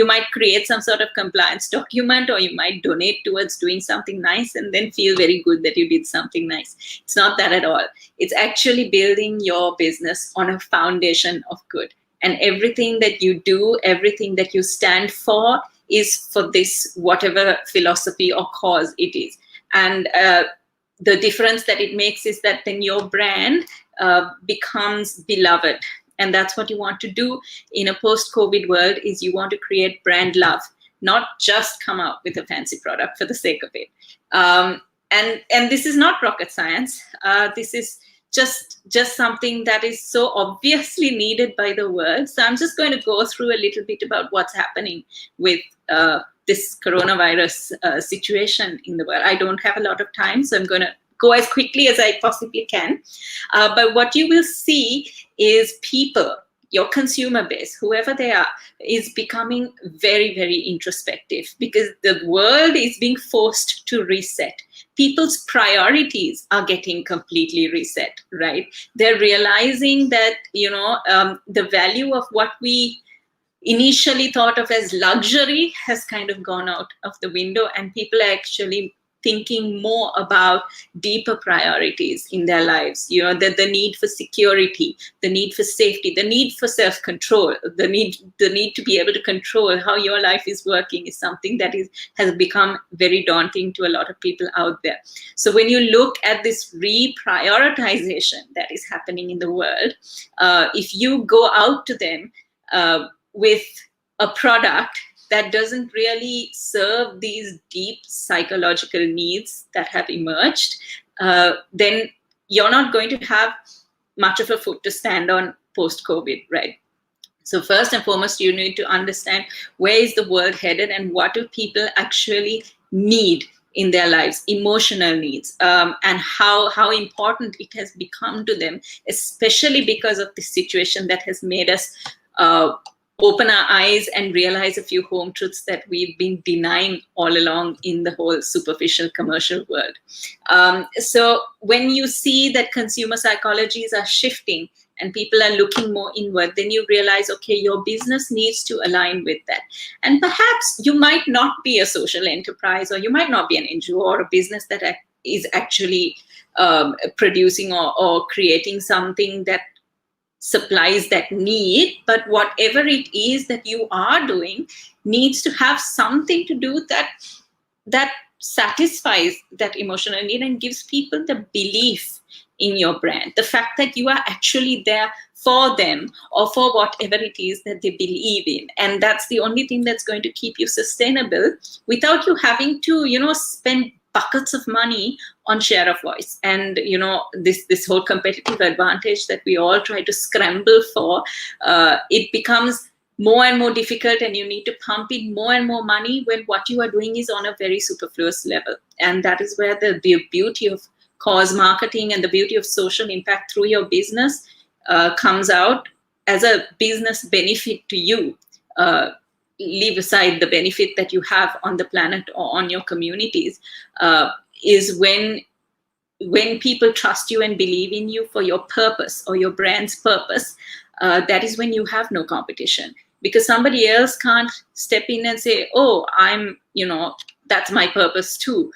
might create some sort of compliance document, or you might donate towards doing something nice and then feel very good that you did something nice. It's not that at all. It's actually building your business on a foundation of good, and everything that you do, everything that you stand for, is for this whatever philosophy or cause it is. And the difference that it makes is that then your brand becomes beloved. And that's what you want to do in a post-COVID world, is you want to create brand love, not just come out with a fancy product for the sake of it. And this is not rocket science. This is just something that is so obviously needed by the world. So I'm just going to go through a little bit about what's happening with this coronavirus situation in the world. I don't have a lot of time, so I'm going to go as quickly as I possibly can. But what you will see is people, your consumer base, whoever they are, is becoming very, very introspective, because the world is being forced to reset. People's priorities are getting completely reset, right? They're realizing that, the value of what we initially thought of as luxury has kind of gone out of the window, and people are actually thinking more about deeper priorities in their lives. The need for security, the need for safety, the need for self-control, the need to be able to control how your life is working is something that has become very daunting to a lot of people out there. So when you look at this reprioritization that is happening in the world, if you go out to them with a product that doesn't really serve these deep psychological needs that have emerged, then you're not going to have much of a foot to stand on post-COVID, right? So first and foremost, you need to understand where is the world headed and what do people actually need in their lives, emotional needs, and how important it has become to them, especially because of the situation that has made us open our eyes and realize a few home truths that we've been denying all along in the whole superficial commercial world. So when you see that consumer psychologies are shifting and people are looking more inward, then you realize, okay, your business needs to align with that. And perhaps you might not be a social enterprise, or you might not be an NGO or a business that is actually producing or creating something that supplies that need, but whatever it is that you are doing needs to have something to do that satisfies that emotional need and gives people the belief in your brand, the fact that you are actually there for them or for whatever it is that they believe in. And that's the only thing that's going to keep you sustainable without you having to, spend buckets of money on share of voice. And this whole competitive advantage that we all try to scramble for, it becomes more and more difficult, and you need to pump in more and more money when what you are doing is on a very superfluous level. And that is where the beauty of cause marketing and the beauty of social impact through your business comes out as a business benefit to you. Leave aside the benefit that you have on the planet or on your communities, is when people trust you and believe in you for your purpose or your brand's purpose. That is when you have no competition, because somebody else can't step in and say, oh, that's my purpose too.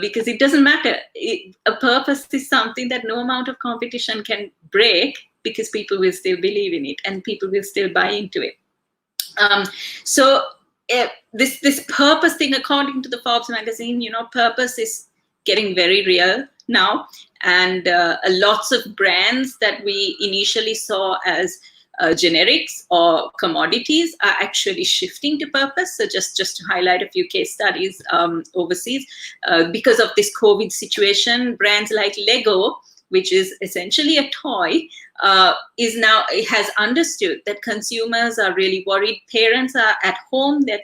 Because it doesn't matter. A purpose is something that no amount of competition can break, because people will still believe in it and people will still buy into it. So this purpose thing, according to the Forbes magazine, purpose is getting very real now. And lots of brands that we initially saw as generics or commodities are actually shifting to purpose. So just to highlight a few case studies overseas, because of this COVID situation, brands like Lego, which is essentially a toy, has understood that consumers are really worried. Parents are at home, they're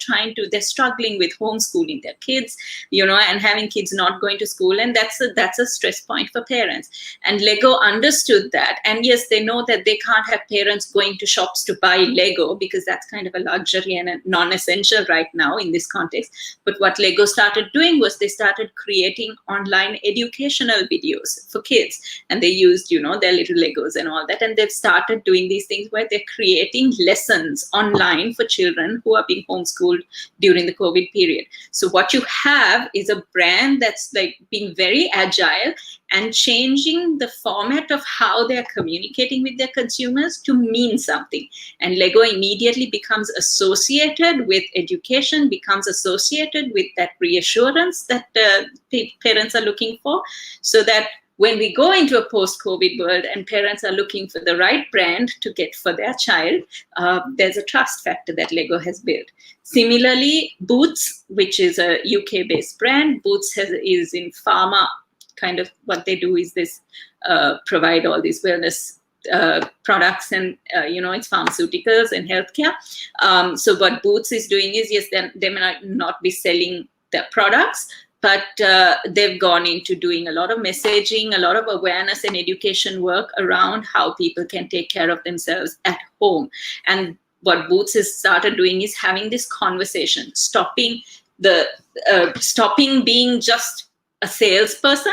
struggling with homeschooling their kids, and having kids not going to school, and that's a stress point for parents. And Lego understood that, and yes, they know that they can't have parents going to shops to buy Lego, because that's kind of a luxury and a non-essential right now in this context. But what Lego started doing was they started creating online educational videos for kids, and they used their little Legos and all that, and they've started doing these things where they're creating lessons online for children who are being homeschooled during the COVID period. So what you have is a brand that's like being very agile and changing the format of how they're communicating with their consumers to mean something. And Lego immediately becomes associated with education, becomes associated with that reassurance that parents are looking for, so that when we go into a post-COVID world and parents are looking for the right brand to get for their child, there's a trust factor that Lego has built. Similarly, Boots, which is a UK-based brand, Boots is in pharma. Kind of what they do is this provide all these wellness products, and it's pharmaceuticals and healthcare. So what Boots is doing is, yes, they may not be selling their products, but they've gone into doing a lot of messaging, a lot of awareness and education work around how people can take care of themselves at home. And what Boots has started doing is having this conversation, stopping being just a salesperson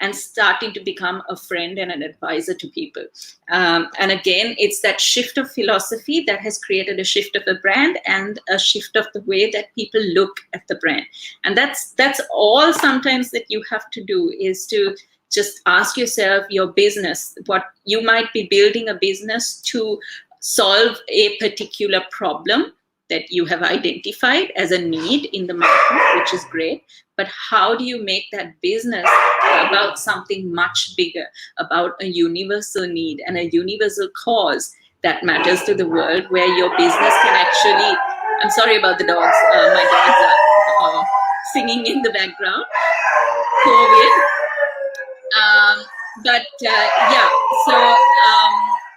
and starting to become a friend and an advisor to people. And again, it's that shift of philosophy that has created a shift of the brand and a shift of the way that people look at the brand. And that's all sometimes that you have to do, is to just ask yourself, your business, what you might be building a business to solve a particular problem that you have identified as a need in the market, which is great. But how do you make that business about something much bigger, about a universal need and a universal cause that matters to the world, where your business can actually, I'm sorry about the dogs, my dogs are singing in the background, COVID. So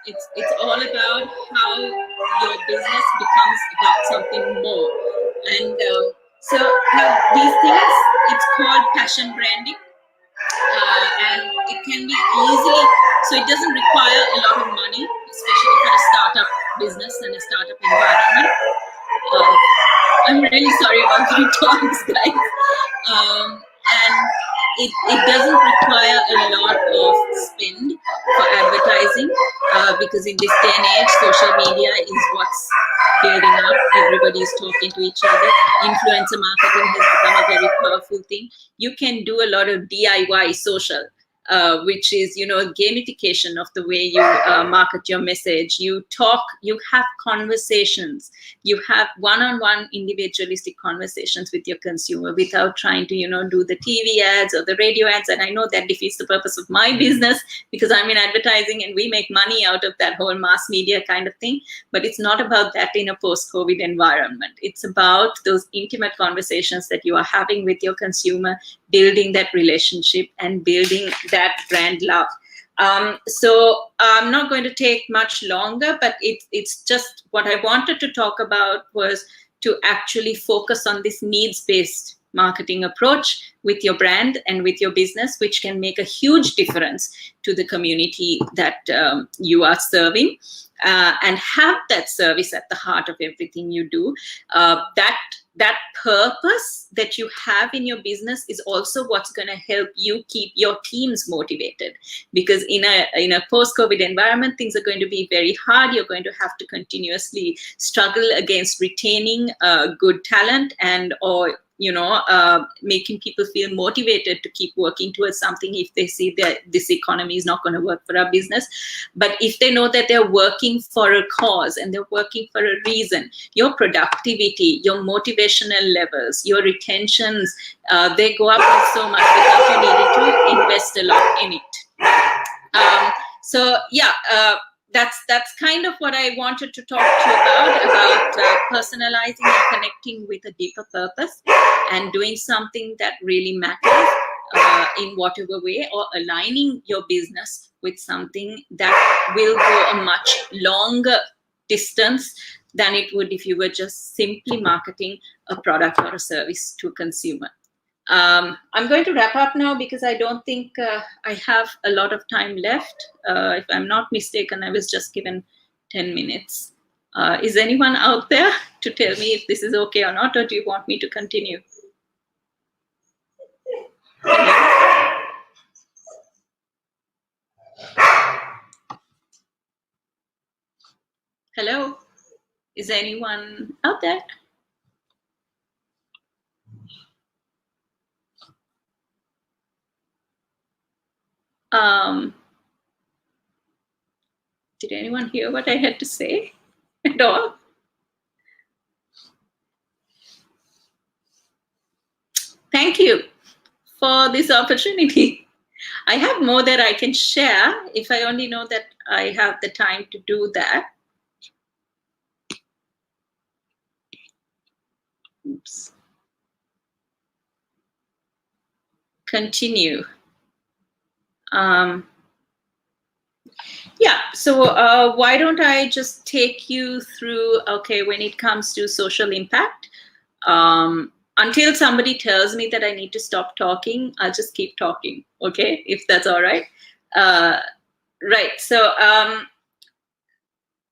it's all about how your business becomes about something more. And so now these things, it's called passion branding, and it can be easily, so it doesn't require a lot of money, especially for a startup business and a startup environment. really sorry about the returns, guys. And it doesn't require a lot of spend for advertising because in this day and age, social media is what's building up. Everybody's talking to each other. Influencer marketing has become a very powerful thing. You can do a lot of DIY social, which is, gamification of the way you market your message. You talk, you have conversations, you have one-on-one individualistic conversations with your consumer without trying to, do the TV ads or the radio ads. And I know that defeats the purpose of my business because I'm in advertising and we make money out of that whole mass media kind of thing. But it's not about that in a post-COVID environment. It's about those intimate conversations that you are having with your consumer, building that relationship and building that brand love. So I'm not going to take much longer, but it's just what I wanted to talk about was to actually focus on this needs-based marketing approach with your brand and with your business, which can make a huge difference to the community that you are serving, and have that service at the heart of everything you do. That purpose that you have in your business is also what's going to help you keep your teams motivated, because in a post-COVID environment, things are going to be very hard. You're going to have to continuously struggle against retaining good talent and or making people feel motivated to keep working towards something if they see that this economy is not going to work for our business. But if they know that they're working for a cause and they're working for a reason, your productivity, your motivational levels, your retentions, they go up by so much without you needing to invest a lot in it. So yeah, that's kind of what I wanted to talk to you about personalizing and connecting with a deeper purpose and doing something that really matters in whatever way, or aligning your business with something that will go a much longer distance than it would if you were just simply marketing a product or a service to a consumer. I'm going to wrap up now because I don't think I have a lot of time left. If I'm not mistaken, I was just given 10 minutes. Is anyone out there to tell me if this is okay or not, or do you want me to continue? Hello? Is anyone out there? Did anyone hear what I had to say at all? Thank you for this opportunity. I have more that I can share if I only know that I have the time to do that. Oops. Continue. Yeah, so why don't I just take you through, okay, when it comes to social impact, until somebody tells me that I need to stop talking, I'll just keep talking, okay, if that's all right. Right, so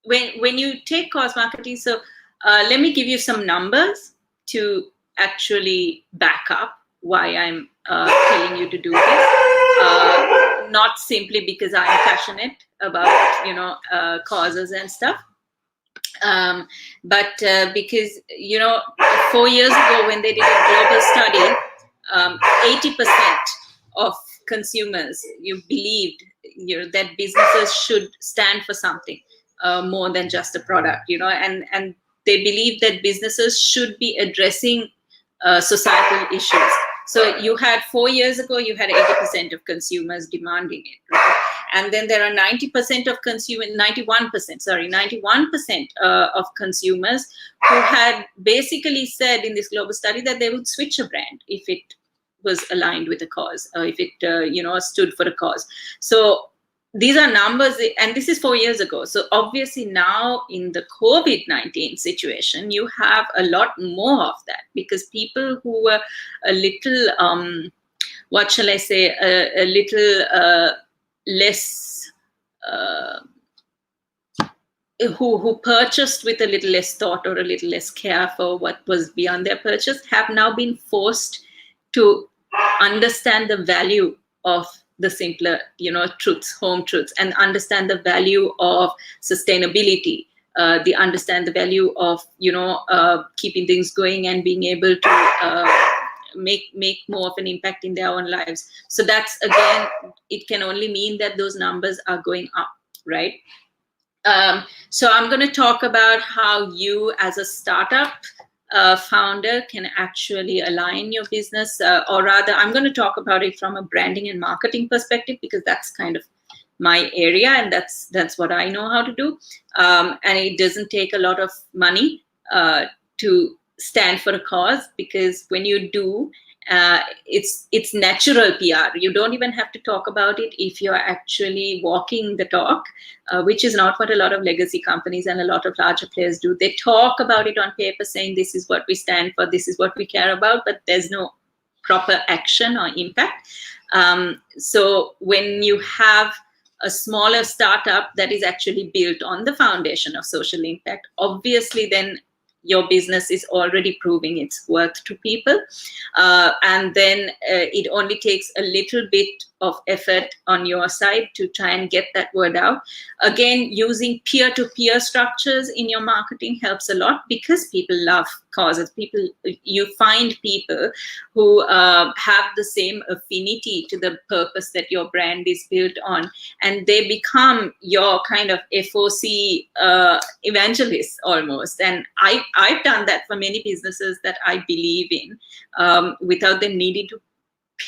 when you take cause marketing, so let me give you some numbers to actually back up why I'm telling you to do this. Not simply because I'm passionate about, causes and stuff, but because, 4 years ago when they did a global study, 80% of consumers believed that businesses should stand for something more than just a product, and they believe that businesses should be addressing societal issues. So you had 4 years ago, you had 80% of consumers demanding it, right? And then there are 91% of consumers who had basically said in this global study that they would switch a brand if it was aligned with a cause, if it stood for a cause. So these are numbers, and this is 4 years ago. So obviously now in the COVID-19 situation, you have a lot more of that, because people who were a little, what shall I say, a little less, who purchased with a little less thought or a little less care for what was beyond their purchase have now been forced to understand the value of the simpler, truths, home truths, and understand the value of sustainability. They understand the value of, keeping things going and being able to make more of an impact in their own lives. So that's, again, it can only mean that those numbers are going up, right? So I'm going to talk about how you as a startup founder can actually align your business, or rather I'm going to talk about it from a branding and marketing perspective, because that's kind of my area and that's what I know how to do. And it doesn't take a lot of money to stand for a cause, because when you do, it's natural PR. You don't even have to talk about it if you're actually walking the talk, which is not what a lot of legacy companies and a lot of larger players do. They talk about it on paper saying this is what we stand for, this is what we care about, but there's no proper action or impact. So when you have a smaller startup that is actually built on the foundation of social impact, obviously then your business is already proving its worth to people. And then it only takes a little bit of effort on your side to try and get that word out. Again, using peer-to-peer structures in your marketing helps a lot, because people love causes. You find people who have the same affinity to the purpose that your brand is built on, and they become your kind of FOC evangelists almost. And I've done that for many businesses that I believe in, without them needing to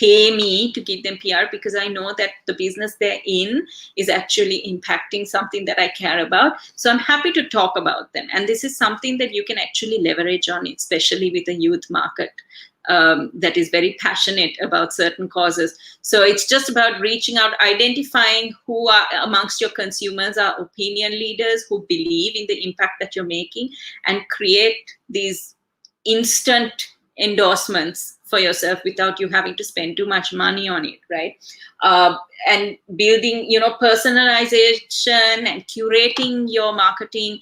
pay me to give them PR, because I know that the business they're in is actually impacting something that I care about. So I'm happy to talk about them. And this is something that you can actually leverage on, especially with a youth market that is very passionate about certain causes. So it's just about reaching out, identifying who are amongst your consumers are opinion leaders who believe in the impact that you're making, and create these instant endorsements for yourself without you having to spend too much money on it, right? And building, personalization and curating your marketing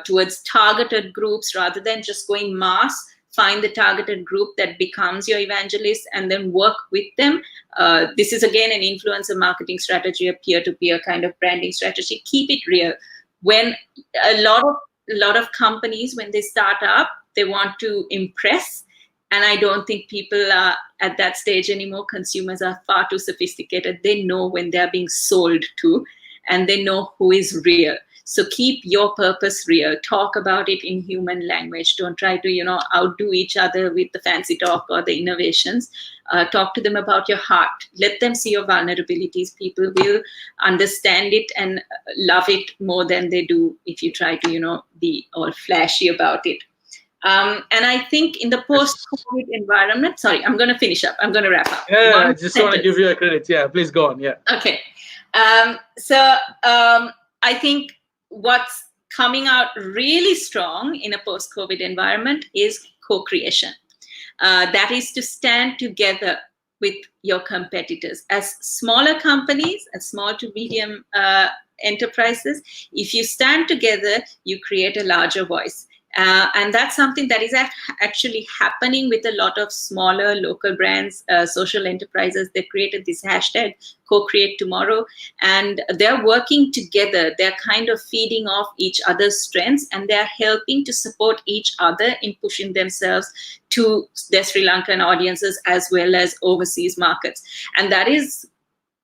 towards targeted groups rather than just going mass. Find the targeted group that becomes your evangelist and then work with them. This is again an influencer marketing strategy, a peer-to-peer kind of branding strategy. Keep it real. When a lot of companies, when they start up, they want to impress. And I don't think people are at that stage anymore. Consumers are far too sophisticated. They know when they're being sold to, and they know who is real. So keep your purpose real. Talk about it in human language. Don't try to, outdo each other with the fancy talk or the innovations. Talk to them about your heart. Let them see your vulnerabilities. People will understand it and love it more than they do if you try to, be all flashy about it. And I think in the post-COVID environment, sorry, I'm going to finish up. I'm going to wrap up. Yeah, I just want to give you a credit. Yeah, please go on. Yeah. Okay. So I think what's coming out really strong in a post-COVID environment is co-creation. That is to stand together with your competitors. As smaller companies, as small to medium enterprises, if you stand together, you create a larger voice. And that's something that is actually happening with a lot of smaller local brands, social enterprises. They created this hashtag, co-create tomorrow, and they're working together. They're kind of feeding off each other's strengths, and they're helping to support each other in pushing themselves to their Sri Lankan audiences as well as overseas markets. And that is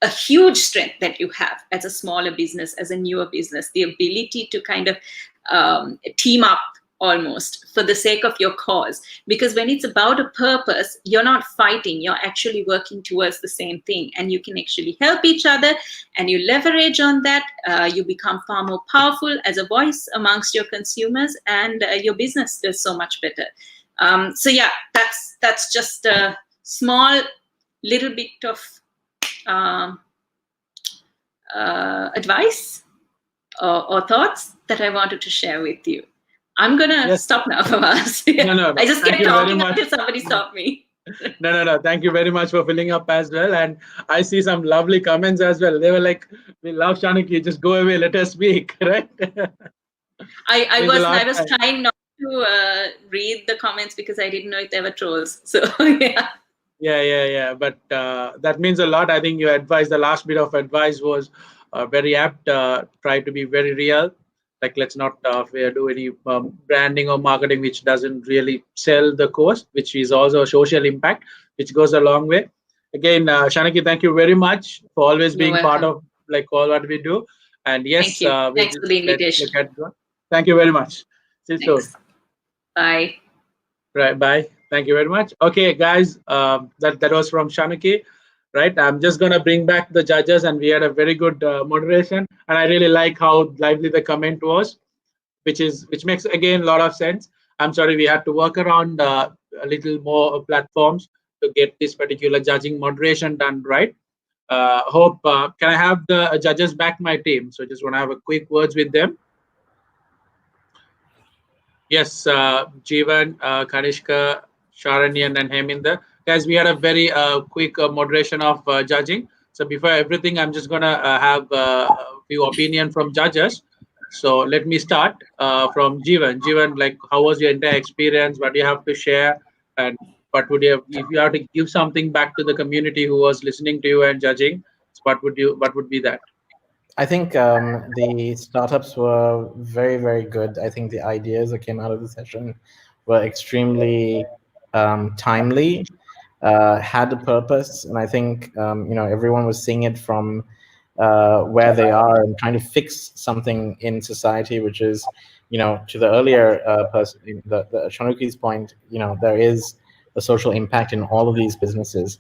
a huge strength that you have as a smaller business, as a newer business, the ability to kind of team up almost for the sake of your cause. Because when it's about a purpose, you're not fighting, you're actually working towards the same thing, and you can actually help each other, and you leverage on that. You become far more powerful as a voice amongst your consumers, and your business does so much better. So yeah, that's just a small little bit of advice or thoughts that I wanted to share with you. I'm gonna stop now for us. No. I just kept Thank you very talking much. until somebody stopped me. No. Thank you very much for filling up as well. And I see some lovely comments as well. They were like, "We love Shaniki. Just go away. Let us speak." Right? I Means a was lot. trying not to read the comments because I didn't know if they were trolls. So yeah. Yeah. But that means a lot. I think the last bit of advice was very apt. Try to be very real. Like, let's not do any branding or marketing which doesn't really sell the course, which is also a social impact, which goes a long way. Again, Shanaki, thank you very much for always You're being part welcome. of like all what we do. And yes, Thank you. Thanks for the let's invitation. look at one. Thank you very much. See you soon. Thanks. Bye. Right, bye. Thank you very much. Okay, guys, that was from Shanaki. Right, I'm just gonna bring back the judges, and we had a very good moderation, and I really like how lively the comment was, which makes again a lot of sense. I'm sorry we had to work around a little more platforms to get this particular judging moderation done right. Hope can I have the judges back, my team? So just want to have a quick words with them. Yes, Jeevan, Kanishka, Sharanyan, and Heminder. Guys, we had a very quick moderation of judging. So before everything, I'm just going to have a few opinion from judges. So let me start from Jeevan. Jeevan, like, how was your entire experience? What do you have to share? And what would you have, if you have to give something back to the community who was listening to you and judging? What would be that? I think the startups were very, very good. I think the ideas that came out of the session were extremely timely, had a purpose, and I think everyone was seeing it from where they are and trying to fix something in society, which is, to the earlier person, the Shanuki's point, there is a social impact in all of these businesses.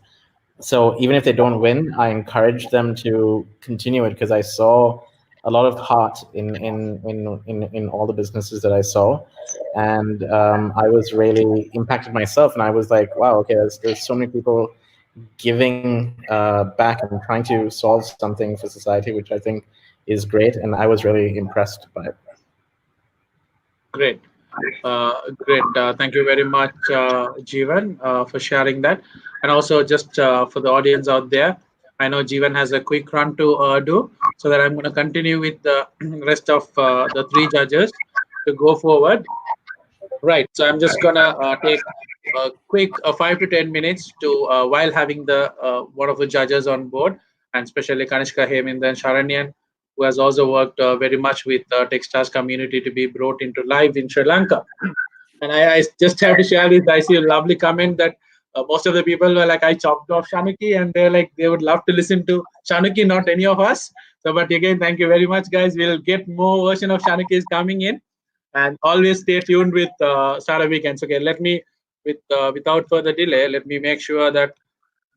So even if they don't win, I encourage them to continue it because I saw a lot of heart in all the businesses that I saw, and I was really impacted myself. And I was like, wow, okay, there's so many people giving back and trying to solve something for society, which I think is great. And I was really impressed by it. Great. Great. Thank you very much, Jeevan, for sharing that. And also, just for the audience out there, I know Jeevan has a quick run to do, so that I'm going to continue with the rest of the three judges to go forward. Right. So I'm just going to take a quick 5 to 10 minutes to while having the one of the judges on board, and especially Kanishka, Heminder, and Sharanyan, who has also worked very much with Techstars community to be brought into live in Sri Lanka. And I just have to share this. I see a lovely comment that most of the people were like, I chopped off Shanuki, and they're like, they would love to listen to Shanuki, not any of us. So, but again, thank you very much, guys. We'll get more version of Shanuki is coming in, and always stay tuned with Startup Weekends. Okay, let me, without further delay, let me make sure that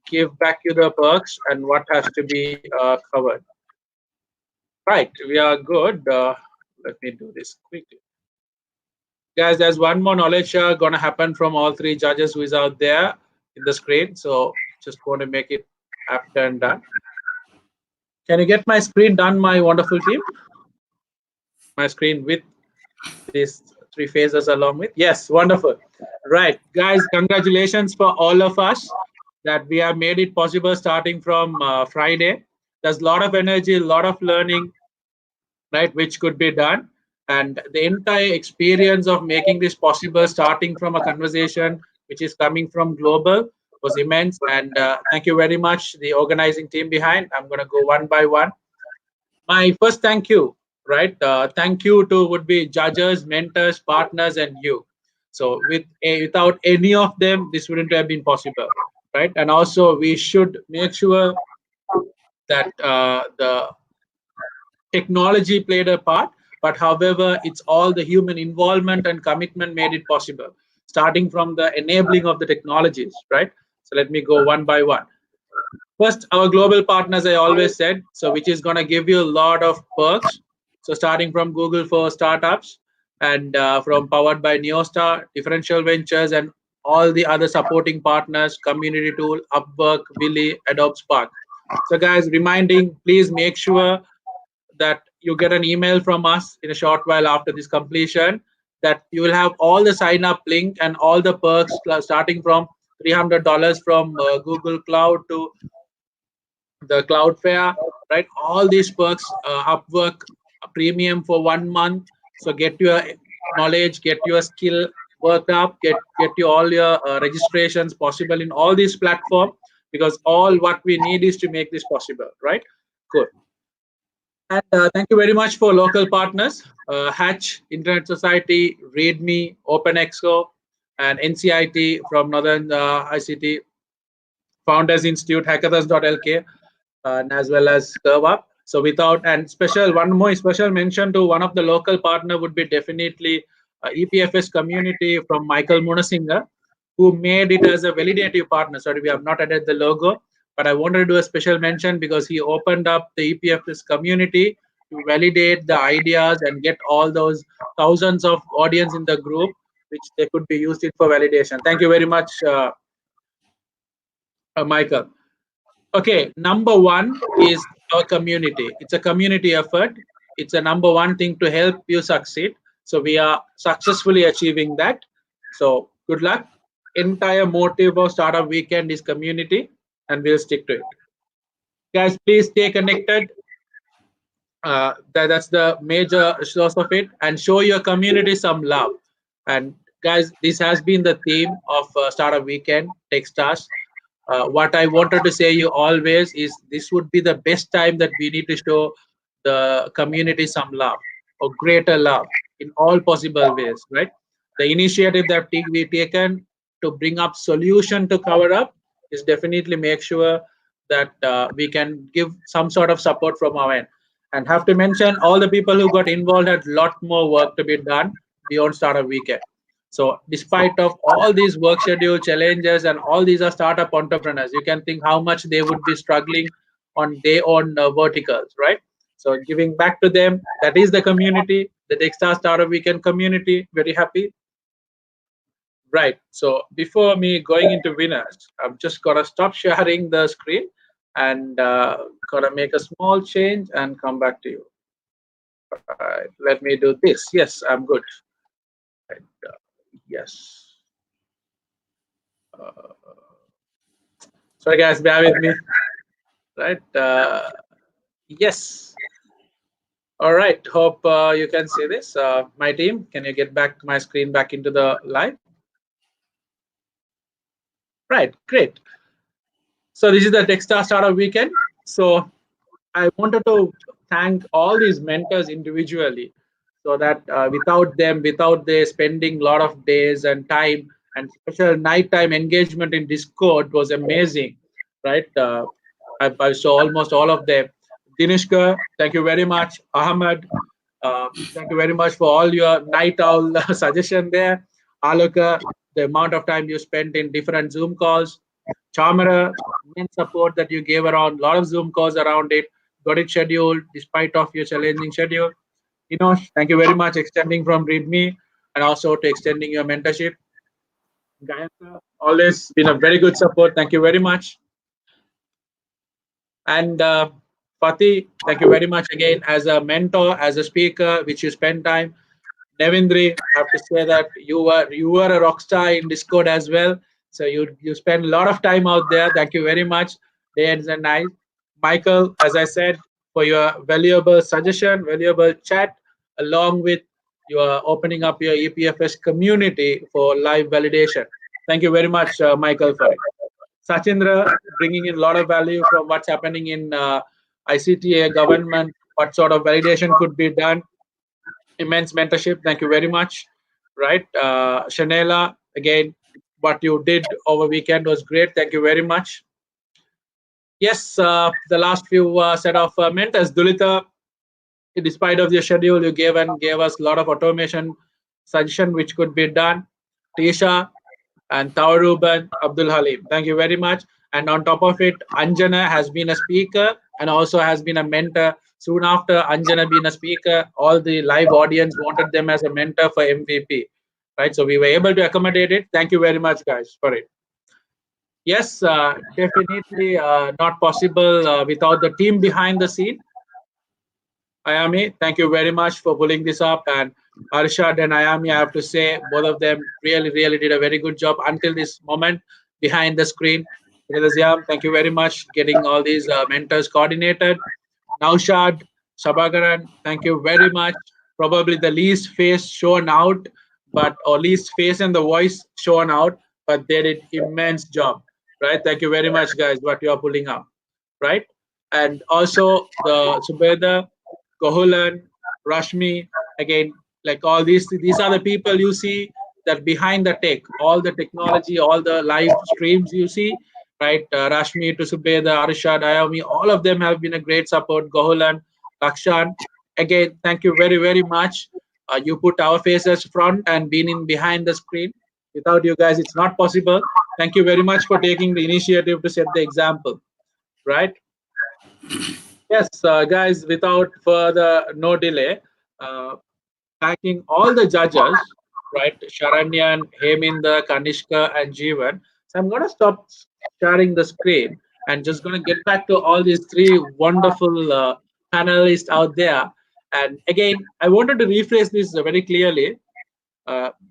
give back you the perks and what has to be covered. Right, we are good. Let me do this quickly. Guys, there's one more knowledge share going to happen from all three judges who is out there in the screen. So just want to make it apt and done. Can you get my screen done, my wonderful team? My screen with these three phases along with. Yes, wonderful. Right, guys, congratulations for all of us that we have made it possible starting from Friday. There's a lot of energy, a lot of learning, right, which could be done. And the entire experience of making this possible, starting from a conversation which is coming from global, was immense. And thank you very much, the organizing team behind. I'm going to go one by one. My first thank you, right? Thank you to would be judges, mentors, partners, and you. So without any of them, this wouldn't have been possible, right? And also, we should make sure that the technology played a part, but however, it's all the human involvement and commitment made it possible, starting from the enabling of the technologies, right? So let me go one by one. First, our global partners, I always said, so which is going to give you a lot of perks. So starting from Google for startups, and from powered by Neostar, Differential Ventures, and all the other supporting partners, Community Tool, Upwork, Willy, Adobe Spark. So guys, reminding, please make sure that you get an email from us in a short while after this completion, that you will have all the sign up link and all the perks starting from $300 from Google Cloud to the Cloudflare, right? All these perks, Upwork premium for 1 month, So get your knowledge, get your skill worked up, get you all your registrations possible in all these platforms, because all what we need is to make this possible, right? Good. And thank you very much for local partners, Hatch, Internet Society, ReadMe, OpenExco, and NCIT from Northern ICT, Founders Institute, hackathons.lk, and as well as CurveUp. So without, and one more special mention to one of the local partner would be definitely EPFS community from Michael Munasinghe, who made it as a validative partner. Sorry, we have not added the logo, but I wanted to do a special mention because he opened up the EPFS community to validate the ideas and get all those thousands of audience in the group, which they could be used it for validation. Thank you very much, Michael. Okay, number one is our community. It's a community effort. It's a number one thing to help you succeed. So we are successfully achieving that. So good luck. Entire motive of Startup Weekend is community, and we'll stick to it. Guys, please stay connected. That's the major source of it, and show your community some love. And guys, this has been the theme of Startup Weekend, Techstars. What I wanted to say you always is this would be the best time that we need to show the community some love or greater love in all possible ways, right? The initiative that we taken to bring up solution to cover up is definitely make sure that we can give some sort of support from our end. And have to mention all the people who got involved had a lot more work to be done beyond Startup Weekend. So despite of all these work schedule challenges and all these are startup entrepreneurs, you can think how much they would be struggling on their own verticals, right? So giving back to them, that is the community, the Techstars Startup Weekend community. Very happy. Right. So before me going into winners, I'm just gonna stop sharing the screen and gonna make a small change and come back to you. Right. Let me do this. Yes, I'm good. Right. Yes. Sorry guys, bear with me. Right. Yes. All right. Hope you can see this. My team, can you get back my screen back into the live? Right. Great. So this is the Techstars Startup Weekend. So I wanted to thank all these mentors individually, so that without them, without their spending a lot of days and time and special nighttime engagement in Discord was amazing, right? I saw almost all of them. Dinishka, thank you very much. Ahmed, thank you very much for all your night owl suggestion there. Aloka, the amount of time you spent in different Zoom calls. Chamara, immense support that you gave around, a lot of Zoom calls around it, got it scheduled despite of your challenging schedule. Inosh, thank you very much, extending from ReadMe and also to extending your mentorship. Gayatri, always been a very good support. Thank you very much. And Fatih, thank you very much again as a mentor, as a speaker, which you spend time. Nevindri, I have to say that you were a rock star in Discord as well. So you spend a lot of time out there. Thank you very much, day and night. Michael, as I said, for your valuable suggestion, valuable chat, along with your opening up your EPFS community for live validation. Thank you very much, Michael, for it. Sachindra, bringing in a lot of value from what's happening in ICTA government, what sort of validation could be done. Immense mentorship. Thank you very much. Right. Shanela, again, what you did over weekend was great. Thank you very much. Yes, the last few set of mentors, Dulita, despite of your schedule, you gave us a lot of automation suggestion which could be done. Tisha and Tawaruban, Abdul Halim. Thank you very much. And on top of it, Anjana has been a speaker and also has been a mentor. Soon after Anjana being a speaker, all the live audience wanted them as a mentor for MVP. Right. So we were able to accommodate it. Thank you very much, guys, for it. Yes, definitely not possible without the team behind the scene. Ayami, thank you very much for pulling this up. And Arshad and Ayami, I have to say, both of them really, really did a very good job until this moment behind the screen. Thank you very much getting all these mentors coordinated. Naushad, Sabagaran, thank you very much probably the least face shown out, but or least face and the voice shown out, but they did immense job, right? Thank you very much, guys, what you are pulling up, right? And also the Subeda, Kohulan, Rashmi, again, like all these are the people you see that behind the tech, all the technology, all the live streams you see, right? Rashmi to Subeda, Arshad, Ayami, all of them have been a great support. Kohulan, Lakshan, again, thank you very, very much. You put our faces front and been in behind the screen. Without you guys, it's not possible. Thank you very much for taking the initiative to set the example, right? Yes, guys, without further no delay, uh, thanking all the judges, right? Sharanyan, Heminder, Kanishka, and Jeevan. So I'm going to stop sharing the screen and just going to get back to all these three wonderful panelists out there. And again, I wanted to rephrase this very clearly.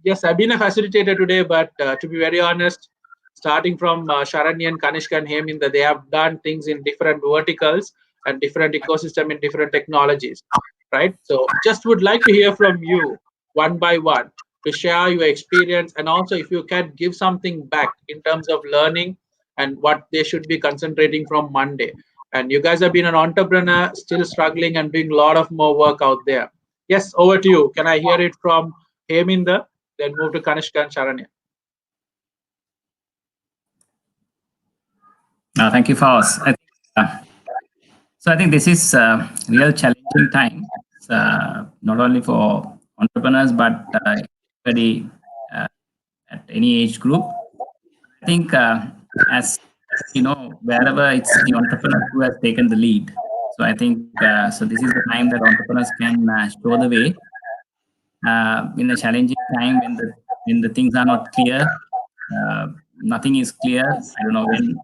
Yes, I've been a facilitator today, but to be very honest, starting from Sharanyan, Kanishka, and Heminder, they have done things in different verticals and different ecosystem in different technologies, right? So just would like to hear from you one by one to share your experience, and also if you can give something back in terms of learning and what they should be concentrating from Monday. And you guys have been an entrepreneur, still struggling and doing a lot of more work out there. Yes, over to you. Can I hear it from Heminder, then move to Kanishka and Sharanya? Thank you, Fawaz. So I think this is a real challenging time, not only for entrepreneurs, but anybody at any age group. I think as you know, wherever it's the entrepreneur who has taken the lead. So I think, so this is the time that entrepreneurs can show the way in a challenging time when the things are not clear, nothing is clear. I don't know, when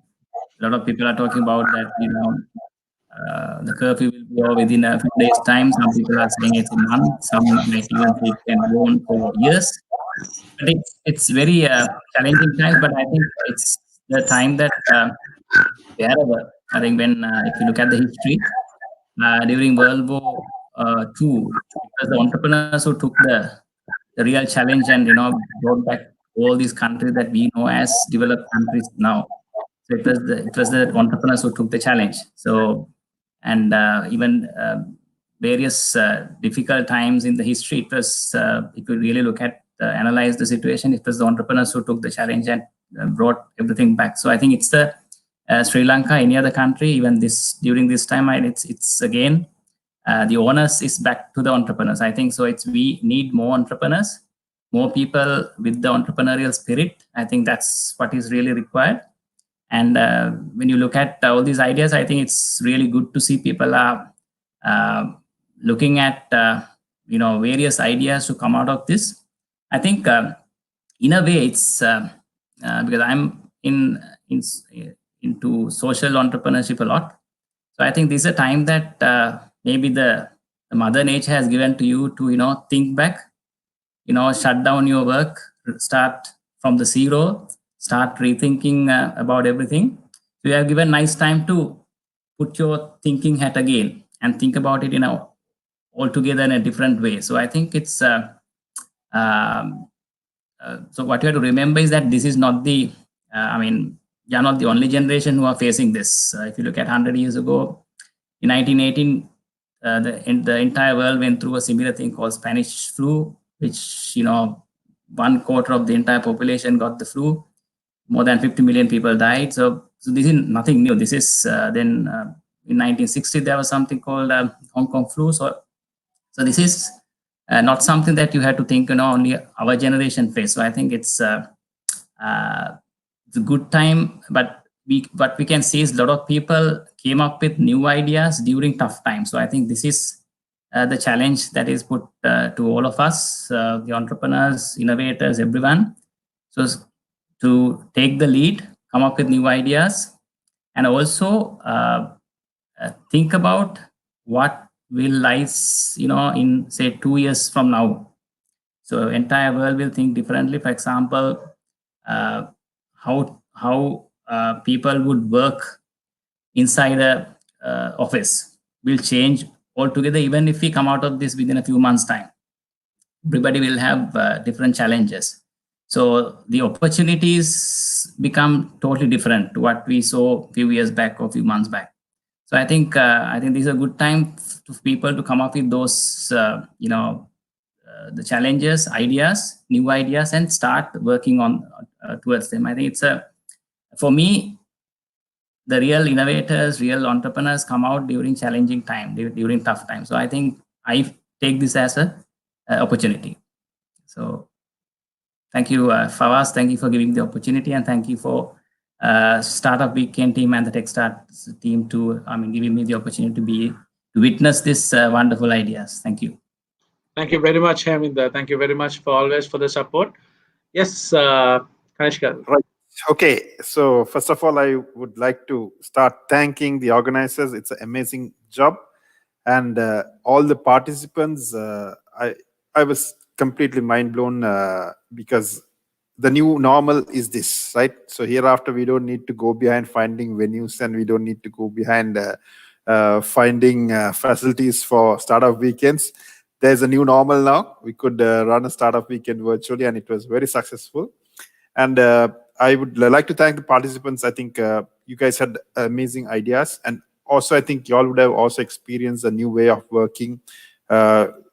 a lot of people are talking about that, the curfew will be over within a few days' time. Some people are saying it's a month. Some might even say it can go on for years. But it's very challenging time. But I think it's the time that wherever, I think when if you look at the history during World War II, it was the entrepreneurs who took the real challenge and brought back all these countries that we know as developed countries now. So it was the entrepreneurs who took the challenge. So and even various difficult times in the history, it was if you really look at analyze the situation, it was the entrepreneurs who took the challenge and brought everything back. So I think it's the Sri Lanka, any other country, even this during this time, and it's again the onus is back to the entrepreneurs. I think so. We need more entrepreneurs, more people with the entrepreneurial spirit. I think that's what is really required. And when you look at all these ideas, I think it's really good to see people are looking at various ideas to come out of this. I think in a way it's because I'm into social entrepreneurship a lot. So I think this is a time that maybe the Mother Nature has given to you to think back, shut down your work, start from the zero, start rethinking about everything. So you have given nice time to put your thinking hat again and think about it altogether in a different way. So I think it's so what you have to remember is that this is not the you're not the only generation who are facing this. If you look at 100 years ago, in 1918, the entire world went through a similar thing called Spanish flu, which 1/4 of the entire population got the flu. More than 50 million people died. So this is nothing new. This is then in 1960 there was something called Hong Kong flu. So this is not something that you have to think only our generation face. So I think it's a good time, but what we can see is a lot of people came up with new ideas during tough times. So I think this is the challenge that is put to all of us, the entrepreneurs, innovators, everyone. So to take the lead, come up with new ideas, and also think about what will lies in say 2 years from now. So entire world will think differently. For example, how people would work inside a office will change altogether, even if we come out of this within a few months' time. everybody will have different challenges. So the opportunities become totally different to what we saw a few years back or a few months back. So I think this is a good time for people to come up with those, the challenges, ideas, new ideas, and start working on towards them. I think for me, the real innovators, real entrepreneurs come out during challenging time, during tough times. So I think I take this as a opportunity. So thank you, Fawaz. Thank you for giving the opportunity, and thank you for Startup Weekend team and the TechStart team giving me the opportunity to witness this wonderful ideas. Thank you. Thank you very much, Heminder. Thank you very much for the support. Yes, Kanishka. Right. Okay. So first of all, I would like to start thanking the organizers. It's an amazing job, and all the participants. I was completely mind blown because the new normal is this, right? So hereafter, we don't need to go behind finding venues, and we don't need to go behind finding facilities for startup weekends. There's a new normal now. We could run a startup weekend virtually, and it was very successful. And I would like to thank the participants. I think you guys had amazing ideas, and also I think you all would have also experienced a new way of working.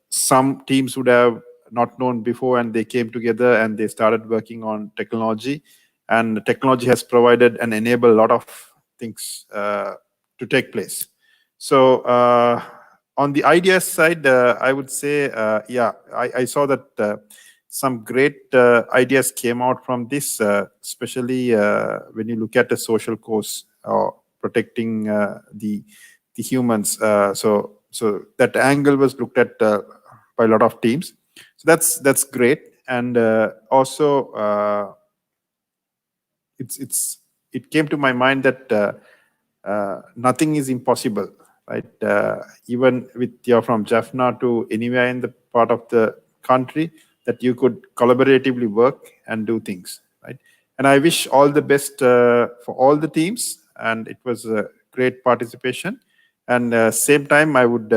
Some teams would have not known before, and they came together and they started working on technology, and the technology has provided and enabled a lot of things to take place. So on the ideas side, I would say, I saw that some great ideas came out from this, especially when you look at the social cause or protecting the humans. So that angle was looked at by a lot of teams. So that's great. And also it came to my mind that nothing is impossible, right? Even with you're from Jaffna to anywhere in the part of the country, that you could collaboratively work and do things, right? And I wish all the best for all the teams, and it was a great participation. And same time, I would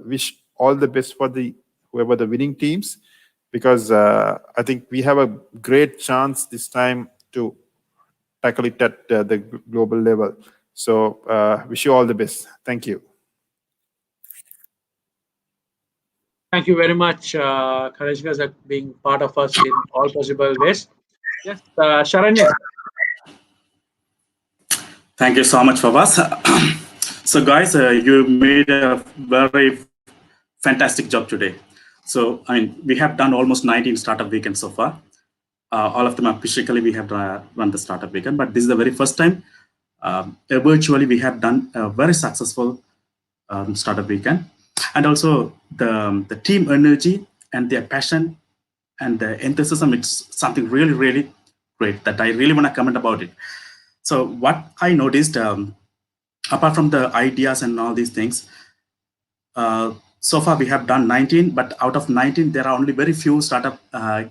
wish all the best for whoever the winning teams, because I think we have a great chance this time to tackle it at the global level. So wish you all the best. Thank you. Thank you very much, Kanishka, for being part of us in all possible ways. Yes, Sharanya. Thank you so much, Fawaz. So guys, you made a very fantastic job today. So we have done almost 19 startup weekends so far. All of them are physically we have run the startup weekend, but this is the very first time virtually we have done a very successful startup weekend. And also the team energy and their passion and the enthusiasm, it's something really, really great that I really want to comment about it. So what I noticed, apart from the ideas and all these things, so far we have done 19, but out of 19, there are only very few startup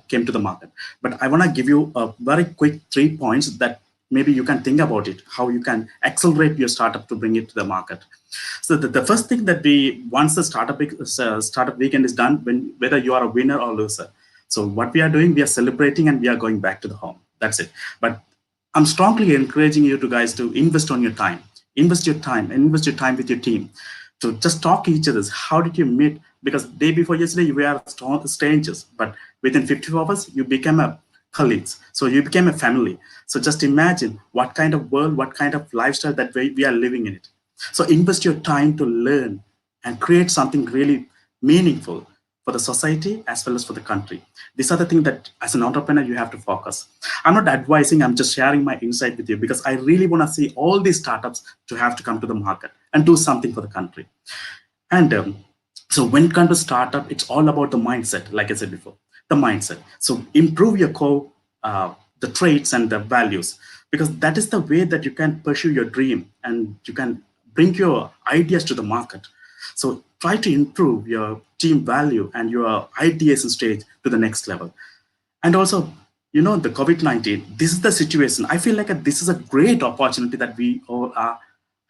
came to the market. But I want to give you a very quick 3 points that maybe you can think about it, how you can accelerate your startup to bring it to the market. So the first thing that once the startup weekend is done, whether you are a winner or loser, so what we are doing, we are celebrating and we are going back to the home. That's it. But I'm strongly encouraging you guys to invest on your time. Invest your time and invest your time with your team. To just talk to each other. How did you meet? Because day before yesterday, you were strangers, but within 54 hours, you became colleagues. So you became a family. So just imagine what kind of world, what kind of lifestyle that we are living in it. So invest your time to learn and create something really meaningful for the society as well as for the country. These are the things that as an entrepreneur, you have to focus. I'm not advising, I'm just sharing my insight with you because I really want to see all these startups to have to come to the market and do something for the country. And so when it comes to startup, it's all about the mindset, like I said before, the mindset. So improve your core, the traits and the values, because that is the way that you can pursue your dream and you can bring your ideas to the market. So try to improve your team value and your ideation stage to the next level. And also, the COVID-19, this is the situation. I feel like this is a great opportunity that we all are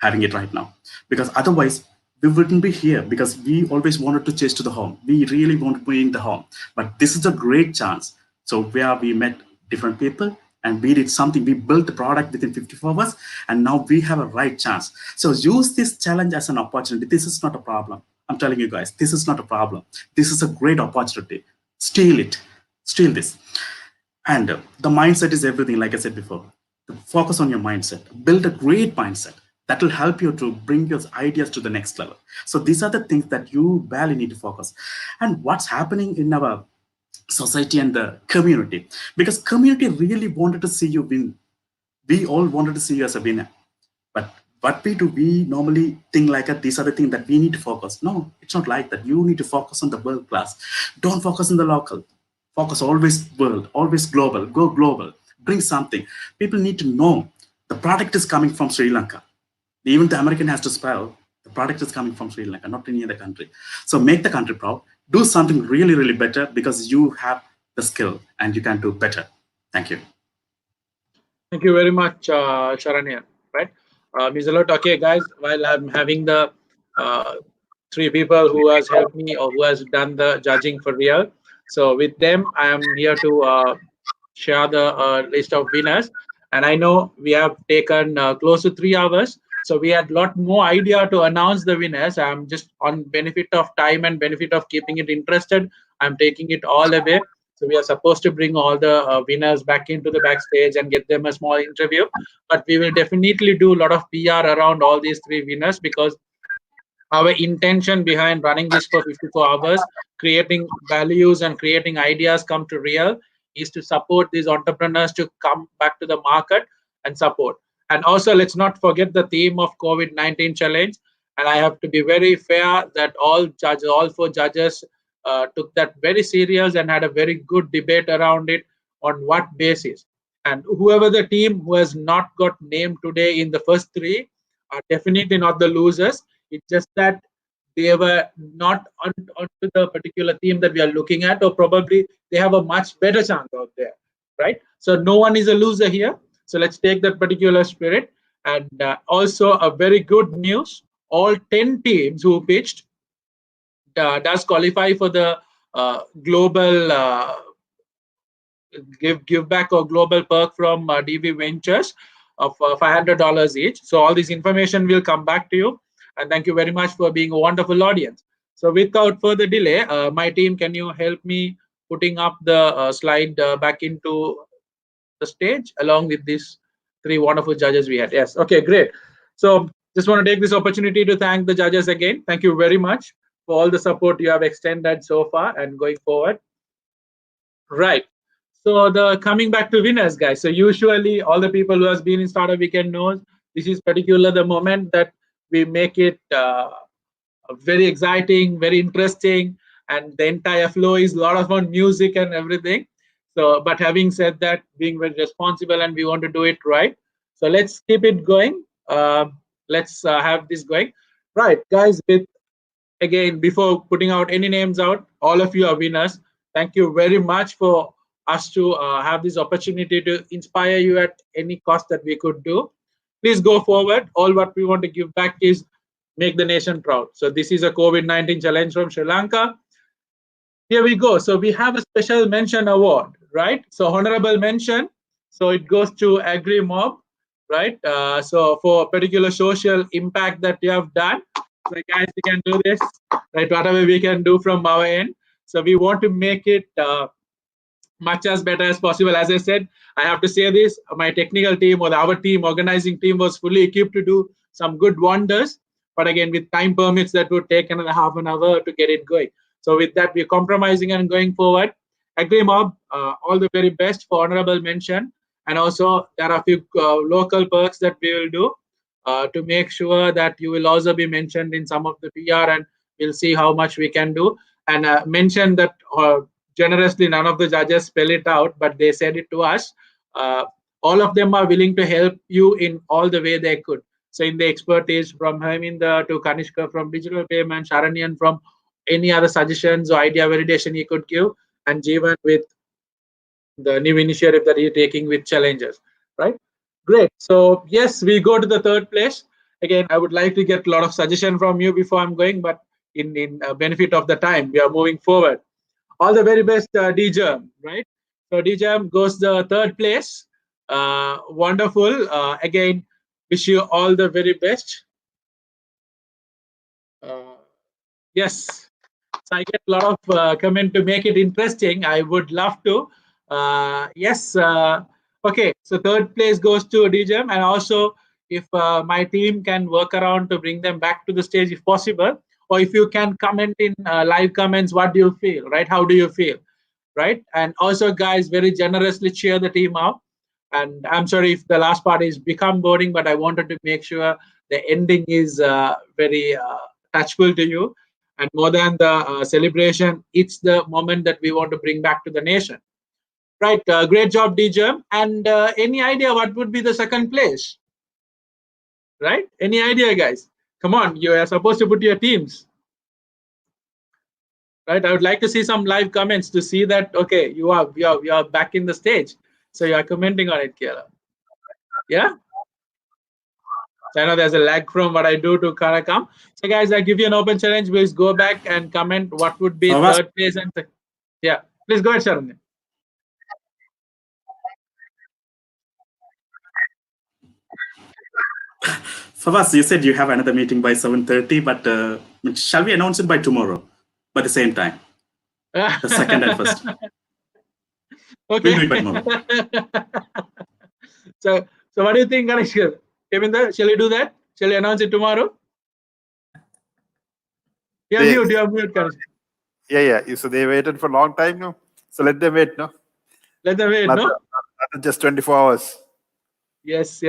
having it right now, because otherwise we wouldn't be here, because we always wanted to chase to the home. We really want to be in the home. But this is a great chance. So where we met different people and we did something, we built the product within 54 hours, and now we have a right chance. So use this challenge as an opportunity. This is not a problem. I'm telling you guys, this is not a problem. This is a great opportunity. Steal it, steal this. And the mindset is everything, like I said before. Focus on your mindset, build a great mindset that will help you to bring your ideas to the next level. So these are the things that you barely need to focus. And what's happening in our society and the community, because community really wanted to see you win. We all wanted to see you as a winner. But what we do, we normally think like these are the things that we need to focus. No, it's not like that. You need to focus on the world class. Don't focus on the local. Focus always world, always global. Go global. Bring something. People need to know the product is coming from Sri Lanka. Even the American has to spell the product is coming from Sri Lanka, not any other country. So make the country proud. Do something really, really better, because you have the skill and you can do better. Thank you. Thank you very much, Sharanya. Right, Mizalot. Okay, guys. While I'm having the three people who has helped me or who has done the judging for real, so with them, I am here to share the list of winners. And I know we have taken close to 3 hours, so we had a lot more idea to announce the winners. I'm just on benefit of time and benefit of keeping it interested, I'm taking it all away. So we are supposed to bring all the winners back into the backstage and get them a small interview. But we will definitely do a lot of PR around all these 3 winners, because our intention behind running this for 54 hours, creating values and creating ideas come to real, is to support these entrepreneurs to come back to the market and support. And also, let's not forget the theme of COVID-19 challenge. And I have to be very fair that all 4 judges took that very serious and had a very good debate around it, on what basis. And whoever the team who has not got named today in the first 3 are definitely not the losers. It's just that they were not onto the particular theme that we are looking at, or probably they have a much better chance out there, right? So no one is a loser here. So let's take that particular spirit. And also a very good news, all 10 teams who pitched does qualify for the global give back or global perk from DV Ventures of $500 each. So all this information will come back to you. And thank you very much for being a wonderful audience. So without further delay, my team, can you help me putting up the slide back into the stage along with these 3 wonderful judges we had? Yes. Okay, great. So just want to take this opportunity to thank the judges again. Thank you very much for all the support you have extended so far and going forward. Right. So the coming back to winners, guys. So usually all the people who has been in Startup Weekend knows this is particular the moment that we make it very exciting, very interesting, and the entire flow is a lot of fun, music and everything. So, but having said that, being very responsible and we want to do it right. So let's keep it going. Let's have this going. Right, guys. With again, before putting out any names out, all of you are winners. Thank you very much for us to have this opportunity to inspire you at any cost that we could do. Please go forward. All what we want to give back is make the nation proud. So this is a COVID-19 challenge from Sri Lanka. Here we go. So we have a special mention award, right? So honorable mention. So it goes to Agri Mob, right? So for particular social impact that you have done. So guys, we can do this, right? Whatever we can do from our end. So we want to make it much as better as possible. As I said, I have to say this, my technical team or our team, organizing team was fully equipped to do some good wonders. But again, with time permits, that would take another half an hour to get it going. So with that, we're compromising and going forward. Agri Mob, all the very best for honorable mention. And also there are a few local perks that we will do to make sure that you will also be mentioned in some of the PR, and we'll see how much we can do. And mention that generously, none of the judges spell it out, but they said it to us. All of them are willing to help you in all the way they could. So in the expertise, from Harminda to Kanishka from digital payment, Sharanyan from any other suggestions or idea validation he could give, and Jeevan with the new initiative that he's taking with challenges, right? Great. So yes, we go to the 3rd place. again, I would like to get a lot of suggestion from you before I'm going, but in benefit of the time, we are moving forward. All the very best, DJ, right? So DJ goes the third place. Wonderful. Again, wish you all the very best. Yes. So I get a lot of comment to make it interesting. I would love to. Yes. Okay. So third place goes to DJ, and also if my team can work around to bring them back to the stage if possible, or if you can comment in live comments, what do you feel, right? How do you feel, right? And also, guys, very generously cheer the team up. And I'm sorry if the last part is become boring, but I wanted to make sure the ending is very touchful to you. And more than the celebration, it's the moment that we want to bring back to the nation. Right, great job, DJ. And any idea what would be the second place? Right, any idea, guys? Come on, you are supposed to put your teams. Right, I would like to see some live comments to see that, okay, you are back in the stage. So you are commenting on it, Kiara. Yeah? I know there's a lag from what I do to come. So guys, I give you an open challenge. Please go back and comment what would be third place and yeah. Please go ahead, Sharon. Fawaz, you said you have another meeting by 7:30, but shall we announce it by tomorrow, by the same time? The second and first. Okay. We'll do it by tomorrow. So what do you think, Ganesh? Kevinda, shall we do that? Shall we announce it tomorrow? Yeah, mute, Ganesh. Yeah. So they waited for a long time, no? So let them wait, no? Let them wait, no? Just 24 hours. Yes.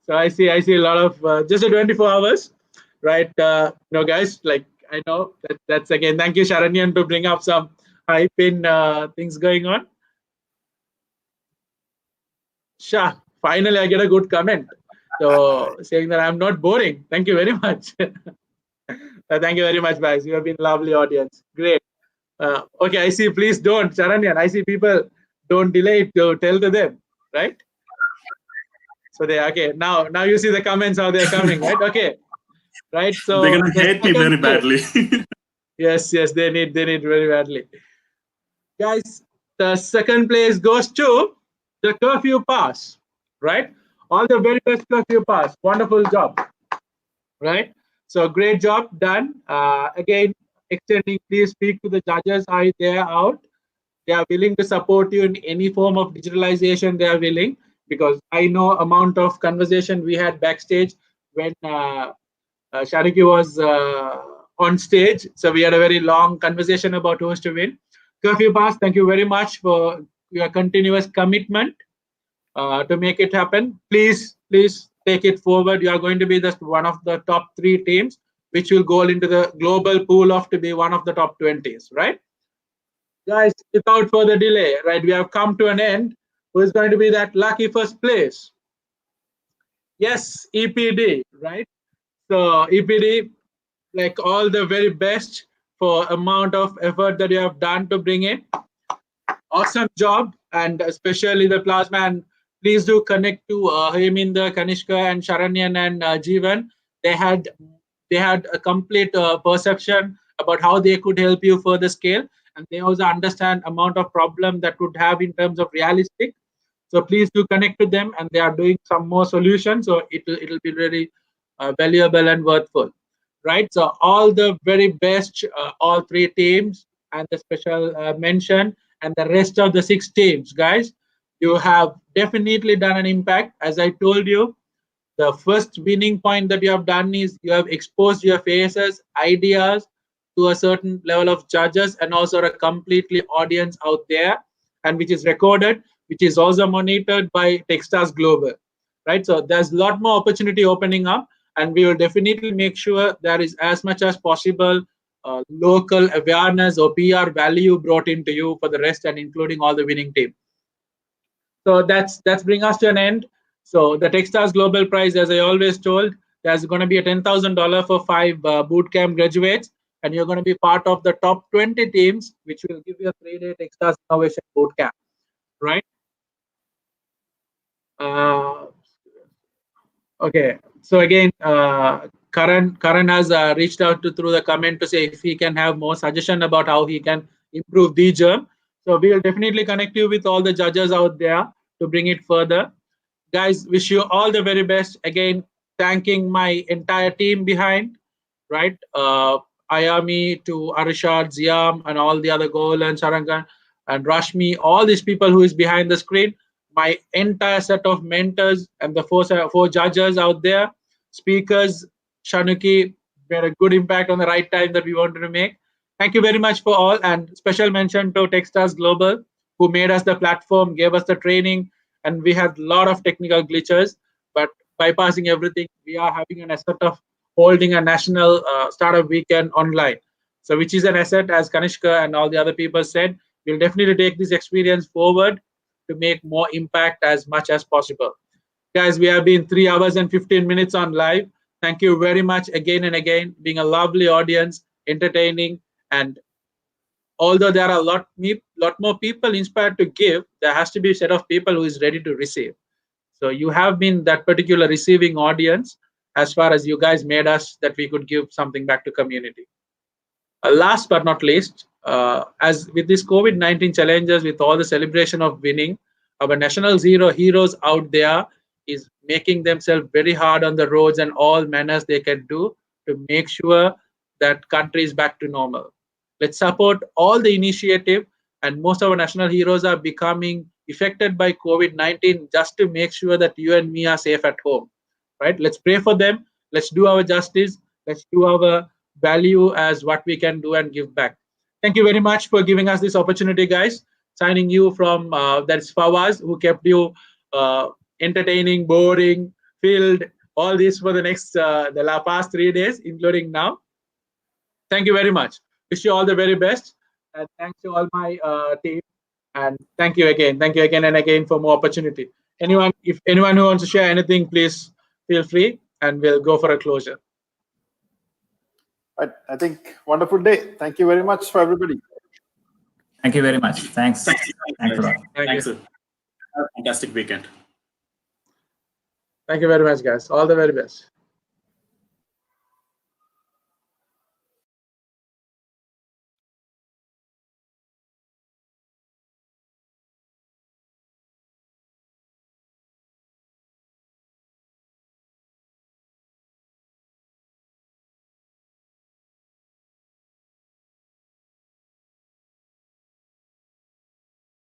So I see a lot of just 24 hours, right? Guys, like I know that's again. Thank you, Sharanyan, to bring up some hype in things going on. Shah, finally I get a good comment. So saying that I'm not boring. Thank you very much. Thank you very much, guys. You have been lovely audience. Great. Okay, I see. Please don't, Sharanyan. I see people don't delay it to tell to them, right? So they okay. Now you see the comments how they're coming, right? Okay, right. So they're gonna hate me very badly. Yes, they need very badly, guys. The second place goes to the curfew pass, right? All the very best curfew pass. Wonderful job, right? So great job done. Again, extending. Please speak to the judges. Are they out? They are willing to support you in any form of digitalization. They are willing, because I know amount of conversation we had backstage when Shariki was on stage. So we had a very long conversation about who is to win. Curfew Pass, thank you very much for your continuous commitment to make it happen. Please take it forward. You are going to be one of the top 3 teams, which will go into the global pool of to be one of the top 20s, right? Guys, without further delay, right, we have come to an end. Who is going to be that lucky first place? Yes, EPD, right? So EPD, like all the very best for amount of effort that you have done to bring in. Awesome job, and especially the plasma. And please do connect to Heminder, Kanishka, and Sharanyan and Jeevan. They had a complete perception about how they could help you further scale, and they also understand amount of problem that would have in terms of realistic. So please do connect to them, and they are doing some more solutions. So it'll be very valuable and worthwhile, right? So all the very best, all 3 teams, and the special mention, and the rest of the 6 teams, guys. You have definitely done an impact. As I told you, the first winning point that you have done is you have exposed your faces, ideas to a certain level of judges, and also a completely audience out there, and which is recorded, which is also monitored by Techstars Global, right? So there's a lot more opportunity opening up, and we will definitely make sure there is as much as possible local awareness or PR value brought into you for the rest, and including all the winning team. So that's bring us to an end. So the Techstars Global Prize, as I always told, there's going to be a $10,000 for 5 bootcamp graduates, and you're going to be part of the top 20 teams, which will give you a 3-day Techstars Innovation Bootcamp, right? Okay, So again, Karan has reached out through the comment to say if he can have more suggestion about how he can improve the germ. So we will definitely connect you with all the judges out there to bring it further. Guys, wish you all the very best. Again, thanking my entire team behind, right? Ayami to Arishad, Ziam, and all the other Golan, Sarangan, and Rashmi, all these people who is behind the screen, my entire set of mentors and the four judges out there, speakers, Shanuki, made a good impact on the right time that we wanted to make. Thank you very much for all, and special mention to Techstars Global, who made us the platform, gave us the training, and we had a lot of technical glitches, but bypassing everything, we are having an asset of holding a national startup weekend online. So which is an asset, as Kanishka and all the other people said, we'll definitely take this experience forward to make more impact as much as possible. Guys, we have been 3 hours and 15 minutes on live. Thank you very much again and again, being a lovely audience, entertaining, and although there are a lot more people inspired to give, there has to be a set of people who is ready to receive. So you have been that particular receiving audience as far as you guys made us that we could give something back to community. Last but not least, as with this COVID-19 challenges, with all the celebration of winning, our national zero heroes out there is making themselves very hard on the roads and all manners they can do to make sure that country is back to normal. Let's support all the initiative, and most of our national heroes are becoming affected by COVID-19 just to make sure that you and me are safe at home, right? Let's pray for them. Let's do our justice. Let's do our value as what we can do and give back. Thank you very much for giving us this opportunity, guys. Signing you from that's Fawaz, who kept you entertaining, boring, filled, all this for the next the past 3 days, including now. Thank you very much. Wish you all the very best, and thanks to all my team. And thank you again and again for more opportunity. If anyone who wants to share anything, please feel free, and we'll go for a closure. Right. I think wonderful day. Thank you very much for everybody. Thank you very much. Thanks. Thanks a lot. Thanks. Have a fantastic weekend. Thank you very much, guys. All the very best.